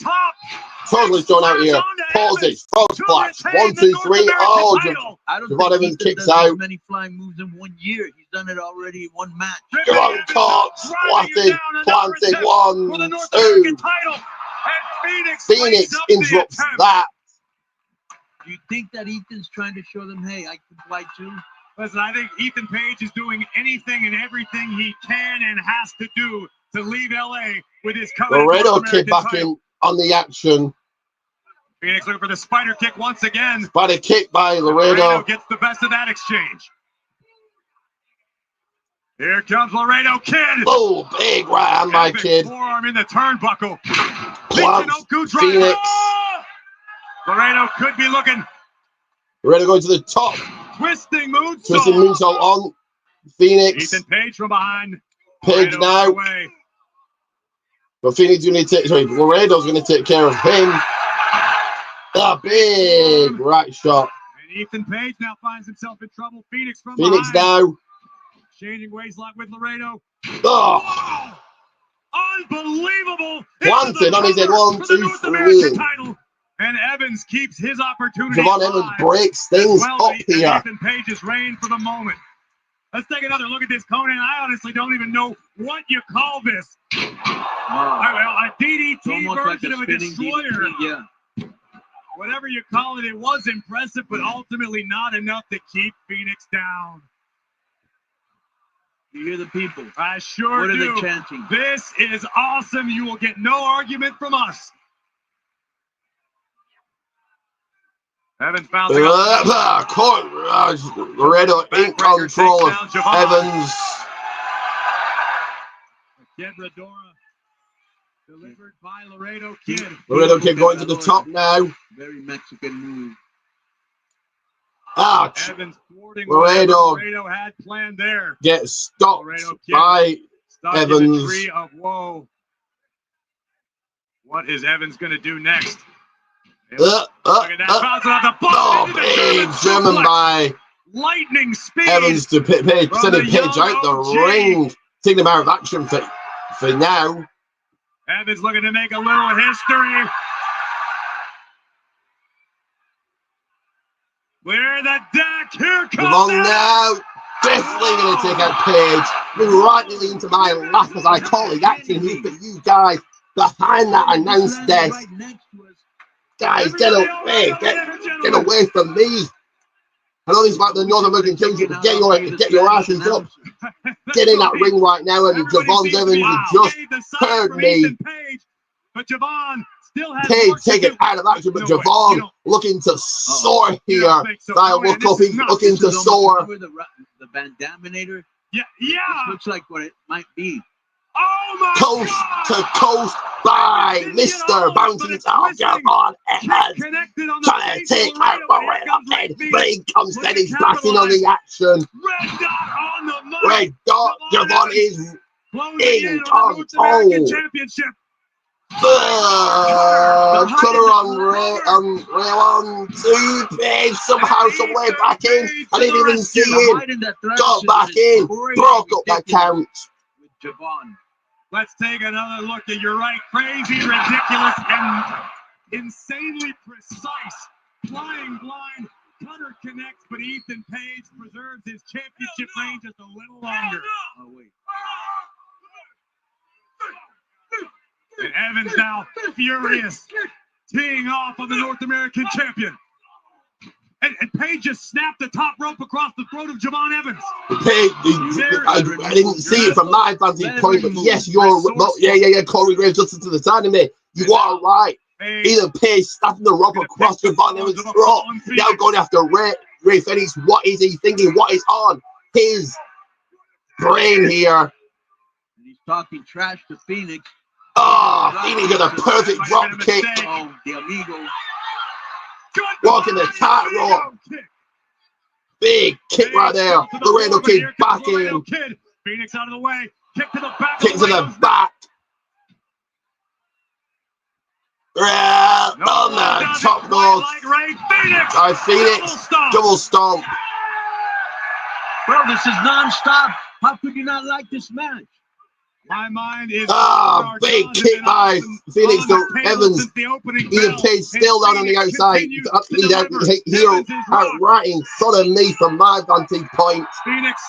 Totally thrown out here. Pauses. Frog splash. 1, 2, 3. Oh, Javon Evans kicks out. Many flying moves in 1 year. He's done it already in 1 match. Javon caught. Splatted. Planted. 1, 2. Phoenix interrupts that. Do you think that Ethan's trying to show them, hey, I can fly too? Listen, I think Ethan Page is doing anything and everything he can and has to do to leave LA with his covenant. Laredo Kid back in on the action. Phoenix looking for the spider kick once again. Spider kick by Laredo. Gets the best of that exchange. Here comes Laredo Kid. Oh, big right hand by Kid. Forearm in the turnbuckle. Plants Phoenix. Laredo could be looking. Laredo going to the top. Twisting moonsault. Twisting moonsault on Phoenix. Ethan Page from behind. Page now. But Phoenix going to take. Sorry, Laredo's going to take care of him. A big right shot. And Ethan Page now finds himself in trouble. Phoenix from Phoenix behind. now. Changing ways lock with Laredo. Oh. Unbelievable. Planted on his head. 1, 2, 3. And Evans keeps his opportunity. Javon Evans breaks things up here. Ethan Page's reign for the moment. Let's take another look at this, Conan. I honestly don't even know what you call this. Wow. A DDT version of a destroyer. DDT, yeah. Whatever you call it, it was impressive, but ultimately not enough to keep Phoenix down. You hear the people. I sure do. What are they chanting? This is awesome. You will get no argument from us. Evans found Laredo in control of Evans. Quebradora delivered by Laredo Kid. Laredo Kid going to the top now. Very Mexican move. Ouch. Evans thwarting Laredo had planned there. Gets stopped by Evans. In the tree of woe. What is Evans going to do next? Look at that. Big German by lightning speed. Evans to sending Page out the ring. Taking him out of action for now. Evans looking to make a little history. Clear the deck. Here comes Devon now. Definitely going to take out Page. Moving right nearly into my lap as I call it action here for you guys behind that announce desk. Guys, get away. Get away from me. I know this is about the North American Championship, but get your asses up. Get in that ring right now, and Javon Evans, you just heard me. But Javon still has Page taken out of action, but Javon looking to soar here. I look up, he's looking to soar. The Bandaminator? Yeah. This looks like what it might be. Oh my coast God. To coast by Mr. Bouncing it out. Javon Evans trying to take out Laredo Kid, but he comes then he's back in on the action. Red dot, Javon is in control. Cutter on Ray 2 Page somehow, some way back in. I didn't even see him. Got back in, broke up that count. Javon. Let's take another look at your right. Crazy, ridiculous, and insanely precise. Flying blind. Cutter connects, but Ethan Page preserves his championship reign just a little longer. Oh, wait. And Evans now furious, teeing off on the North American champion. And Page just snapped the top rope across the throat of Javon Evans. Page, I didn't see it from my vantage point, but yes, you're yeah. Corey Graves just to the side of me. You are right. Either Page snapping the rope across Javon Evans' throat, now going after Ray Phoenix. What is he thinking? What is on his brain here? And he's talking trash to Phoenix. Oh, Phoenix got a perfect drop kick. Oh, the amigo. Walking the tightrope. Big kick right there. Laredo Kid back in. Phoenix out of the way. Kick to the back. Kick to the back. On the top rope. Phoenix. Double stomp. Well, this is non-stop. How could you not like this match? My mind is big kick by Phoenix to Evans. Ethan Page still down on the outside. Here, right in front of me from my vantage point. Phoenix,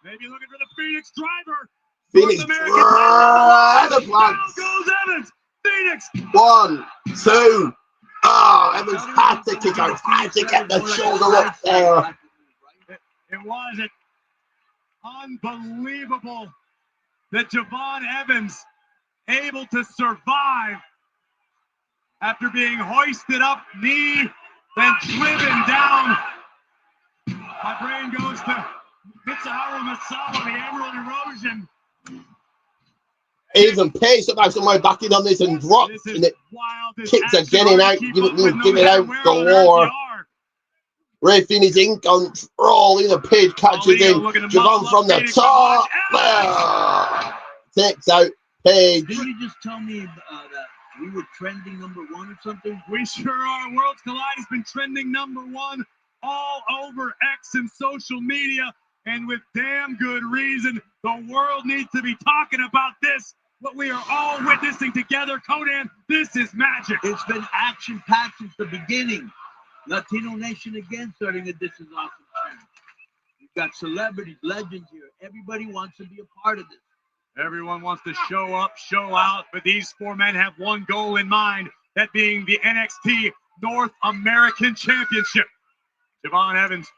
maybe looking for the Phoenix driver. Phoenix driver. Down goes Evans. Phoenix. 1, 2. Oh, Evans had to kick out. Had to get the shoulder up there. It was unbelievable that Javon Evans able to survive after being hoisted up, knee, then driven down. My brain goes to Mitsuharu Misawa, the Emerald Erosion. Even Page somehow somewhere back in on this and drops, and it kicks are getting out, give it out galore. Ray Phoenix in control. Either Page catches him. Javon from the top. Takes out Page. Didn't you just tell me that we were trending #1 or something? We sure are. Worlds Collide has been trending #1 all over X and social media, and with damn good reason. The world needs to be talking about this. What we are all witnessing together. Conan, this is magic. It's been action-packed since the beginning. Latino Nation again starting a This Is Awesome channel. You've got celebrities, legends here. Everybody wants to be a part of this. Everyone wants to show up, show out, but these 4 men have one goal in mind, that being the NXT North American Championship. Javon Evans.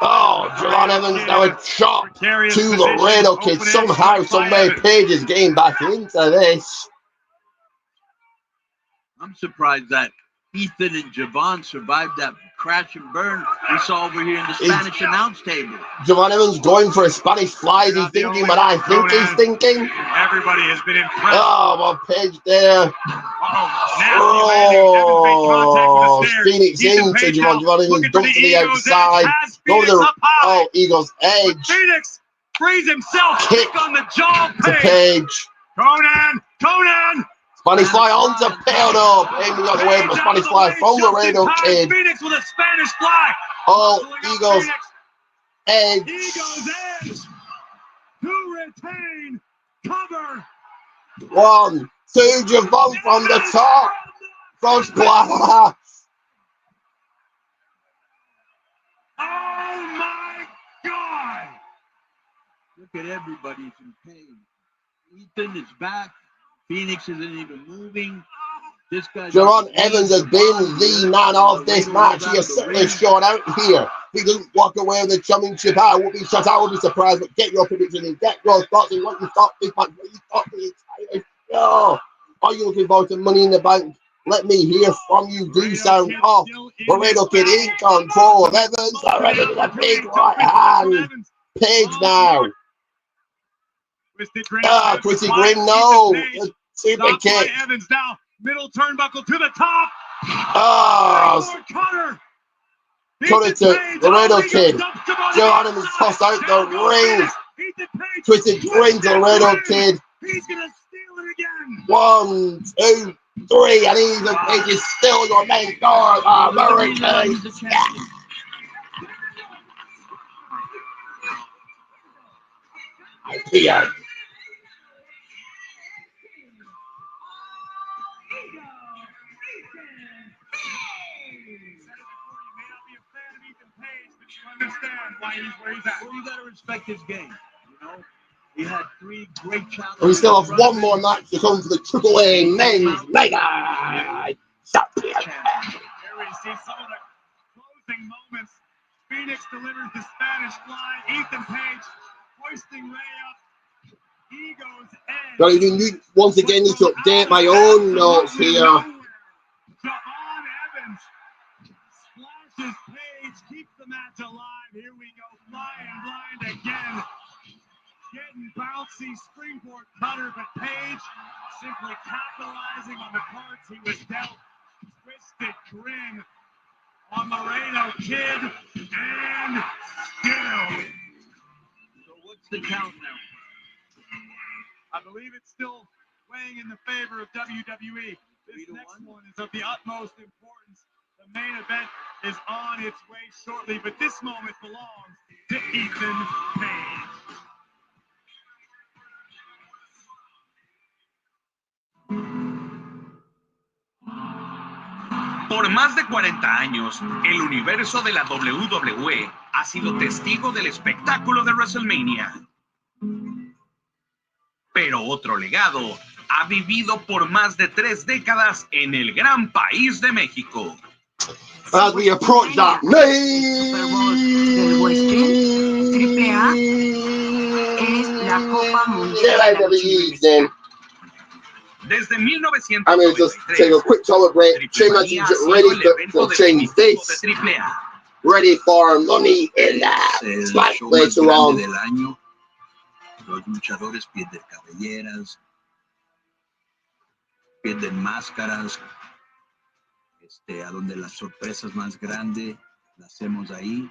Oh, Javon Evans now a shot to Laredo Kid. Somehow, someway, Page is getting back into this. I'm surprised that Ethan and Javon survived that crash and burn we saw over here in the Spanish announce table. Javon Evans going for a Spanish fly. Is he thinking what I think he's thinking? Everybody has been impressed. Oh, well, Page there. Oh, Phoenix into Javon. Javon Evans dumped to the outside. Go to the Eagle's edge. Phoenix frees himself. Kick on the jaw. To Page. Conan. Spanish fly onto Pale up. Aiming on the way, but Spanish fly from Laredo Kid. Phoenix with a Spanish fly. Oh, Eagles edge. Eagles edge. To retain. Cover. 1, 2, Javon from the top. Front splash. Oh my God. Look at everybody's in pain. Ethan is back. Phoenix isn't even moving. This guy. Javon Evans has been the man of this match. He has certainly shown out here. If he doesn't walk away with the championship, I will be shut. I will be surprised. But get your prediction and get your thoughts on what you thought this match, what you thought the entire show. Are you looking forward to Money in the Bank? Let me hear from you. Do sound off. Laredo Kid in control of Evans. Already with a big right hand. Page now. Twisted Grin, no. Super kick. Evans now. Middle turnbuckle to the top. Oh. Cutter to Laredo Kid. Joe Adams is tossed out the ring. Twisted Grin to Laredo Kid. He's going to steal it again. 1, 2, 3. And Ethan Page is still your main guard. American. Yeah. Yeah. Understand why he's where he's at. Well, you got to respect his game. You know, he had 3 great challenges. We still have one more match to come for the AAA Men's Mega Champion. Here we see some of the closing moments. Phoenix delivers the Spanish fly. Ethan Page hoisting Ray up. Egos edge. But you once again need to update my own notes here. Javon Evans splashes Page, keeps the match alive. Here we go, flying blind again. Getting bouncy springboard cutter, but Page simply capitalizing on the cards he was dealt. Twisted Grin on Laredo Kid, and still. So what's the count now? I believe it's still weighing in the favor of WWE. This next one is of the utmost importance. The main event is on its way shortly, but this moment belongs to Ethan Page. Por más de 40 años, el universo de la WWE ha sido testigo del espectáculo de WrestleMania. Pero otro legado ha vivido por más de 3 décadas en el gran país de México. As we approach that AAA es la Copa Mundial de la Lucha. Desde I'm going to just take a quick toilet break. Change my t-shirt, ready to change this. Ready for Money in the Bank later on. Los luchadores pierden cabelleras, pierden máscaras, a donde las sorpresas más grandes las hacemos ahí.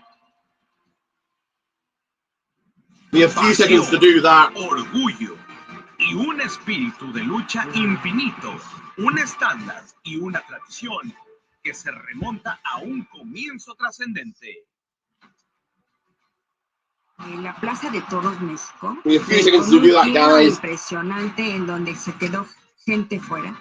We have a few seconds to do that. Orgullo y un espíritu de lucha infinito, un estándar y una tradición que se remonta a un comienzo trascendente. En la Plaza de Toros México, We have a few seconds to do that, guys. Impresionante en donde se quedó gente fuera.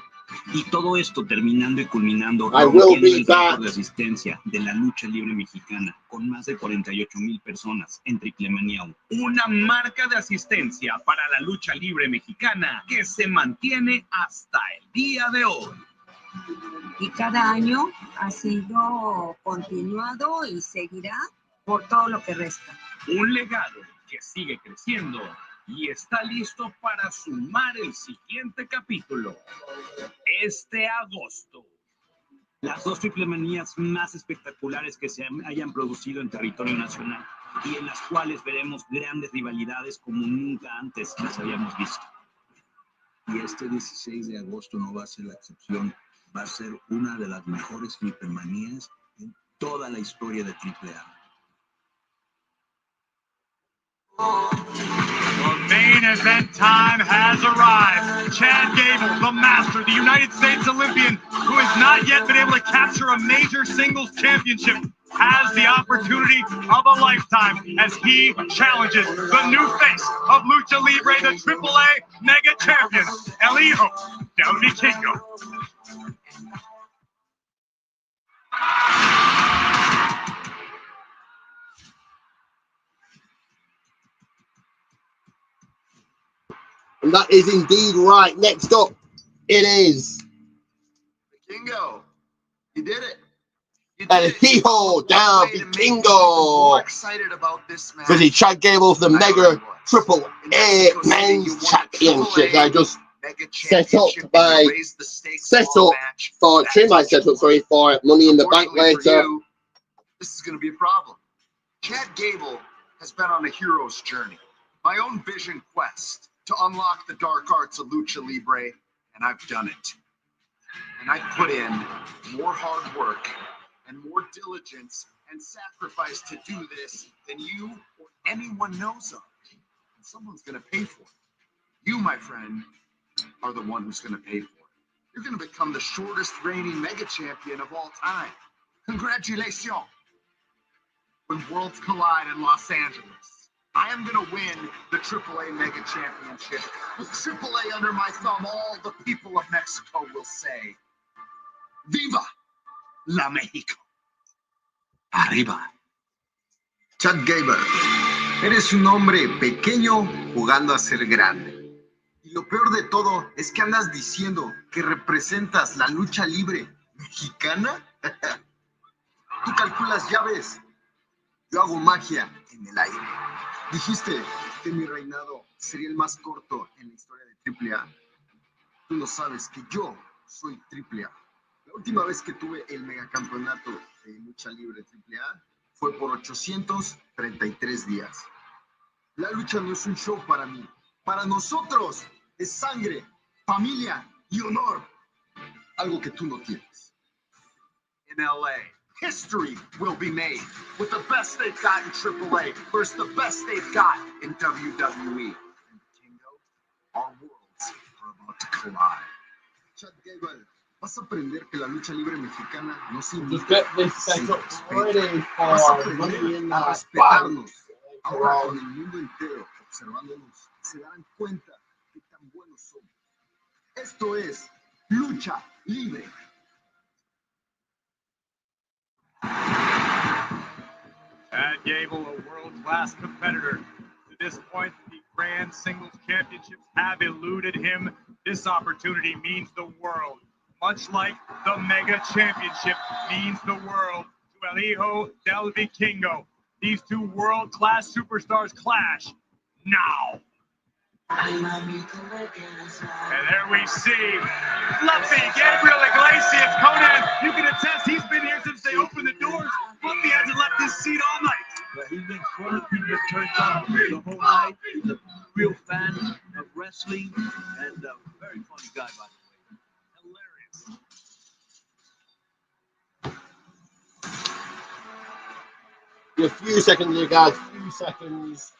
Y todo esto terminando y culminando I will be el récord de asistencia de la lucha libre mexicana con más de 48,000 personas en Triplemanía 1. Una marca de asistencia para la lucha libre mexicana que se mantiene hasta el día de hoy. Y cada año ha sido continuado y seguirá por todo lo que resta. Un legado que sigue creciendo y está listo para sumar el siguiente capítulo. Este agosto. Las dos triplemanías más espectaculares que se hayan producido en territorio nacional y en las cuales veremos grandes rivalidades como nunca antes las habíamos visto. Y este 16 de agosto no va a ser la excepción. Va a ser una de las mejores triplemanías en toda la historia de AAA. The main event time has arrived. Chad Gable, the master, the United States Olympian, who has not yet been able to capture a major singles championship, has the opportunity of a lifetime as he challenges the new face of Lucha Libre, the AAA Mega Champion, El Hijo del Vikingo. And that is indeed right. Next up, it is Vikingo. You did it. El Hijo del Vikingo. Excited about this match. Because Chad Gable for the Mega AAA Men's Championship. I just set up for Trim. I set up for Money in the Bank later. This is going to be a problem. Chad Gable has been on a hero's journey, my own vision quest to unlock the dark arts of Lucha Libre, and I've done it. And I've put in more hard work and more diligence and sacrifice to do this than you or anyone knows of. And someone's going to pay for it. You, my friend, are the one who's going to pay for it. You're going to become the shortest reigning mega champion of all time. Congratulations. When worlds collide in Los Angeles, I am going to win the AAA Mega Championship. With AAA under my thumb, all the people of Mexico will say, Viva la México. Arriba. Chad Gable, eres un hombre pequeño jugando a ser grande. Y lo peor de todo es que andas diciendo que representas la lucha libre mexicana. Tú calculas llaves. Yo hago magia en el aire. Dijiste que mi reinado sería el más corto en la historia de AAA. Tú no sabes que yo soy AAA. La última vez que tuve el megacampeonato de lucha libre AAA fue por 833 días. La lucha no es un show para mí. Para nosotros es sangre, familia y honor. Algo que tú no tienes. In LA, history will be made with the best they've got in AAA versus the best they've got in WWE. And Vikingo, our worlds are about to collide. Chad Gable, vas a aprender que la lucha libre mexicana no significa sin respeto. Vas a aprender a respetarnos. Ahora con el mundo entero observándonos, se darán cuenta de tan buenos somos. Esto es lucha libre. Chad Gable, a world-class competitor. To this point, the Grand Singles Championships have eluded him. This opportunity means the world. Much like the Mega Championship means the world to El Hijo del Vikingo. These two world-class superstars clash now. And there we see Fluffy Gabriel Iglesias. Conan, you can attest he's been here since they opened the doors. Fluffy hasn't left his seat all night. But he makes fun of people that turned on the whole night. He's a real fan of wrestling and a very funny guy, by the way. A few seconds, you guys. A few seconds.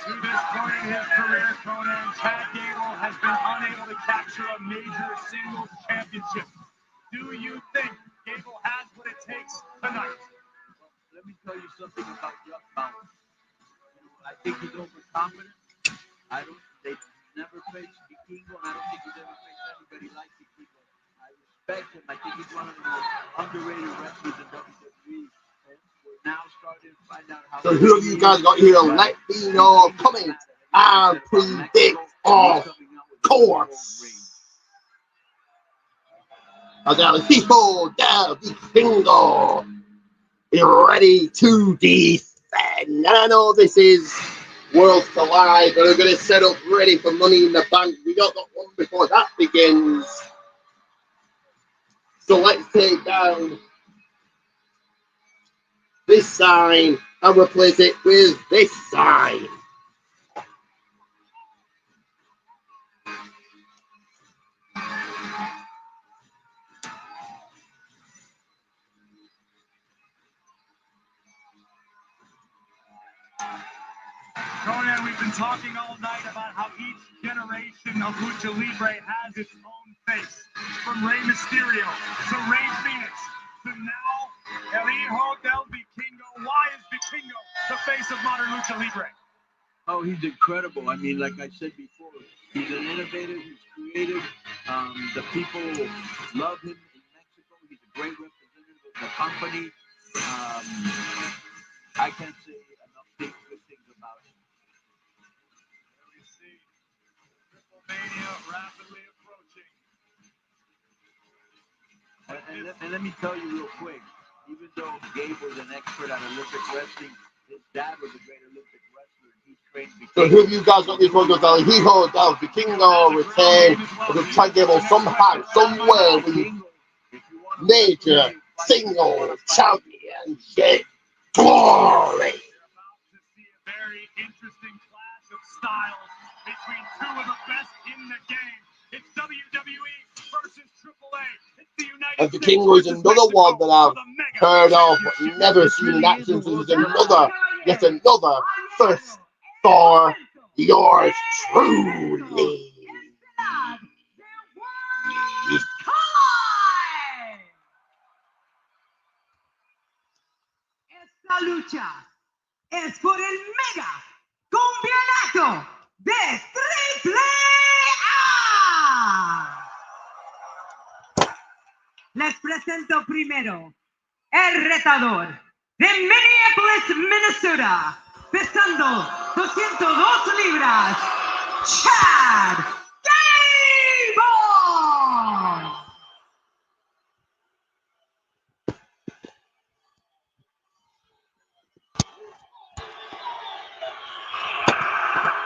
To this point in his career, Conan, Chad Gable has been unable to capture a major singles championship. Do you think Gable has what it takes tonight? Well, let me tell you something about Chuck Collins. I think he's overconfident. They never faced Vikingo, and I don't think he's ever faced anybody like Vikingo. I respect him. I think he's one of the most underrated wrestlers in WWE. And we're now starting to So who have you guys got here? Let me know. Comment and predict, of course. And now the people del Vikingo is ready to defend. And I know this is Worlds Collide, but we're going to set up ready for Money in the Bank. We got that one before that begins. So let's take down this sign and replace it with this sign. Conan, we've been talking all night about how each generation of Lucha Libre has its own face. From Rey Mysterio to Rey Phoenix to now El Hijo del Vikingo. Why is Vikingo the face of modern Lucha Libre? Oh, he's incredible. I mean, like I said before, he's an innovator, he's creative. The people love him in Mexico. He's a great representative of the company. I can't say enough good things about him. We see Triple Mania rapidly approaching. And let me tell you real quick, even though Gabe was an expert at Olympic wrestling, his dad was a great Olympic wrestler. He trained So who have you guys got this one? Goes El Hijo del Vikingo retain with Chad Gable somehow, somewhere with major single championship glory. Very interesting clash of styles between two of the best in the game. It's WWE versus AAA. It's the United And Vikingo is another one that I've heard of but never seen in action. So there's yet another first for yours truly. Esta lucha es por el mega campeonato de AAA. Les presento primero el retador de Minneapolis, Minnesota, pesando 202 libras, Chad Gable.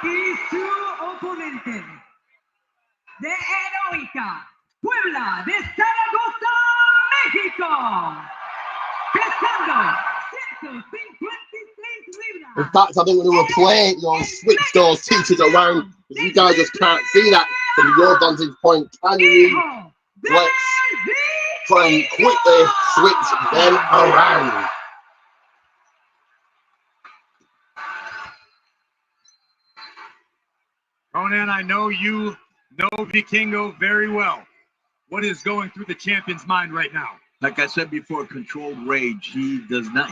Y su oponente de Heroica, Puebla de Zaragoza, México, pesando 156 libras. In fact, I think when we were playing, switch those teachers around. You guys just can't see that from your vantage point. Can you? Let's try and quickly switch them around. Conan, I know you know Vikingo very well. What is going through the champion's mind right now? Like I said before, controlled rage. He does not,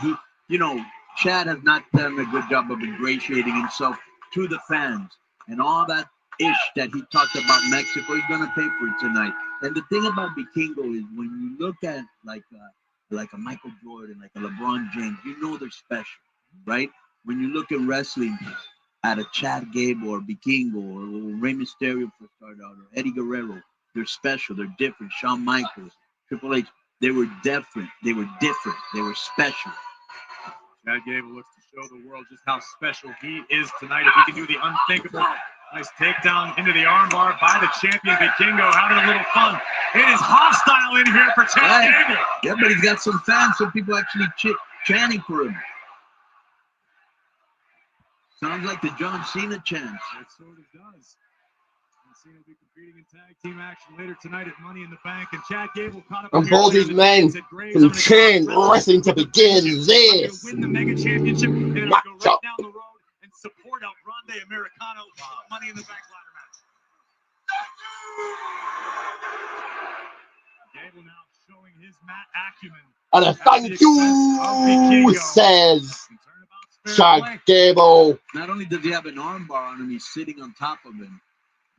Chad has not done a good job of ingratiating himself to the fans. And all that ish that he talked about Mexico, he's going to pay for it tonight. And the thing about Vikingo is when you look at like a Michael Jordan, like a LeBron James, you know they're special, right? When you look at wrestling at a Chad Gable or Vikingo or Rey Mysterio for start out or Eddie Guerrero, they're special, they're different. Shawn Michaels, Triple H, they were different, they were special. Chad Gable looks to show the world just how special he is tonight. If he can do the unthinkable, nice takedown into the armbar by the champion Vikingo, having a little fun. It is hostile in here for Chad Gable. Yeah, but he's got some fans, some people actually chanting for him. Sounds like the John Cena chant. It sort of does. Cena will be competing in tag team action later tonight at Money in the Bank, and Chad Gable caught up. And both these men from Chain Wrestling to begin this win the mega championship and go right down the road and support El Grande Americano Money in the Bank ladder match. Gable now showing his mat acumen. And a thank you, says Chad Gable. Not only does he have an armbar on him, he's sitting on top of him.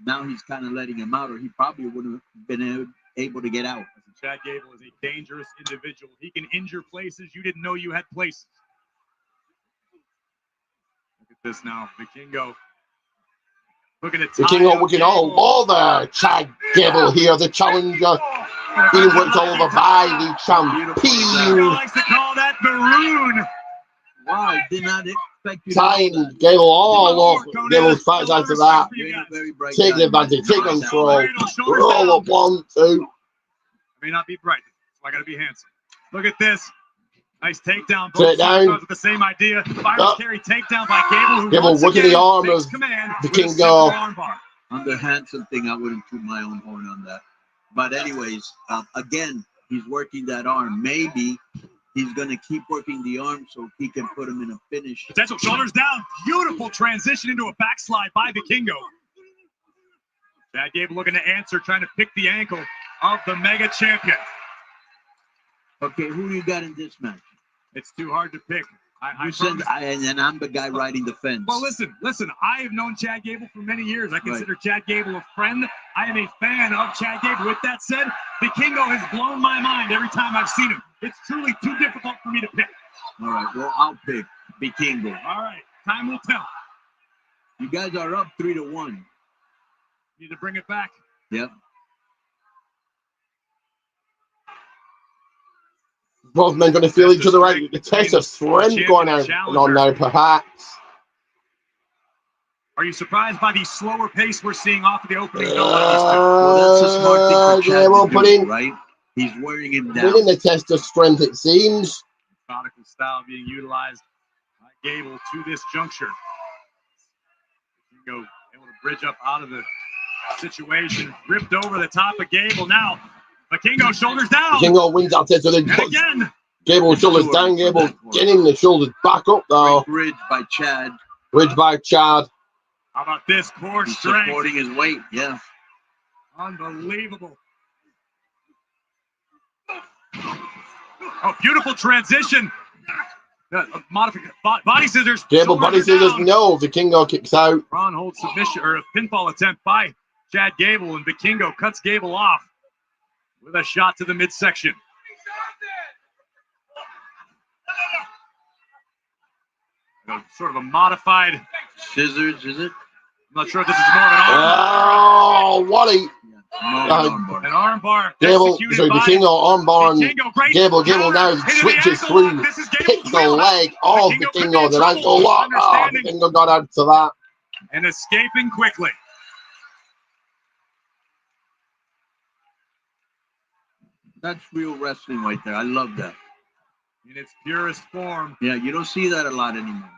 Now he's kind of letting him out, or he probably wouldn't have been able to get out. Chad Gable is a dangerous individual. He can injure places you didn't know you had places. This now, Vikingo. Looking at Vikingo working all over Chad Gable here, the challenger. Being worked all over by the champion. Likes to call that maroon. Wow, I did not expect you to Tying know that. Gable all off. Gable's fights after that. Taking advantage, take control. Roll up 1, 2. May not be bright, so I gotta be handsome. Look at this. Nice takedown. Straight down. With the same idea. Virus carry takedown by Gable. Gable working the arm of Vikingo. On the handsome thing, I wouldn't toot my own horn on that. But anyways, again, he's working that arm. Maybe he's going to keep working the arm so he can put him in a finish. Potential shoulders down. Beautiful transition into a backslide by Vikingo. Chad Gable looking to answer, trying to pick the ankle of the mega champion. Okay, who do you got in this match? It's too hard to pick. And I'm the guy riding the fence. Well, listen. I have known Chad Gable for many years. I consider Chad Gable a friend. I am a fan of Chad Gable. With that said, Vikingo has blown my mind every time I've seen him. It's truly too difficult for me to pick. All right, well, I'll pick Vikingo. All right, time will tell. You guys are up 3-1. Need to bring it back. Yep. Both men going to feel each other out. The test of strength going on now, perhaps. Are you surprised by the slower pace we're seeing off of the opening? Well, that's a smart thing for Chad to do, right? He's wearing him down. Winning the test of strength, it seems. Methodical style being utilized by Gable to this juncture. Vikingo able to bridge up out of the situation. Ripped over the top of Gable now. Vikingo shoulders down. Vikingo wins that test, so then again. Gable shoulders down. Gable getting the shoulders back up though. Bridge by Chad. Bridge by Chad. How about this core He's strength? supporting his weight, yeah. Unbelievable. Oh, beautiful transition. Body scissors. Gable body scissors. No, Vikingo kicks out. Ron holds submission or a pinfall attempt by Chad Gable, and Vikingo cuts Gable off with a shot to the midsection. Sort of a modified scissors, is it? I'm not sure if this is more of an Oh, arm. what a an arm bar. Gable, so Vikingo arm bar and Gable now switches through, picks the leg of Vikingo. The ankle lock. Oh, Vikingo got out to that. And escaping quickly. That's real wrestling right there. I love that. In its purest form. Yeah, you don't see that a lot anymore.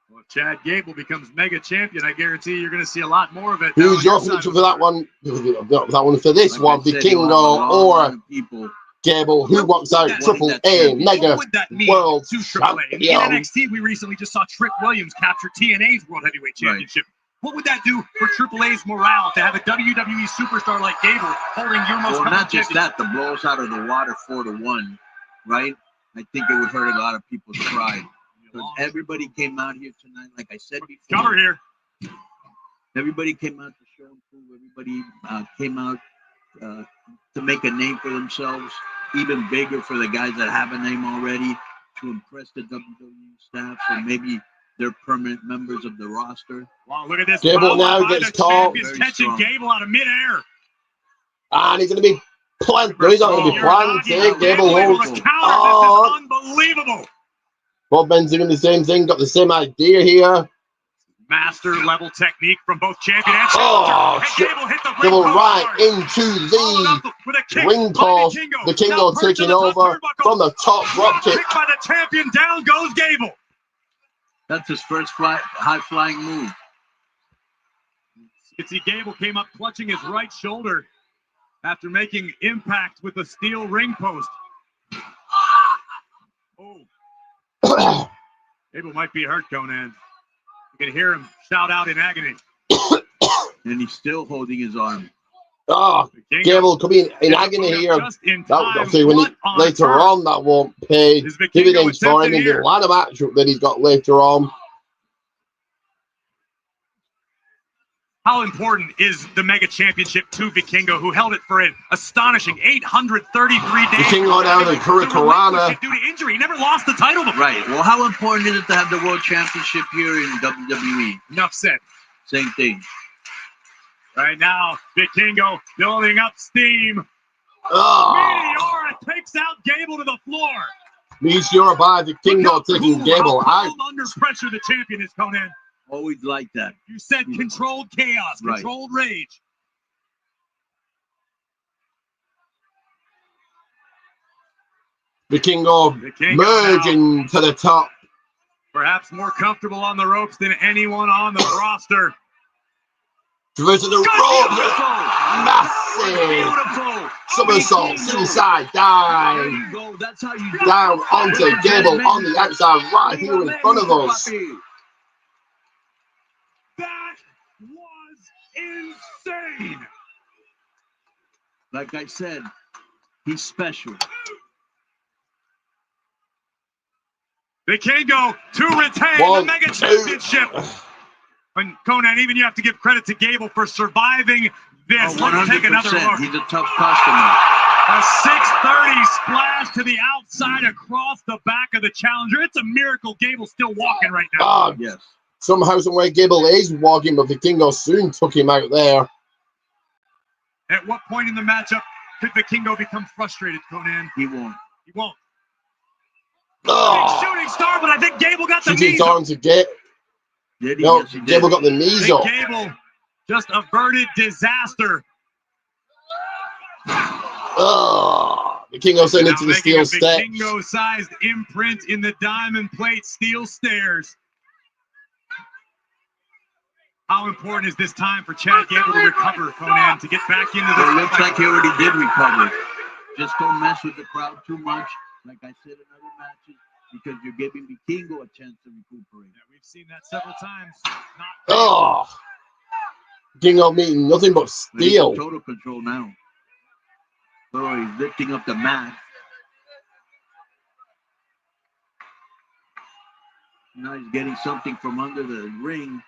Well, if Chad Gable becomes mega champion, I guarantee you're going to see a lot more of it. Who's your prediction for that one? That one for this one, Vikingo or Gable? Who walks out Triple A Mega World Champion? In NXT, we recently just saw Trick Williams capture TNA's World Heavyweight Championship. What would that do for Triple A's morale to have a WWE superstar like Gable holding your most? Well, not just that, the blows out of the water 4-1, right? I think it would hurt a lot of people's pride. Because everybody came out here tonight, like I said before. Cover here. Everybody came out to show and prove. Everybody came out to make a name for themselves, even bigger for the guys that have a name already, to impress the WWE staff, or maybe they're permanent members of the roster. Wow, look at this. Gable now gets caught. He's catching Gable out of midair. And he's going to be planted. He's not going to be planted. Gable holds. Oh, unbelievable. Both men's doing the same thing. Got the same idea here. Master level technique from both champion and challenger. Gable right into the ring toss. Vikingo taking over from the top drop kick. Kick by the champion. Down goes Gable. That's his first high-flying move. You can see Gable came up clutching his right shoulder after making impact with the steel ring post. Oh. Gable might be hurt, Conan. You can hear him shout out in agony. And he's still holding his arm. Oh, Gable coming in agony here. I'll see when later on that won't pay dividends for him in the ladder match that he's got later on. How important is the Mega Championship to Vikingo, who held it for an astonishing 833 days? Vikingo down in Hurricanrana. Due to injury, he never lost the title before. Right. Well, how important is it to have the World Championship here in WWE? Enough said. Same thing. Right now, Vikingo building up steam. Oh. Meteora takes out Gable to the floor. Meteora by Vikingo taking Gable out. Under pressure, the champion is Conan. Always like that. You said controlled chaos, Right. controlled rage. Vikingo merging to the top. Perhaps more comfortable on the ropes than anyone on the roster. Traversing the rope. Massive somersault, suicide dive. That's how you down onto Gable on the outside, right here in front of us. That was insane. Like I said, he's special. Vikingo to retain the Mega Championship. And Conan, even you have to give credit to Gable for surviving this. Let's take another look. He's a tough customer. A 630 splash to the outside across the back of the challenger. It's a miracle Gable's still walking right now. Yes. Somehow, somewhere, Gable is walking, but Vikingo soon took him out there. At what point in the matchup could Vikingo become frustrated, Conan? He won't. He won't. Oh. Shooting star, but I think Gable got the Shooting knees. star to get. No, Gable got the knees up. Gable just averted disaster. Oh, Vikingo sent into the steel steps. Vikingo-sized imprint in the diamond plate steel stairs. How important is this time for Chad Gable to recover, Conan, to get back into this? It looks like he already did recover. Just don't mess with the crowd too much. Like I said in other matches, because you're giving Vikingo a chance to recuperate. Yeah, we've seen that several times. Oh, Vikingo meeting nothing but steel. He's in total control now. Oh, he's lifting up the mat. Now he's getting something from under the ring.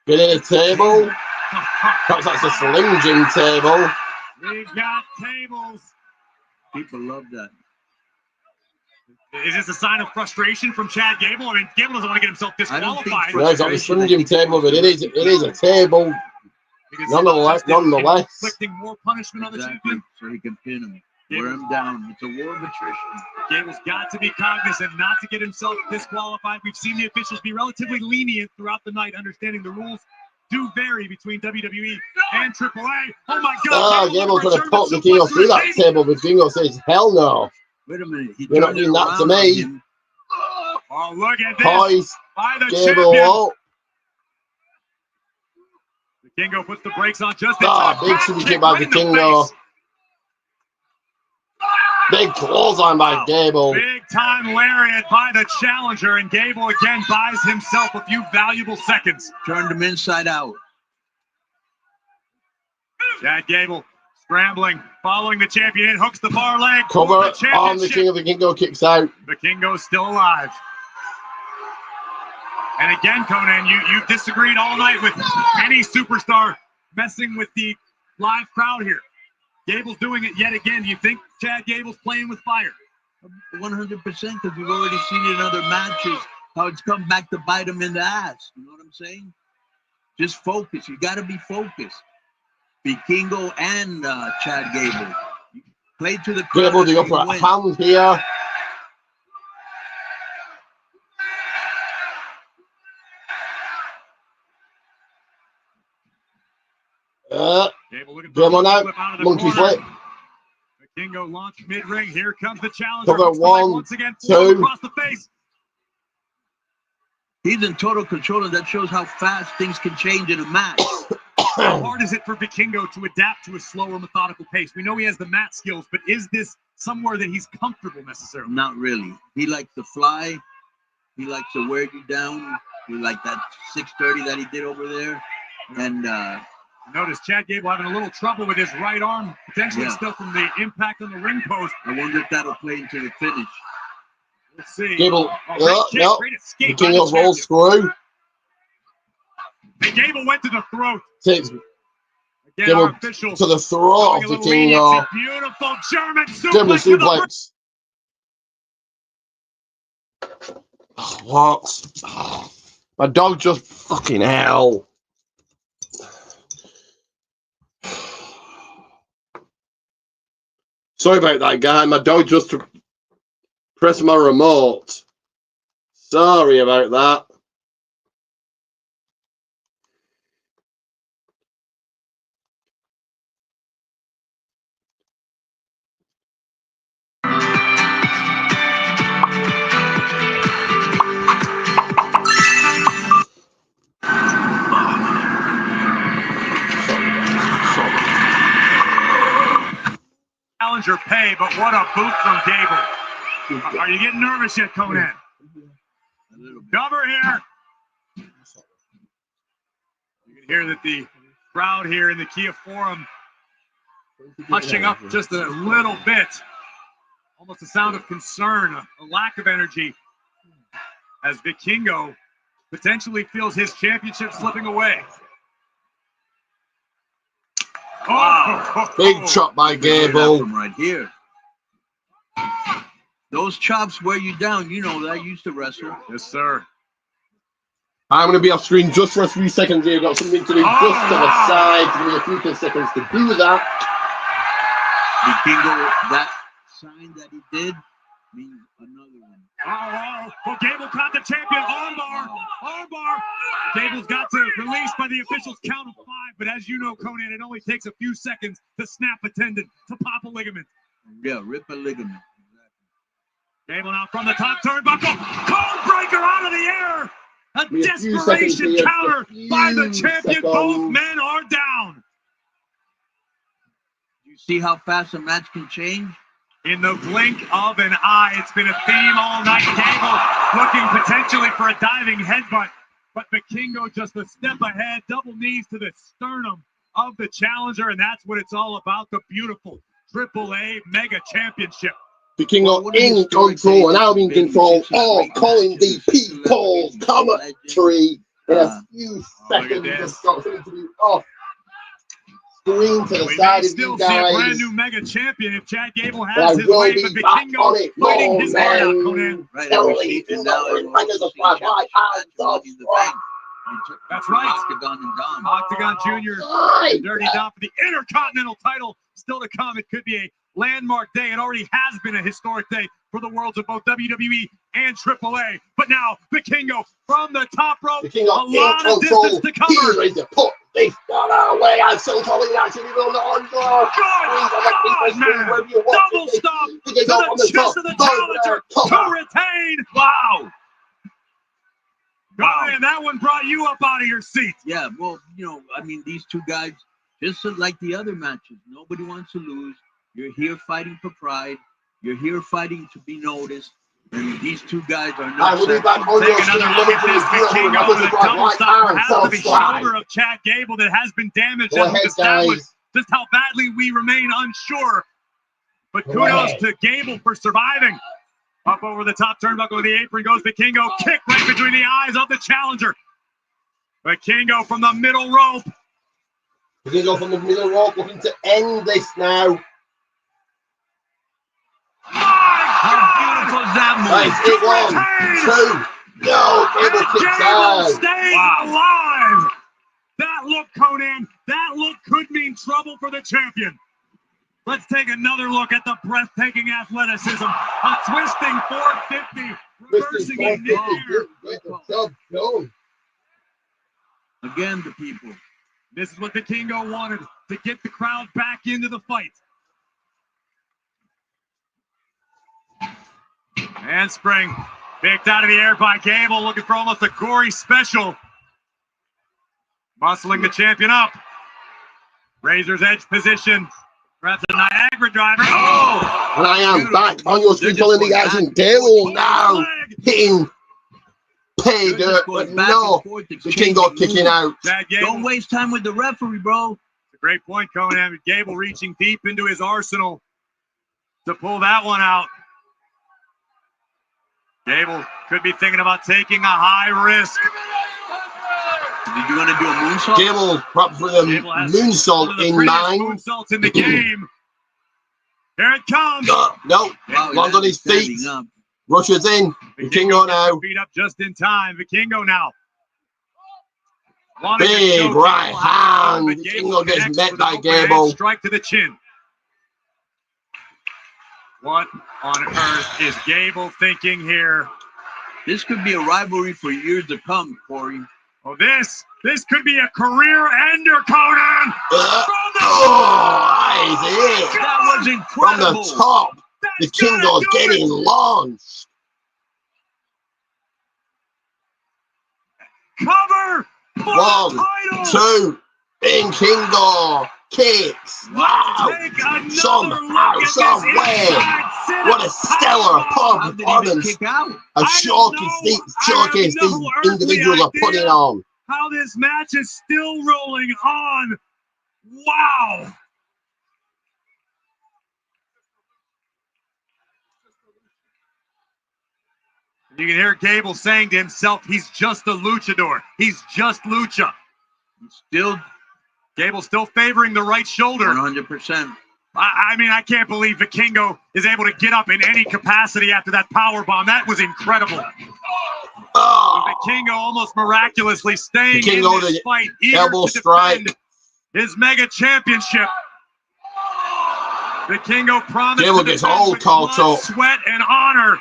Getting a table. Perhaps that's a Slim Jim table. We got tables. People love that. Is this a sign of frustration from Chad Gable? I mean, Gable doesn't want to get himself disqualified. No, it's not a Slim Jim table, but it is a table. Nonetheless. Inflicting more punishment on the champion. So he can pin him. Wear him down. It's a war of attrition. Gable's got to be cognizant not to get himself disqualified. We've seen the officials be relatively lenient throughout the night, understanding the rules do vary between WWE and AAA. Oh my God! Gable trying to put Vikingo through that table, but Vikingo says, "Hell no! Wait a minute, you're not doing that to me." Oh, look at this! Poise, by the Gable champion. Vikingo puts the brakes on just in time. Big super kick by Vikingo. Big clothesline by Gable. Big time lariat by the challenger, and Gable again buys himself a few valuable seconds. Turned him inside out. Chad Gable scrambling, following the champion in, hooks the far leg. Cover on the King of Vikingo, kicks out. Vikingo's still alive. And again, Conan, you disagreed all night with any superstar messing with the live crowd here. Gable's doing it yet again. Do you think Chad Gable's playing with fire? 100%, because we've already seen it in other matches, how it's come back to bite him in the ass. You know what I'm saying? Just focus. You got to be focused. Vikingo and Chad Gable. Play to the crowd. Gable, the upper hand here. Gable now, monkey flip. Vikingo launch mid-ring. Here comes the challenger. Cover one, once again, two. Across the face. He's in total control, and that shows how fast things can change in a match. How hard is it for Vikingo to adapt to a slower, methodical pace? We know he has the mat skills, but is this somewhere that he's comfortable necessarily? Not really. He likes to fly. He likes to wear you down. He like that 630 that he did over there. And notice Chad Gable having a little trouble with his right arm, potentially still from the impact on the ring post. I wonder if that'll play into the finish. Let's see. Gable, no. Vikingo rolls through. And Gable went to the throat. Takes Again, Gable our official to the throat of the Vikingo. Beautiful German German suplex. suplex. What? My dog just fucking hell. Sorry about that, guy. My dog just pressed my remote. Sorry about that. Challenger pay, but what a boot from Gable. Are you getting nervous yet, Conan? Cover here. You can hear that the crowd here in the Kia Forum hushing up just a little bit. Almost a sound of concern, a lack of energy, as Vikingo potentially feels his championship slipping away. Wow. Big chop by Gable. From right here. Those chops wear you down. You know that. I used to wrestle. Yes, sir. I'm going to be off screen just for a few seconds here. Got something to do just to the side. Give me a few seconds to do that. Vikingo, that sign that he did means another one. Well, Gable caught the champion. Armbar. Armbar. Gable's got to release by the official's count of 5. But as you know, Conan, it only takes a few seconds to snap a tendon, to pop a ligament. Yeah, rip a ligament. Gable now from the top turnbuckle. Code breaker out of the air. A desperation counter by the champion. Both men are down. You see how fast a match can change? In the blink of an eye, it's been a theme all night. Gable looking potentially for a diving headbutt, but Vikingo just a step ahead, double knees to the sternum of the challenger, and that's what it's all about, the beautiful AAA Mega Championship. Vikingo in control and out in control, all calling the people's commentary in a few seconds. Just got something to do off screen to the side of you guys. See a brand new Mega Champion if Chad Gable has his way, but Vikingo fighting his heart out, Conan. That's right. Octagon and Dom. Octagon Jr. and Dirty Dom for the Intercontinental title still to come. It could be a landmark day. It already has been a historic day for the worlds of both WWE and AAA. But now Vikingo from the top rope. Vikingo a lot of distance to cover. He's ready to put this one away. I'm still telling you actually will not on door. Good God, man. Double stop to the chest of the challenger to retain. Wow. Wow. And that one brought you up out of your seat. Yeah, well, you know, I mean, these two guys, just like the other matches, nobody wants to lose. You're here fighting for pride. You're here fighting to be noticed. And these two guys are not. Take another look at this Vikingo with a double stop. Has to be shoulder of Chad Gable that has been damaged. As we've established just how badly we remain unsure. But kudos to Gable for surviving. Up over the top turnbuckle of the apron goes Vikingo. Kick right between the eyes of the challenger. Vikingo from the middle rope. Vikingo from the middle rope looking to end this now. How beautiful is that move? Nice. 1, 2. No, Gable kicks out. Stays alive. That look, Conan, that look could mean trouble for the champion. Let's take another look at the breathtaking athleticism. A twisting 450, reversing in midair. Again, the people. This is what Vikingo wanted, to get the crowd back into the fight. Handspring picked out of the air by Gable, looking for almost a gory special. Muscling the champion up. Razor's edge position. Grabs a Niagara driver. Oh! And I am back on your screen telling the guys in Gable now hitting pay dirt, but no, Vikingo kicking out. Don't waste time with the referee, bro. It's a great point, Conan. Gable reaching deep into his arsenal to pull that one out. Gable could be thinking about taking a high risk. Did you want to do a moonsault? Gable perhaps with a moonsault in mind. Moonsaults in the game. Here it comes. No, lands on his feet. Rushes in. Vikingo now. Feet up just in time. Vikingo now. Big right hand. Vikingo gets met by Gable. Strike to the chin. What on earth is Gable thinking here? This could be a rivalry for years to come, Corey. Oh, this could be a career ender, Conan. That was incredible. From the top, Vikingo's getting launched. Cover. 1, 2, Vikingo kicks. Wow. Somehow, some way. What a stellar performance. A showcase these individuals are putting on. How this match is still rolling on. Wow. You can hear Gable saying to himself, he's just a luchador. He's just lucha. Gable still favoring the right shoulder. 100%. I mean, I can't believe Vikingo is able to get up in any capacity after that power bomb. That was incredible. Vikingo almost miraculously staying in this fight, eager to defend his mega championship. Vikingo promised Gable gets all caught up. Sweat and honor.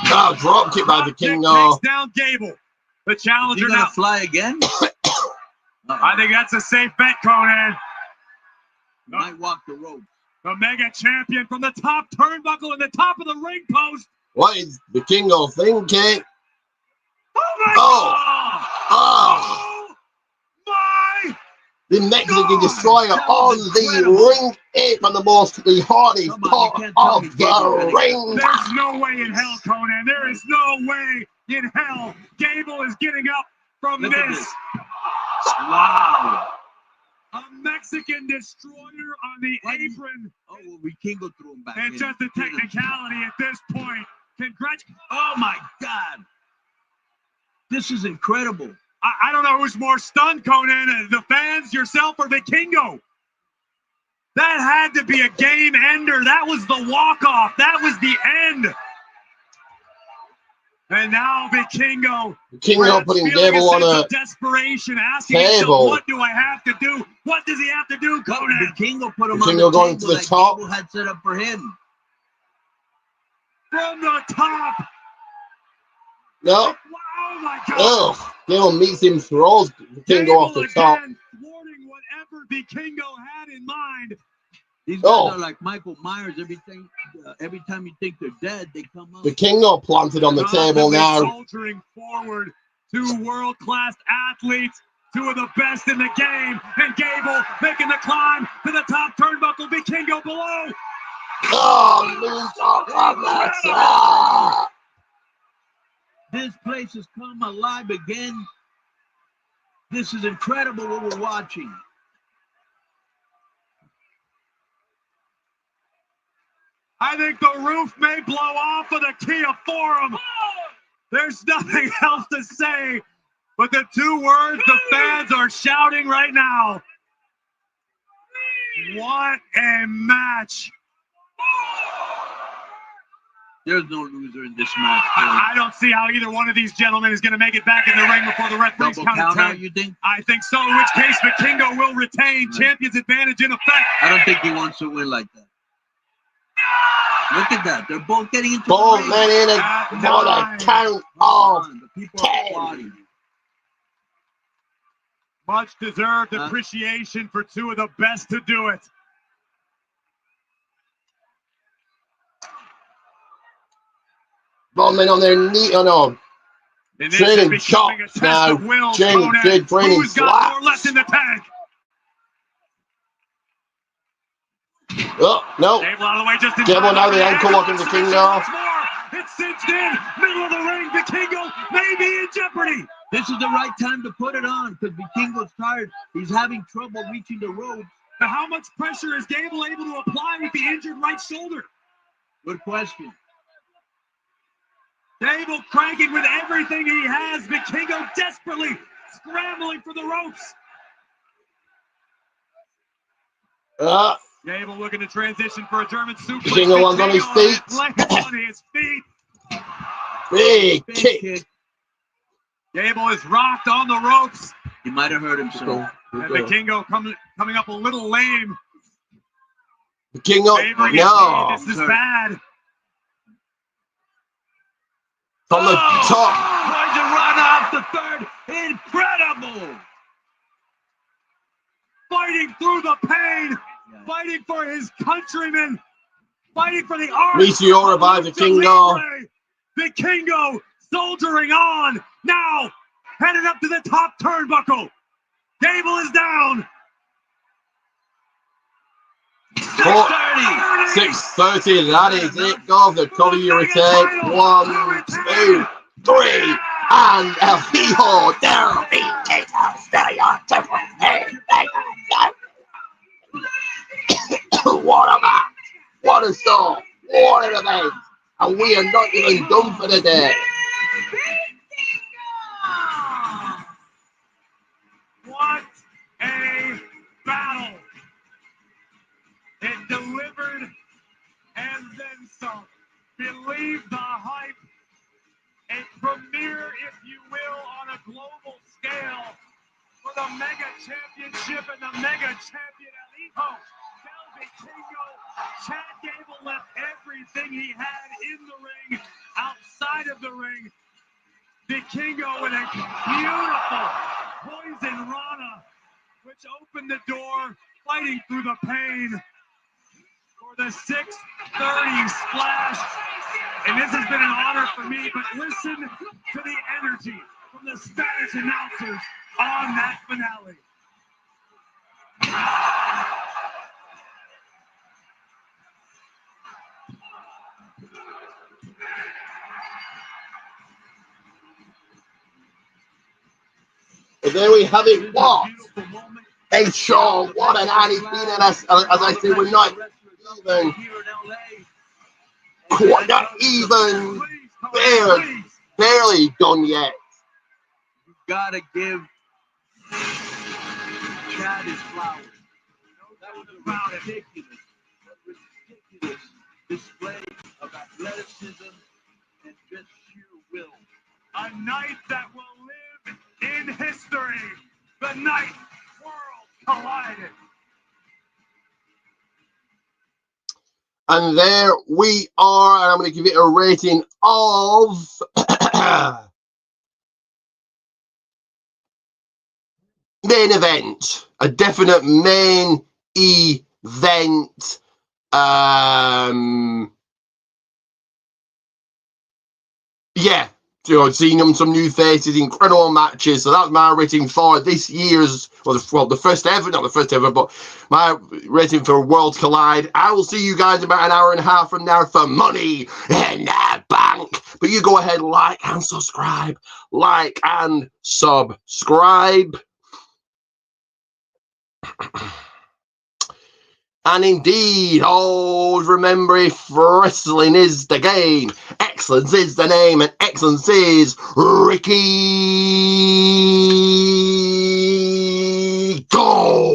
Drop kick by Vikingo. Takes down Gable. The challenger now fly again. I think that's a safe bet, Conan. Might walk the rope. The mega champion from the top turnbuckle and the top of the ring post. What is Vikingo thinking? The Mexican Destroyer on the ring apron, the hardest part of the ring. There's no way in hell, Conan. There is no way in hell Gable is getting up from this. Wow. A Mexican Destroyer on the apron. Oh, well, Vikingo threw him back. It's just a technicality at this point. Oh, my God. This is incredible. I don't know who's more stunned, Conan, the fans, yourself, or Vikingo. That had to be a game ender. That was the walk-off. That was the end. And now Vikingo putting Gable on a desperation, asking table. himself, what do I have to do? What does he have to do, Conan? Vikingo put him on the going table to the that top. Gable had set up for him. From the top. No. Oh, my God. Oh, Gable meets him, throws Vikingo off the top. Thwarting whatever Vikingo had in mind. These guys are like Michael Myers. Every time you think they're dead, they come up. Vikingo planted on the table now. Soldiering forward, two world-class athletes, two of the best in the game, and Gable making the climb to the top turnbuckle. Vikingo below. This place has come alive again. This is incredible what we're watching. I think the roof may blow off of the Kia Forum. There's nothing else to say, but the two words the fans are shouting right now. What a match. There's no loser in this match. I don't see how either one of these gentlemen is going to make it back in the ring before the referee's count of 10. You think? I think so, in which case Vikingo will retain champion's advantage in effect. I don't think he wants to win like that. Look at that. They're both getting into both the ring. men in a count of 10. Much deserved appreciation for two of the best to do it. Both men on their knee. Oh no. Trading chops now. Jade training Who's got more left in the tank? Oh, no. Gable out of the way just in Gable time. now the ankle lock in Vikingo. It's cinched in. Middle of the ring. Vikingo may be in jeopardy. This is the right time to put it on because Vikingo's tired. He's having trouble reaching the rope. Now, how much pressure is Gable able to apply with the injured right shoulder? Good question. Gable cranking with everything he has. Vikingo desperately scrambling for the ropes. Gable looking to transition for a German suplex. Kingo lands on his feet. Lands on his feet. Big kick. Gable is rocked on the ropes. He might have hurt himself. And Vikingo coming up a little lame. Vikingo, no. This is bad. From the top. Trying to run off the third. Incredible. Fighting through the pain. Fighting for his countrymen. Fighting for the art. Meteora by Vikingo. Vikingo soldiering on. Now headed up to the top turnbuckle. Gable is down. 6:30. That is it. Go the cover you retake. 1, 2, 3. And El Hijo del Dictator. Stay on to What a match. What a start. What an event. And we are not even done for the day. What a battle. It delivered and then some. Believe the hype. A premiere, if you will, on a global scale for the Mega Championship and the Mega Champion El Hijo del Vikingo. Chad Gable left everything he had in the ring, outside of the ring. Vikingo with a beautiful poison Rana, which opened the door, fighting through the pain for the 6:30 splash. And this has been an honor for me, but listen to the energy from the Spanish announcers on that finale. And there we have it. What a show. What an night it's been. And as I say, we're not even barely done yet. You gotta give Chad his flowers. That was a ridiculous display of athleticism and just sheer will. A night that will live in history. The night worlds collided. And there we are. And I'm going to give it a rating of main event. A definite main event. Yeah. So seeing some new faces, incredible matches. So that's my rating for this year's, well, the first ever, not the first ever, but my rating for Worlds Collide. I will see you guys about an hour and a half from now for Money in the Bank. But you go ahead, like and subscribe. Like and subscribe. And indeed, always remember, if wrestling is the game, excellence is the name, and excellence is Ricky Gold.